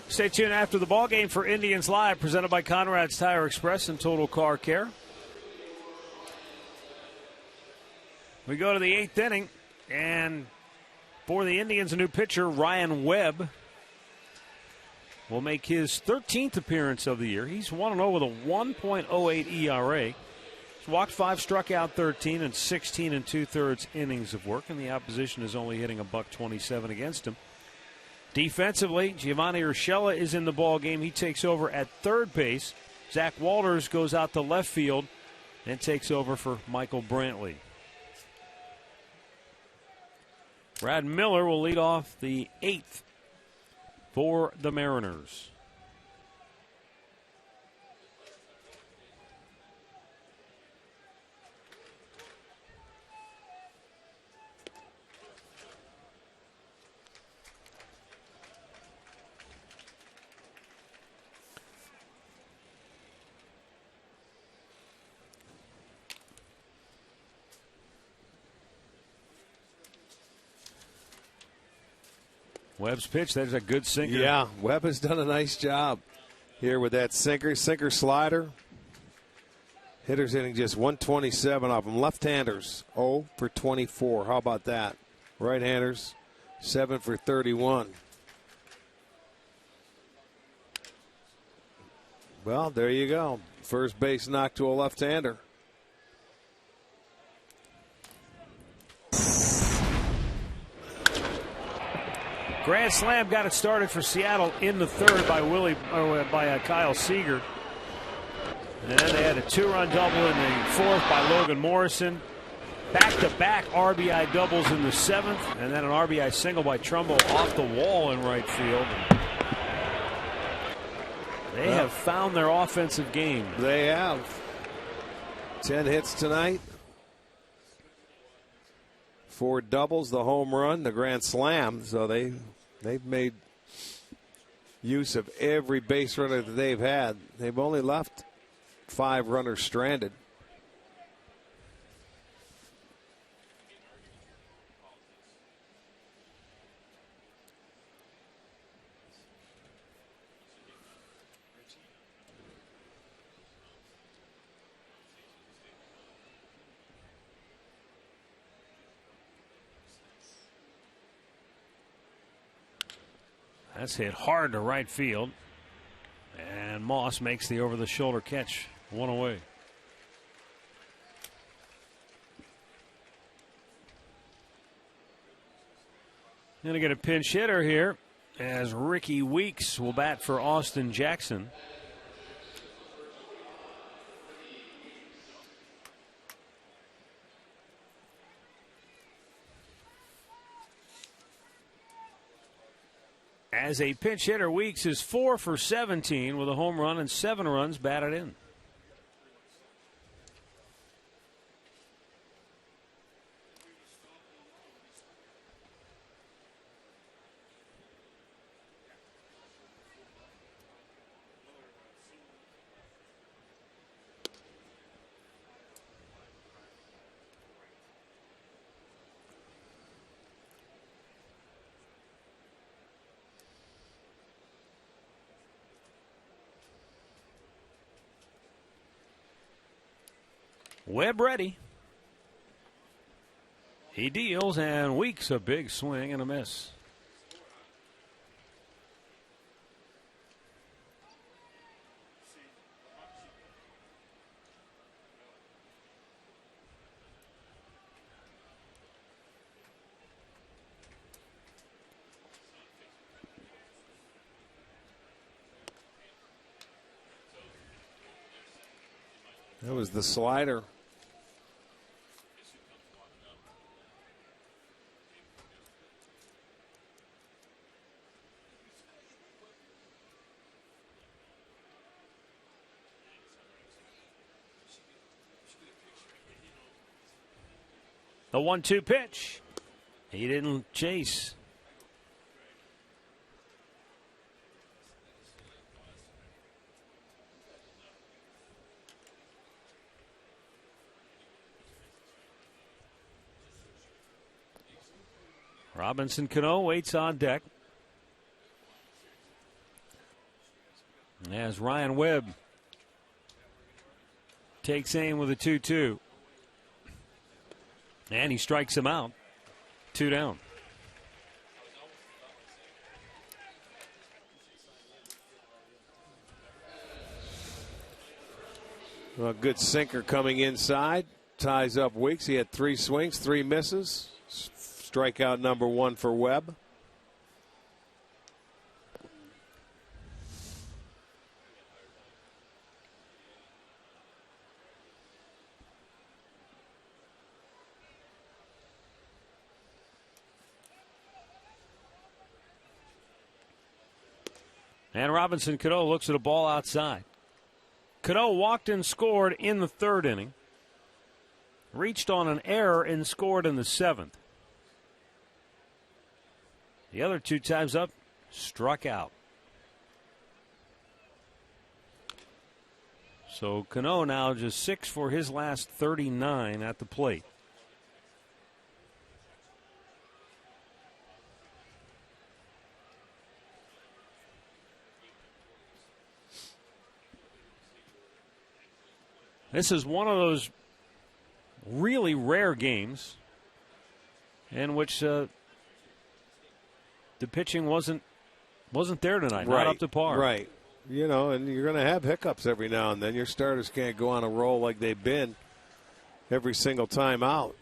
Stay tuned after the ball game for Indians Live, presented by Conrad's Tire Express and Total Car Care. We go to the 8th inning, and for the Indians, a new pitcher, Ryan Webb, will make his 13th appearance of the year. He's 1-0 with a 1.08 ERA. He's walked 5, struck out 13, and 16 2/3 innings of work, and the opposition is only hitting $127 against him. Defensively, Giovanni Urshela is in the ball game. He takes over at third base. Zach Walters goes out to left field and takes over for Michael Brantley. Brad Miller will lead off the 8th for the Mariners. Webb's pitch, that's a good sinker. Yeah, Webb has done a nice job here with that sinker slider. Hitters hitting just 127 off them. Left-handers 0 for 24. How about that? Right-handers 7 for 31. Well, there you go. First base knocked to a left-hander. Grand slam got it started for Seattle in the third by Kyle Seager. And then they had a 2-run double in the fourth by Logan Morrison. Back-to-back RBI doubles in the 7th, and then an RBI single by Trumbo off the wall in right field. They have found their offensive game. They have. 10 hits tonight. 4 doubles, the home run, the grand slam. So they've made use of every base runner that they've had. They've only left 5 runners stranded. That's hit hard to right field. And Moss makes the over-the-shoulder catch. One away. Going to get a pinch hitter here as Ricky Weeks will bat for Austin Jackson. As a pinch hitter, Weeks is 4 for 17 with a home run and 7 runs batted in. Webb ready. He deals, and Weeks a big swing and a miss. That was the slider. The 1-2 pitch. He didn't chase. Robinson Cano waits on deck. As Ryan Webb takes aim with a 2-2. And he strikes him out. 2 down. Well, good sinker coming inside. Ties up Weeks. He had 3 swings, 3 misses. Strikeout number 1 for Webb. And Robinson Cano looks at a ball outside. Cano walked and scored in the 3rd inning. Reached on an error and scored in the 7th. The other 2 times up, struck out. So Cano now just 6 for his last 39 at the plate. This is one of those really rare games in which the pitching wasn't there tonight, right, not up to par. Right. You know, and you're going to have hiccups every now and then. Your starters can't go on a roll like they've been every single time out.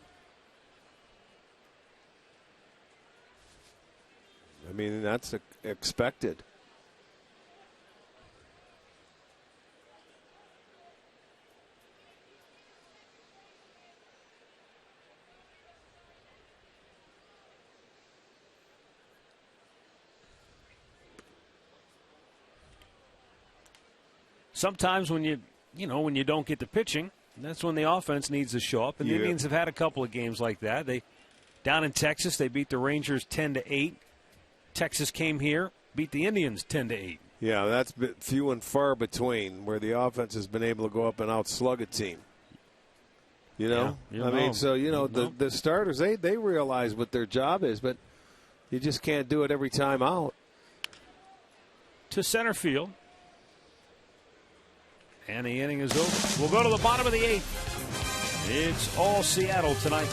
I mean, that's expected. Sometimes when you don't get the pitching, that's when the offense needs to show up. And the Indians have had a couple of games like that. They down in Texas, they beat the Rangers 10-8. Texas came here, beat the Indians 10-8. Yeah, that's few and far between where the offense has been able to go up and outslug a team. You know, mean, so the starters they realize what their job is, but you just can't do it every time out. To center field. And the inning is over. We'll go to the bottom of the 8th. It's all Seattle tonight.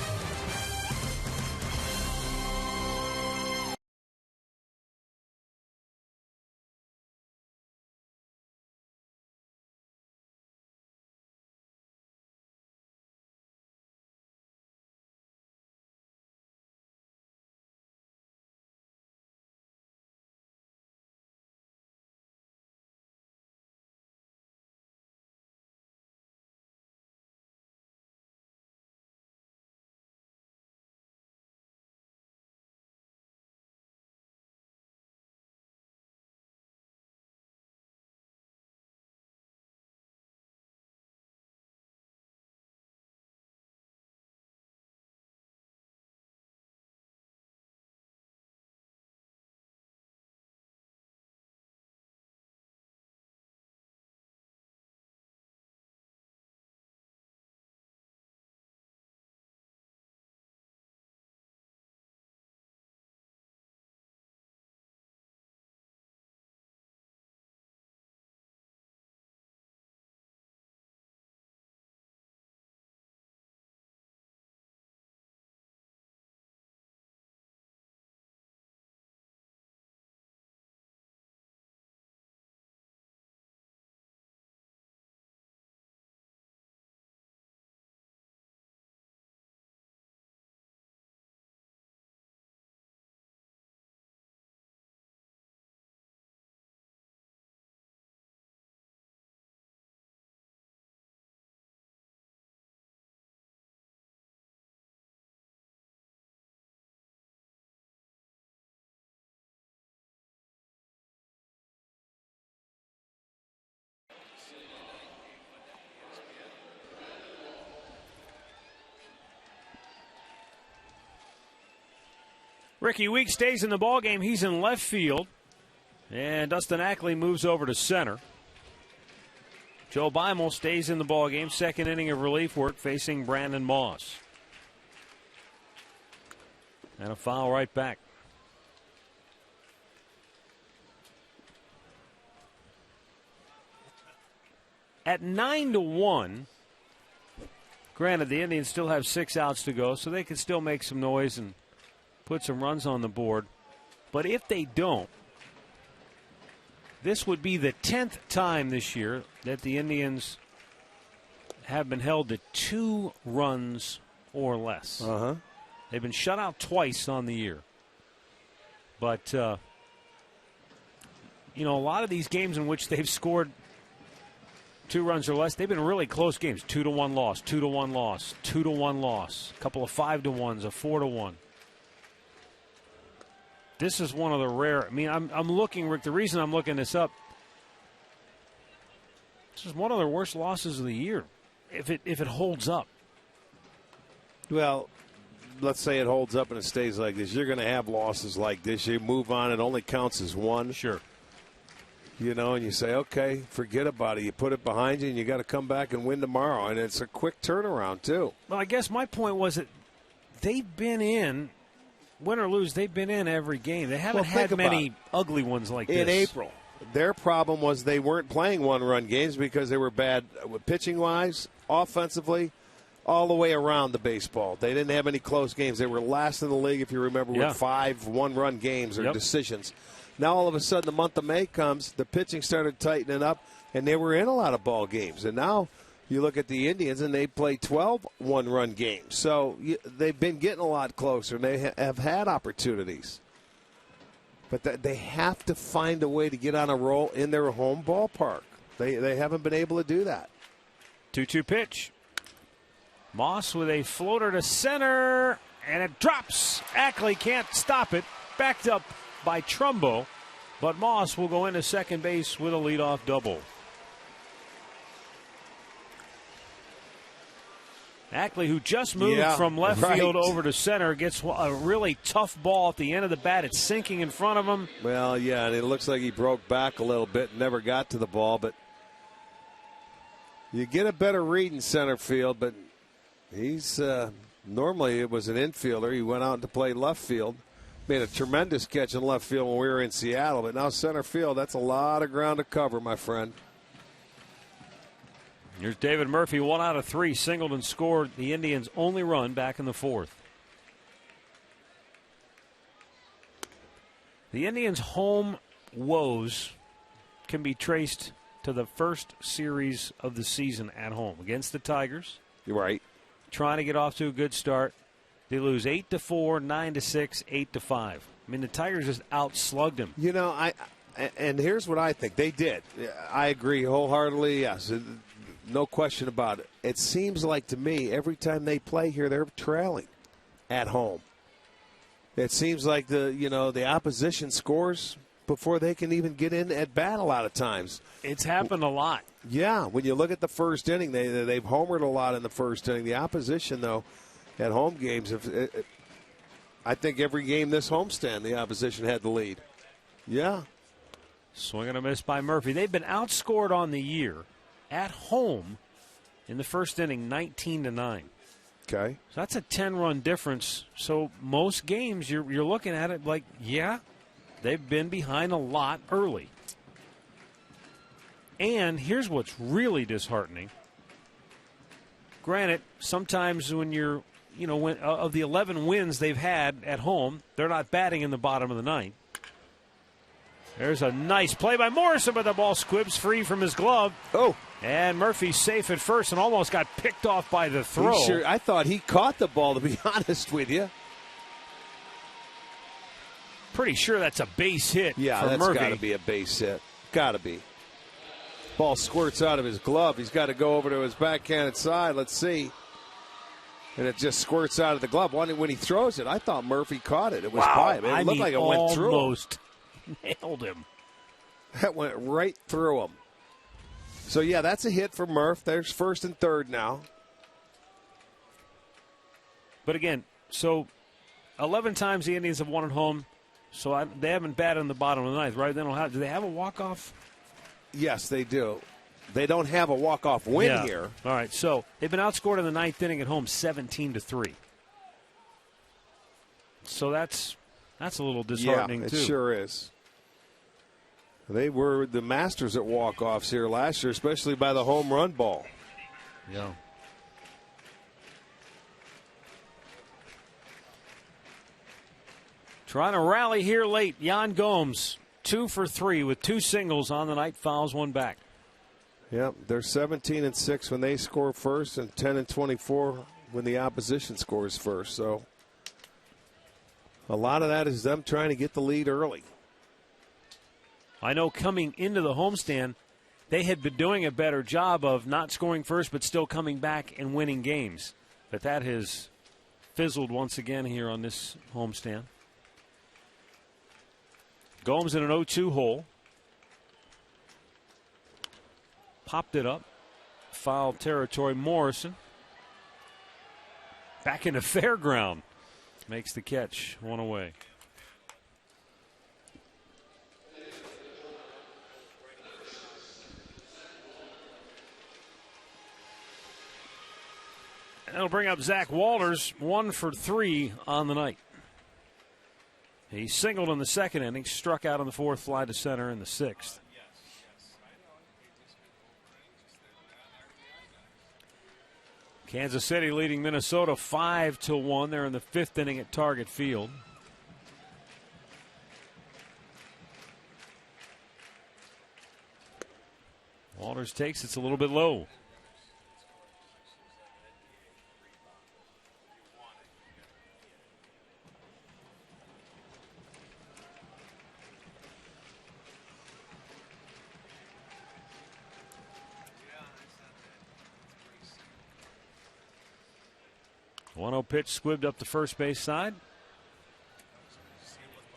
Ricky Weeks stays in the ballgame. He's in left field. And Dustin Ackley moves over to center. Joe Beimel stays in the ballgame. Second inning of relief work facing Brandon Moss. And a foul right back. At 9-1, granted the Indians still have 6 outs to go, so they can still make some noise and put some runs on the board. But if they don't, this would be the 10th time this year that the Indians have been held to 2 runs or less. They've been shut out twice on the year. But, a lot of these games in which they've scored 2 runs or less, they've been really close games. 2-1 loss, 2-1 loss, 2-1 loss, a couple of 5-1s, a 4-1. This is one of the rare. I'm looking, Rick. The reason I'm looking this up, this is one of the worst losses of the year, if it holds up. Well, let's say it holds up and it stays like this. You're going to have losses like this. You move on. It only counts as 1. Sure. And you say, okay, forget about it. You put it behind you, and you got to come back and win tomorrow. And it's a quick turnaround, too. Well, I guess my point was that they've been in, win or lose, they've been in every game. They haven't had many ugly ones like this. In April, their problem was they weren't playing 1-run games because they were bad pitching-wise, offensively, all the way around the baseball. They didn't have any close games. They were last in the league, if you remember, with 5 one-run games or decisions. Now, all of a sudden, the month of May comes, the pitching started tightening up, and they were in a lot of ball games. And now you look at the Indians, and they play 12 one-run games. So they've been getting a lot closer, and they have had opportunities. But they have to find a way to get on a roll in their home ballpark. They haven't been able to do that. 2-2 pitch. Moss with a floater to center, and it drops. Ackley can't stop it. Backed up by Trumbo, but Moss will go into second base with a leadoff double. Ackley, who just moved from left field over to center, gets a really tough ball at the end of the bat. It's sinking in front of him. Well, yeah, and it looks like he broke back a little bit and never got to the ball, but you get a better read in center field, but he's normally it was an infielder. He went out to play left field. Made a tremendous catch in left field when we were in Seattle, but now center field, that's a lot of ground to cover, my friend. Here's David Murphy, 1 out of 3, singled and scored the Indians' only run back in the 4th. The Indians' home woes can be traced to the first series of the season at home against the Tigers. You're right. Trying to get off to a good start. They lose 8-4, 9-6, 8-5. The Tigers just outslugged them. And here's what I think. They did. I agree wholeheartedly, yes. No question about it. It seems like to me every time they play here, they're trailing at home. It seems like the opposition scores before they can even get in at bat a lot of times. It's happened a lot. Yeah, when you look at the first inning, they've homered a lot in the first inning. The opposition, though, at home games, I think every game this homestand, the opposition had the lead. Yeah. Swing and a miss by Murphy. They've been outscored on the year at home in the first inning, 19-9. Okay. So that's a 10-run difference. So most games, you're looking at it like, yeah, they've been behind a lot early. And here's what's really disheartening. Granted, sometimes when you're, when of the 11 wins they've had at home, they're not batting in the bottom of the 9th. There's a nice play by Morrison, but the ball squibs free from his glove. Oh. And Murphy's safe at first and almost got picked off by the throw. I thought he caught the ball, to be honest with you. Pretty sure that's a base hit for Murphy. Yeah, that's got to be a base hit. Got to be. Ball squirts out of his glove. He's got to go over to his backhanded side. Let's see. And it just squirts out of the glove. When he throws it, I thought Murphy caught it. It was by him. It looked like it went through him. Almost nailed him. That went right through him. So, yeah, that's a hit for Murph. There's first and third now. But again, so 11 times the Indians have won at home, so they haven't batted in the bottom of the ninth, right? Do they have a walk-off? Yes, they do. They don't have a walk-off win here. All right, so they've been outscored in the ninth inning at home 17-3. So that's a little disheartening, too. It sure is. They were the masters at walk-offs here last year, especially by the home run ball. Yeah. Trying to rally here late. Yan Gomes, 2 for 3 with 2 singles on the night, fouls one back. Yep, they're 17-6 when they score first, and 10-24 when the opposition scores first. So a lot of that is them trying to get the lead early. I know coming into the homestand, they had been doing a better job of not scoring first but still coming back and winning games. But that has fizzled once again here on this homestand. Gomes in an 0-2 hole. Popped it up. Foul territory. Morrison. Back into fair ground. Makes the catch. One away. That'll bring up Zach Walters, 1 for 3 on the night. He singled in the second inning, struck out on the fourth, fly to center in the sixth. Kansas City leading Minnesota 5-1. They're in the fifth inning at Target Field. Walters takes it's a little bit low. One-0 pitch squibbed up the first base side.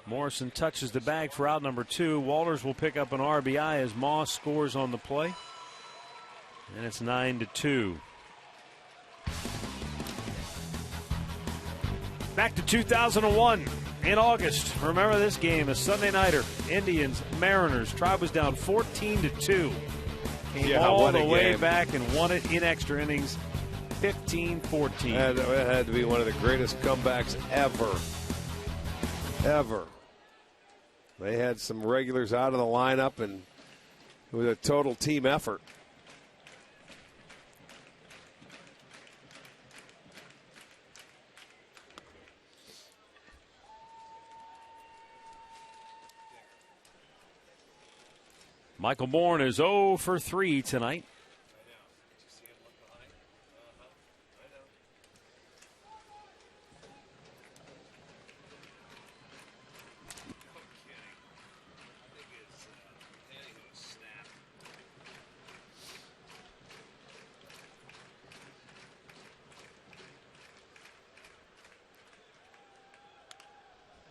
Morrison touches the bag for out number 2. Walters will pick up an RBI as Moss scores on the play. And it's 9-2. Back to 2001 in August. Remember this game, a Sunday nighter. Indians, Mariners. Tribe was down 14-2. Came all the way back and won it in extra innings. 15-14. That had to be one of the greatest comebacks ever. Ever. They had some regulars out of the lineup, and it was a total team effort. Michael Bourne is 0 for 3 tonight.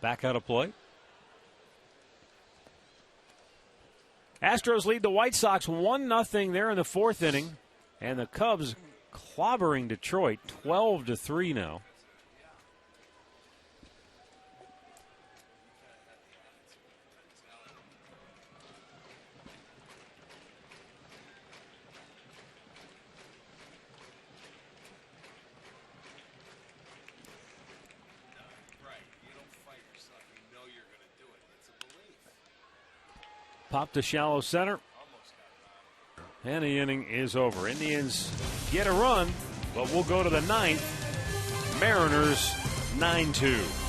Back out of play. Astros lead the White Sox 1-0 there in the fourth inning. And the Cubs clobbering Detroit 12-3 now. Pop to shallow center. And the inning is over. Indians get a run, but we'll go to the ninth. Mariners 9-2.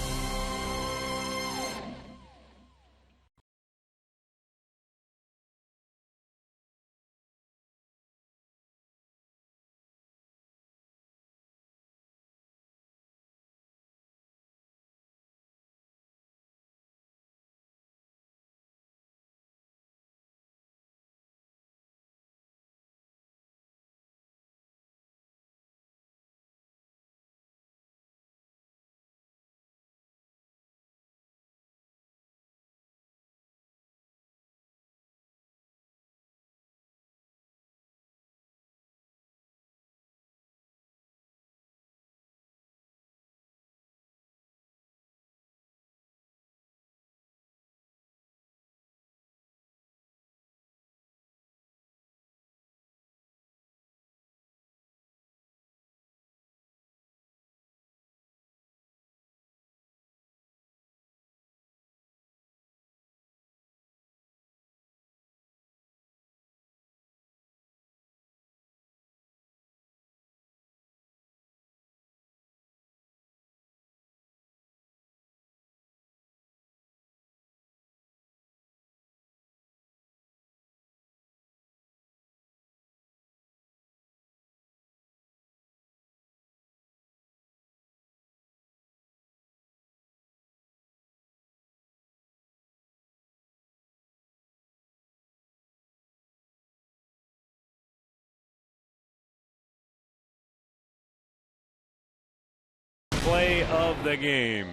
the game.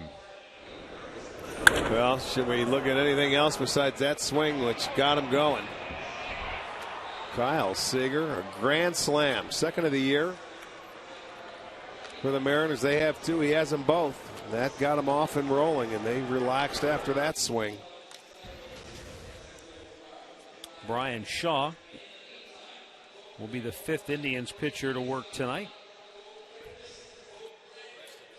Well, should we look at anything else besides that swing which got him going? Kyle Seager, a grand slam, second of the year for the Mariners. They have two. He has them both. That got him off and rolling, and they relaxed after that swing. Brian Shaw will be the fifth Indians pitcher to work tonight.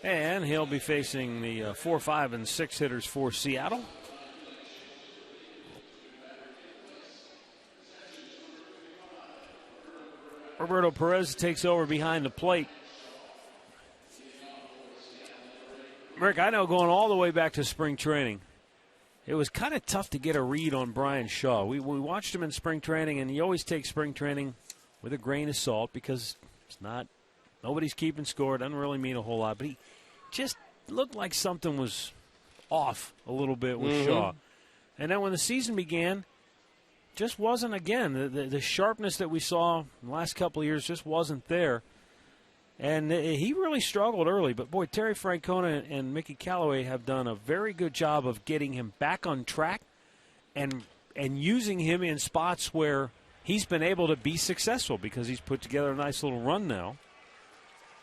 And he'll be facing the 4, 5, and 6 hitters for Seattle. Roberto Perez takes over behind the plate. Rick, I know going all the way back to spring training, it was kind of tough to get a read on Brian Shaw. We watched him in spring training, and you always take spring training with a grain of salt because it's not, nobody's keeping score. It doesn't really mean a whole lot. But he just looked like something was off a little bit with Shaw. And then when the season began, just wasn't, again, the sharpness that we saw in the last couple of years just wasn't there. And he really struggled early. But, boy, Terry Francona and Mickey Callaway have done a very good job of getting him back on track and using him in spots where he's been able to be successful because he's put together a nice little run now.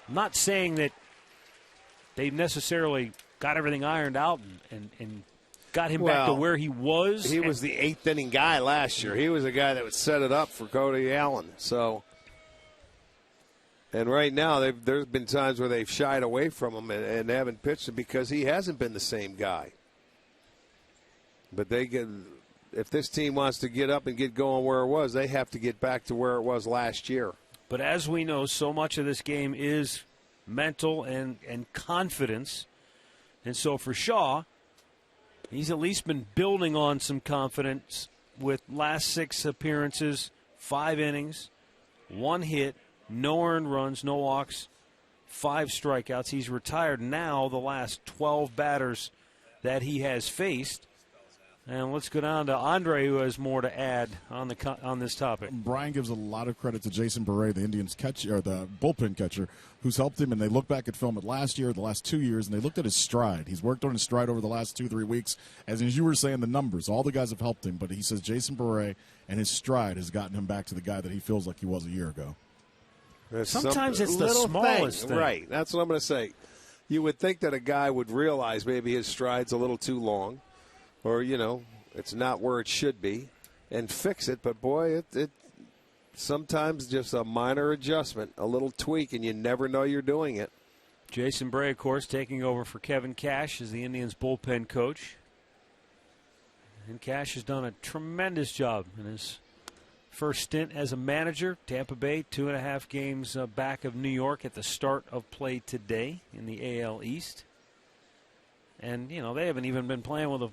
I'm not saying that they've necessarily got everything ironed out and got him back to where he was. He was the eighth inning guy last year. He was a guy that would set it up for Cody Allen. So, and right now there's been times where they've shied away from him and haven't pitched him because he hasn't been the same guy. But if this team wants to get up and get going where it was, they have to get back to where it was last year. But as we know, so much of this game is mental and confidence. And so for Shaw, he's at least been building on some confidence with last 6 appearances, 5 innings, 1 hit, no earned runs, no walks, 5 strikeouts. He's retired now the last 12 batters that he has faced. And let's go down to Andre, who has more to add on this topic. Brian gives a lot of credit to Jason Beret, the Indians catcher, or the bullpen catcher, who's helped him. And they look back at film at last year, the last 2 years, and they looked at his stride. He's worked on his stride over the last 2-3 weeks. As you were saying, the numbers, all the guys have helped him. But he says Jason Beret and his stride has gotten him back to the guy that he feels like he was a year ago. Sometimes it's the smallest thing. Right, that's what I'm going to say. You would think that a guy would realize maybe his stride's a little too long. Or, it's not where it should be, and fix it. But, boy, it sometimes just a minor adjustment, a little tweak, and you never know you're doing it. Jason Bray, of course, taking over for Kevin Cash as the Indians' bullpen coach. And Cash has done a tremendous job in his first stint as a manager. Tampa Bay, 2.5 games back of New York at the start of play today in the AL East. And, they haven't even been playing with a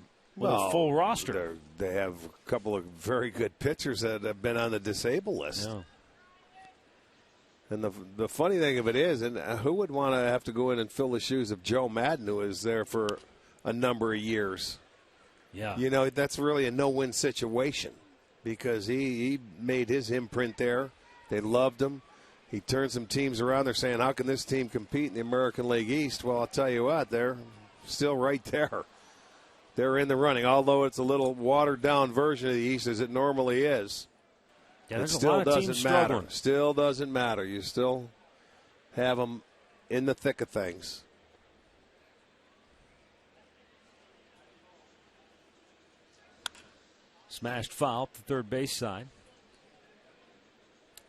full roster. They have a couple of very good pitchers that have been on the disabled list. Yeah. And the funny thing of it is, and who would want to have to go in and fill the shoes of Joe Madden, who was there for a number of years? Yeah. That's really a no-win situation because he made his imprint there. They loved him. He turned some teams around. They're saying, how can this team compete in the American League East? Well, I'll tell you what, they're still right there. They're in the running, although it's a little watered-down version of the East as it normally is. Yeah, it still doesn't matter. Still doesn't matter. You still have them in the thick of things. Smashed foul to third base side.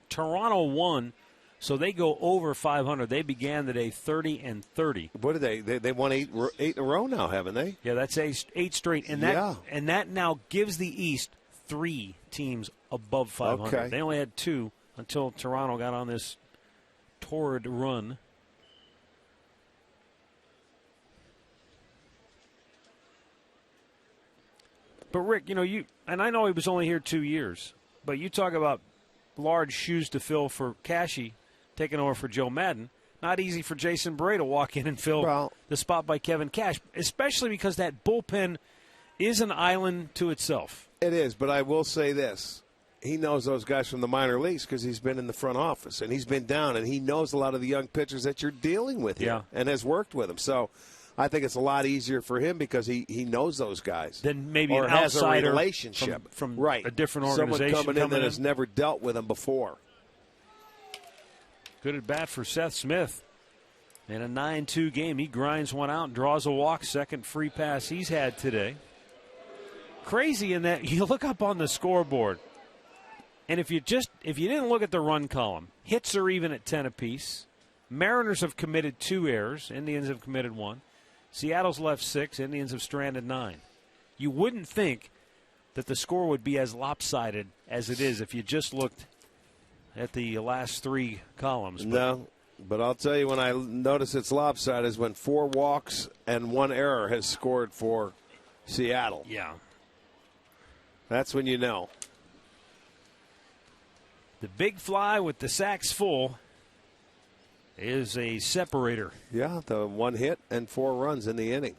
Toronto won, so they go over 500. They began the day 30-30. What did they won eight in a row now, haven't they? Yeah, that's eight straight. And that now gives the East 3 teams above 500. Okay. They only had 2 until Toronto got on this torrid run. But Rick, and I know he was only here 2 years, but you talk about large shoes to fill for Cashy taking over for Joe Madden. Not easy for Jason Bray to walk in and fill the spot by Kevin Cash, especially because that bullpen is an island to itself. It is, but I will say this. He knows those guys from the minor leagues because he's been in the front office, and he's been down, and he knows a lot of the young pitchers that you're dealing with here and has worked with them. So I think it's a lot easier for him because he knows those guys. Then maybe or an has a outsider relationship from right. a different organization Someone coming in that has never dealt with him before. Good at bat for Seth Smith. In a 9-2 game, he grinds one out and draws a walk. Second free pass he's had today. Crazy in that you look up on the scoreboard, and if you didn't look at the run column, hits are even at 10 apiece. Mariners have committed 2 errors. Indians have committed 1. Seattle's left 6. Indians have stranded 9. You wouldn't think that the score would be as lopsided as it is if you just looked at the last 3 columns. No, but I'll tell you when I notice it's lopsided is when 4 walks and 1 error has scored for Seattle. Yeah. That's when you know. The big fly with the sacks full is a separator. Yeah, the 1 hit and 4 runs in the inning.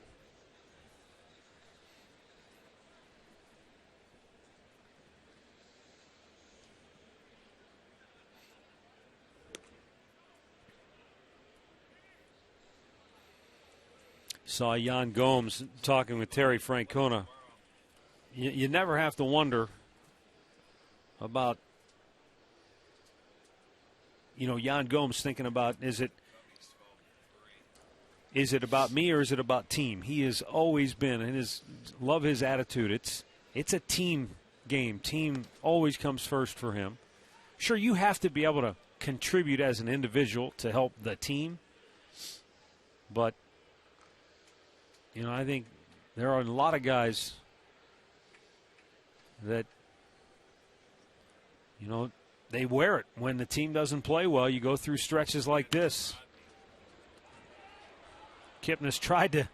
Saw Yan Gomes talking with Terry Francona. You never have to wonder about, Yan Gomes thinking about, is it about me or is it about team? He has always been, and love his attitude. It's a team game. Team always comes first for him. Sure, you have to be able to contribute as an individual to help the team, but I think there are a lot of guys that, they wear it. When the team doesn't play well, you go through stretches like this. Kipnis tried to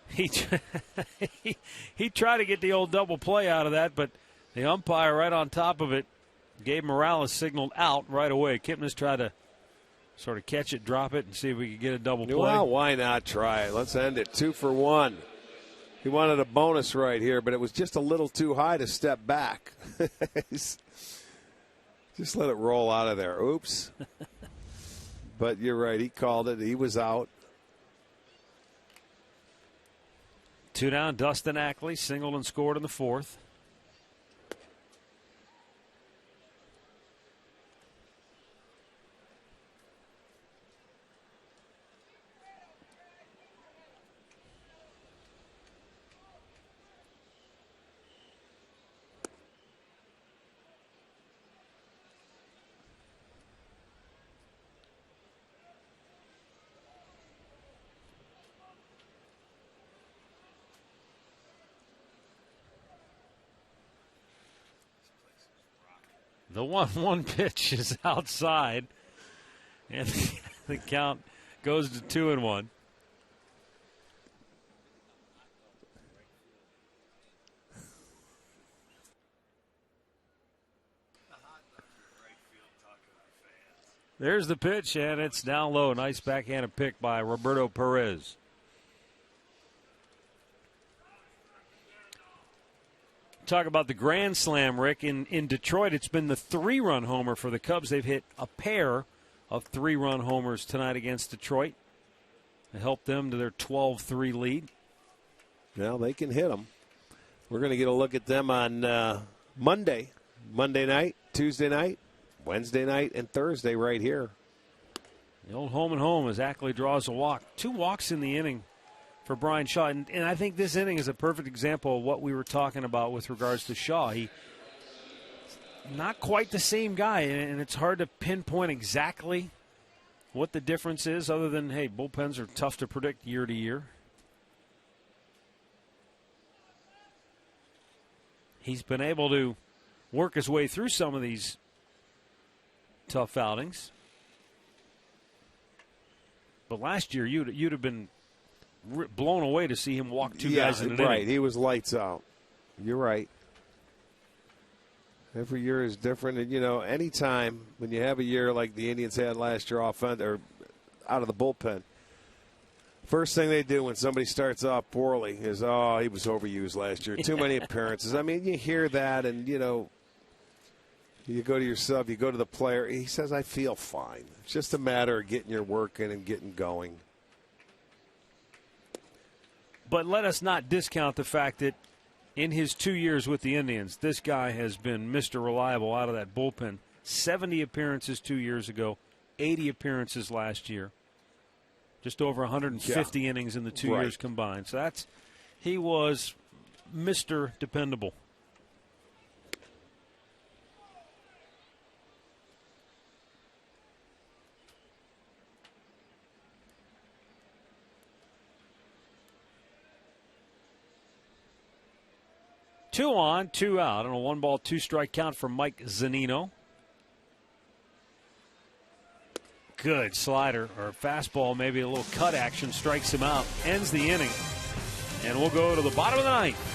he tried to get the old double play out of that, but the umpire right on top of it, Gabe Morales signaled out right away. Kipnis tried to sort of catch it, drop it, and see if we could get a double play. Well, why not try it? Let's end it 2 for 1. He wanted a bonus right here, but it was just a little too high to step back. Just let it roll out of there. Oops. But you're right. He called it. He was out. 2 down. Dustin Ackley singled and scored in the 4th. The 1-1 pitch is outside, and the count goes to 2-1. There's the pitch, and it's down low. Nice backhanded pick by Roberto Perez. Talk about the grand slam, Rick. In Detroit, it's been the 3-run homer for the Cubs. They've hit a pair of 3-run homers tonight against Detroit. It helped them to their 12-3 lead. Well, they can hit them. We're going to get a look at them on Monday night, Tuesday night, Wednesday night, and Thursday right here. The old home and home as Ackley draws a walk. 2 walks in the inning for Brian Shaw. And I think this inning is a perfect example of what we were talking about with regards to Shaw. He not quite the same guy, and it's hard to pinpoint exactly what the difference is other than, hey, bullpens are tough to predict year to year. He's been able to work his way through some of these tough outings. But last year, you'd have been blown away to see him walk 2 guys in an inning. Right, he was lights out. You're right. Every year is different, and anytime when you have a year like the Indians had last year, out of the bullpen, first thing they do when somebody starts off poorly is, oh, he was overused last year. Too many appearances. I mean, you hear that, and you go to your sub, you go to the player. He says, "I feel fine. It's just a matter of getting your work in and getting going." But let us not discount the fact that in his 2 years with the Indians, this guy has been Mr. Reliable out of that bullpen. 70 appearances 2 years ago, 80 appearances last year. Just over 150 innings in the 2 years combined. So he was Mr. Dependable. Two on, two out, and a 1-ball, 2-strike count for Mike Zunino. Good slider or fastball, maybe a little cut action, strikes him out, ends the inning. And we'll go to the bottom of the ninth.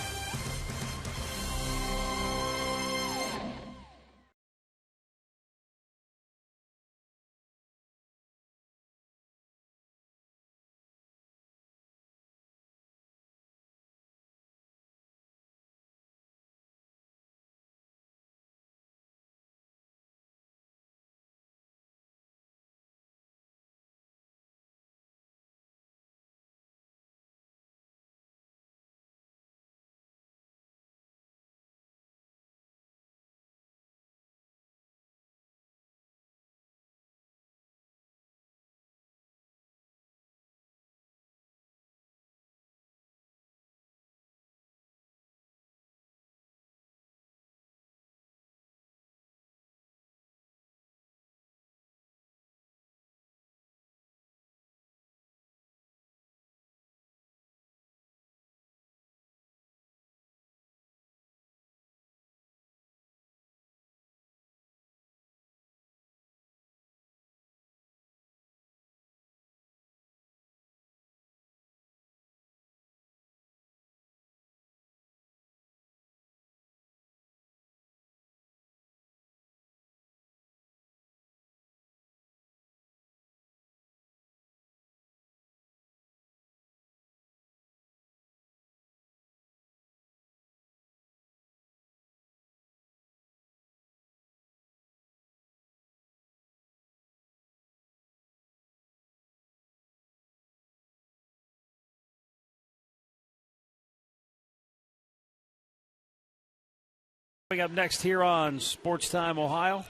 Coming up next here on Sports Time Ohio.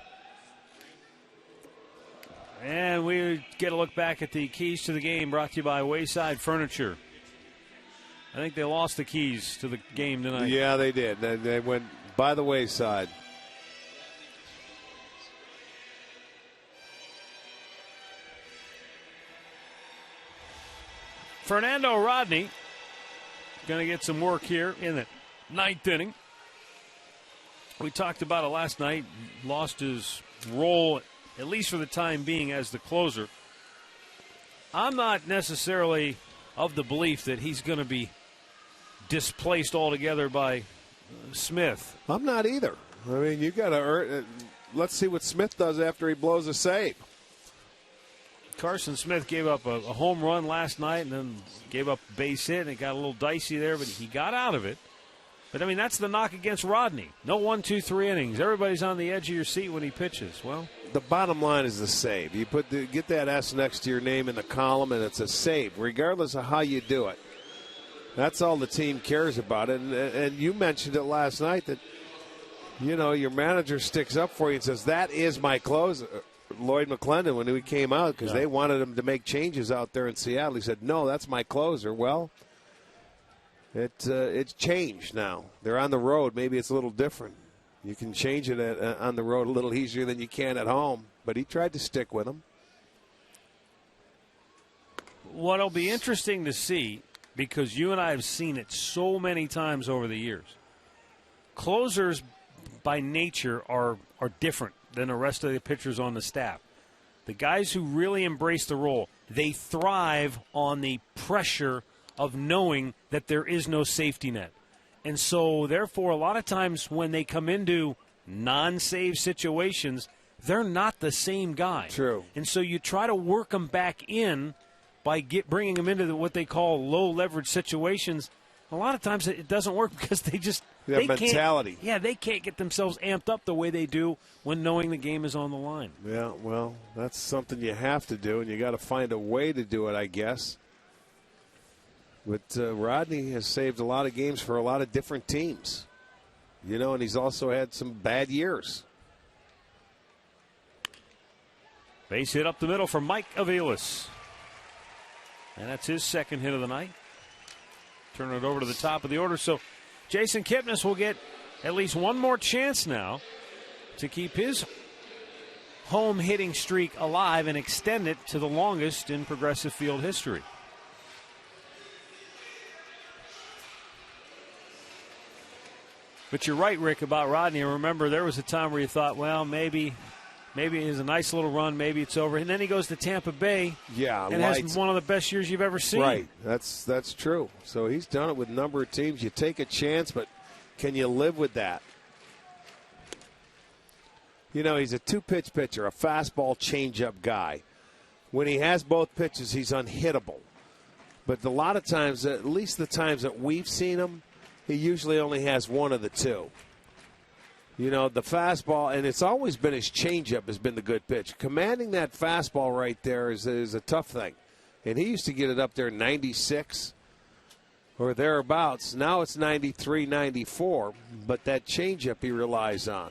And we get a look back at the keys to the game brought to you by Wayside Furniture. I think they lost the keys to the game tonight. Yeah, they did. They went by the wayside. Fernando Rodney going to get some work here in the ninth inning. We talked about it last night. Lost his role, at least for the time being, as the closer. I'm not necessarily of the belief that he's going to be displaced altogether by Smith. I'm not either. I mean, you got to earn. Let's see what Smith does after he blows a save. Carson Smith gave up a home run last night and then gave up a base hit, and it got a little dicey there, but he got out of it. But, I mean, that's the knock against Rodney. No 1, 2, 3 innings. Everybody's on the edge of your seat when he pitches. Well, the bottom line is the save. You get that S next to your name in the column, and it's a save, regardless of how you do it. That's all the team cares about. And you mentioned it last night that, you know, your manager sticks up for you and says, that is my closer. Lloyd McClendon, when he came out, because they wanted him to make changes out there in Seattle, he said, no, that's my closer. Well, it's changed now. They're on the road. Maybe it's a little different. You can change it on the road a little easier than you can at home. But he tried to stick with him. What'll be interesting to see, because you and I have seen it so many times over the years, closers by nature are different than the rest of the pitchers on the staff. The guys who really embrace the role, they thrive on the pressure of knowing that there is no safety net. And so, therefore, a lot of times when they come into non-save situations, they're not the same guy. True. And so you try to work them back in by bringing them into what they call low-leverage situations. A lot of times it doesn't work because they mentality. They can't get themselves amped up the way they do when knowing the game is on the line. Yeah, well, that's something you have to do, and you got to find a way to do it, I guess. But Rodney has saved a lot of games for a lot of different teams. You know, and he's also had some bad years. Base hit up the middle for Mike Aviles. And that's his second hit of the night. Turn it over to the top of the order. So Jason Kipnis will get at least one more chance now to keep his home hitting streak alive and extend it to the longest in Progressive Field history. But you're right, Rick, about Rodney. Remember, there was a time where you thought, well, maybe it's a nice little run, maybe it's over. And then he goes to Tampa Bay and has one of the best years you've ever seen. Right, that's true. So he's done it with a number of teams. You take a chance, but can you live with that? You know, he's a two-pitch pitcher, a fastball changeup guy. When he has both pitches, he's unhittable. But a lot of times, at least the times that we've seen him, he usually only has one of the two. You know, the fastball, and it's always been his changeup has been the good pitch. Commanding that fastball right there is a tough thing. And he used to get it up there 96 or thereabouts. Now it's 93, 94, but that changeup he relies on.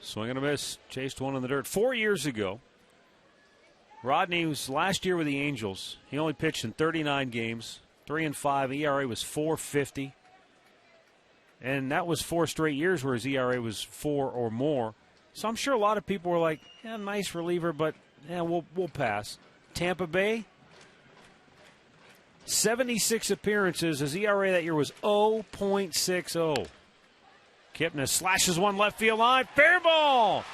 Swing and a miss. Chased one in the dirt. 4 years ago, Rodney was last year with the Angels. He only pitched in 39 games, 3-5. ERA was 4.50. And that was 4 straight years where his ERA was 4 or more. So I'm sure a lot of people were like, yeah, nice reliever, but yeah, we'll pass. Tampa Bay, 76 appearances. His ERA that year was 0.60. Kipnis slashes one left field line. Fair ball.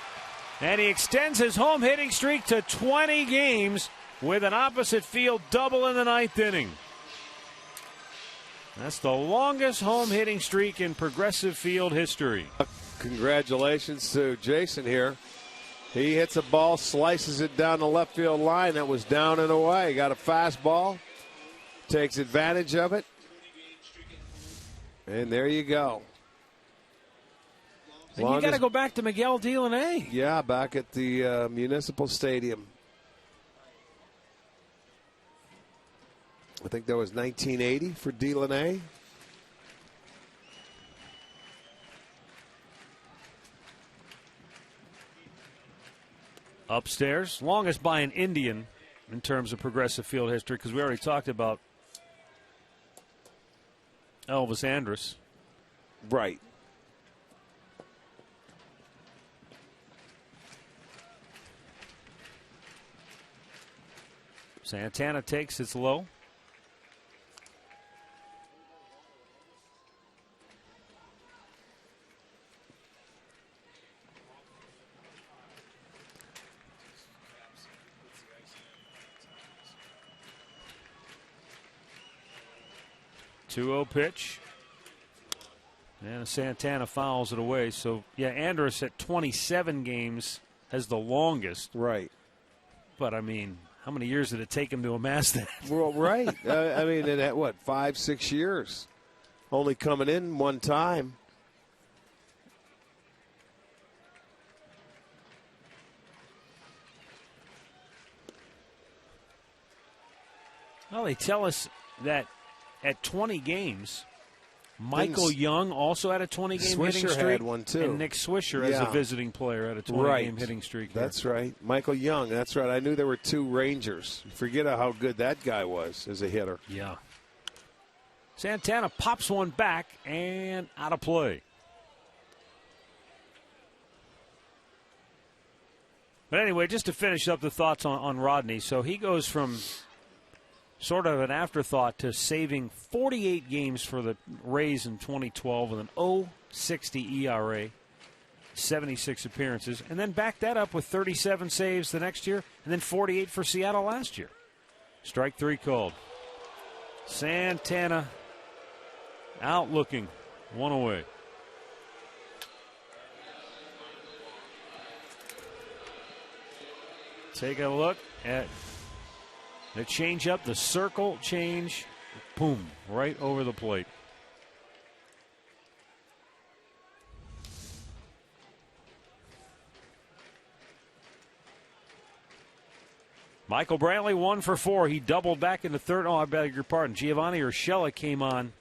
And he extends his home hitting streak to 20 games with an opposite field double in the 9th inning. That's the longest home hitting streak in Progressive Field history. Congratulations to Jason here. He hits a ball, slices it down the left field line. That was down and away. Got a fastball. Takes advantage of it. And there you go. And you got to go back to Miguel Delaney. Yeah, back at the Municipal Stadium. I think that was 1980 for Delaney. Upstairs, longest by an Indian in terms of Progressive Field history, because we already talked about Elvis Andrus. Right. Santana takes its low. Two-0 pitch. And Santana fouls it away. So, yeah, Andrus at 27 games has the longest. Right. But, I mean, how many years did it take him to amass that? Well, right. I mean, in what, 5-6 years? Only coming in one time. Well, they tell us that at 20 games, Michael Young also had a 20-game hitting streak. Had one too. And Nick Swisher, as a visiting player, had a 20-game hitting streak. That's right. Michael Young, that's right. I knew there were two Rangers. Forget how good that guy was as a hitter. Yeah. Santana pops one back and out of play. But anyway, just to finish up the thoughts on Rodney. So he goes from sort of an afterthought to saving 48 games for the Rays in 2012 with an 0.60 ERA, 76 appearances, and then back that up with 37 saves the next year, and then 48 for Seattle last year. Strike three called. Santana out looking, one away. Take a look at the changeup, the circle change, boom, right over the plate. Michael Brantley 1 for 4. He doubled back in the third. Oh, I beg your pardon. Giovanni Urshela came on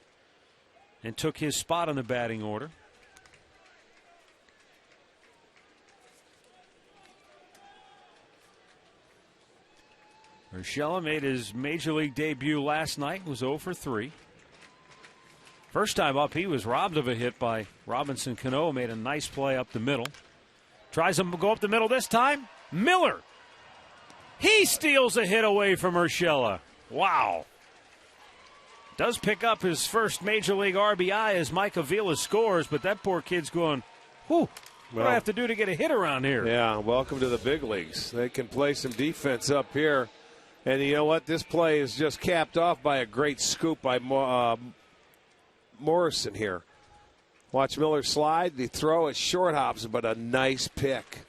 and took his spot in the batting order. Urshela made his major league debut last night, was 0 for 3. First time up, he was robbed of a hit by Robinson Cano, made a nice play up the middle. Tries to go up the middle this time. Miller. He steals a hit away from Urshela. Wow. Does pick up his first major league RBI as Mike Avila scores, but that poor kid's going, whew, what do I have to do to get a hit around here? Yeah, welcome to the big leagues. They can play some defense up here. And you know what? This play is just capped off by a great scoop by Morrison here. Watch Miller slide. The throw is short hops, but a nice pick.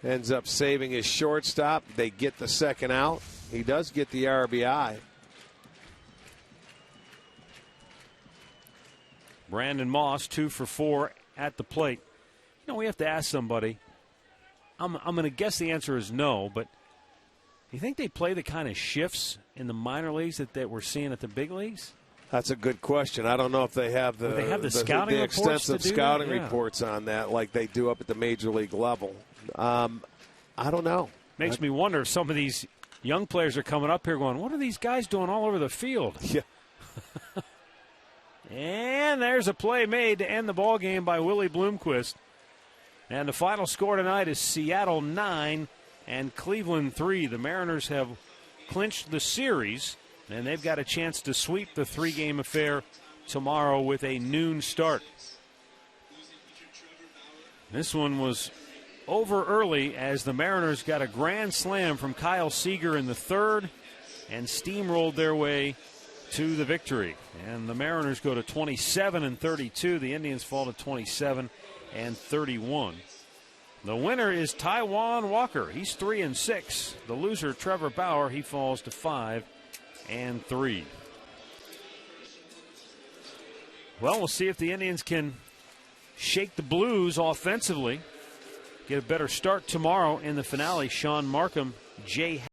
Ends up saving his shortstop. They get the second out. He does get the RBI. Brandon Moss 2 for 4 at the plate. You know, we have to ask somebody. I'm going to guess the answer is no, but do you think they play the kind of shifts in the minor leagues that we're seeing at the big leagues? That's a good question. I don't know if they have the scouting extensive scouting that? reports on that like they do up at the major league level. I don't know. Makes me wonder if some of these young players are coming up here going, what are these guys doing all over the field? Yeah. And there's a play made to end the ball game by Willie Bloomquist. And the final score tonight is Seattle 9 and Cleveland 3. The Mariners have clinched the series, and they've got a chance to sweep the 3-game affair tomorrow with a noon start. This one was over early as the Mariners got a grand slam from Kyle Seager in the third and steamrolled their way to the victory. And the Mariners go to 27-32. The Indians fall to 27-31. The winner is Taijuan Walker. He's 3-6. The loser, Trevor Bauer, he falls to 5-3. Well, we'll see if the Indians can shake the Blues offensively, get a better start tomorrow in the finale. Sean Markham, Jay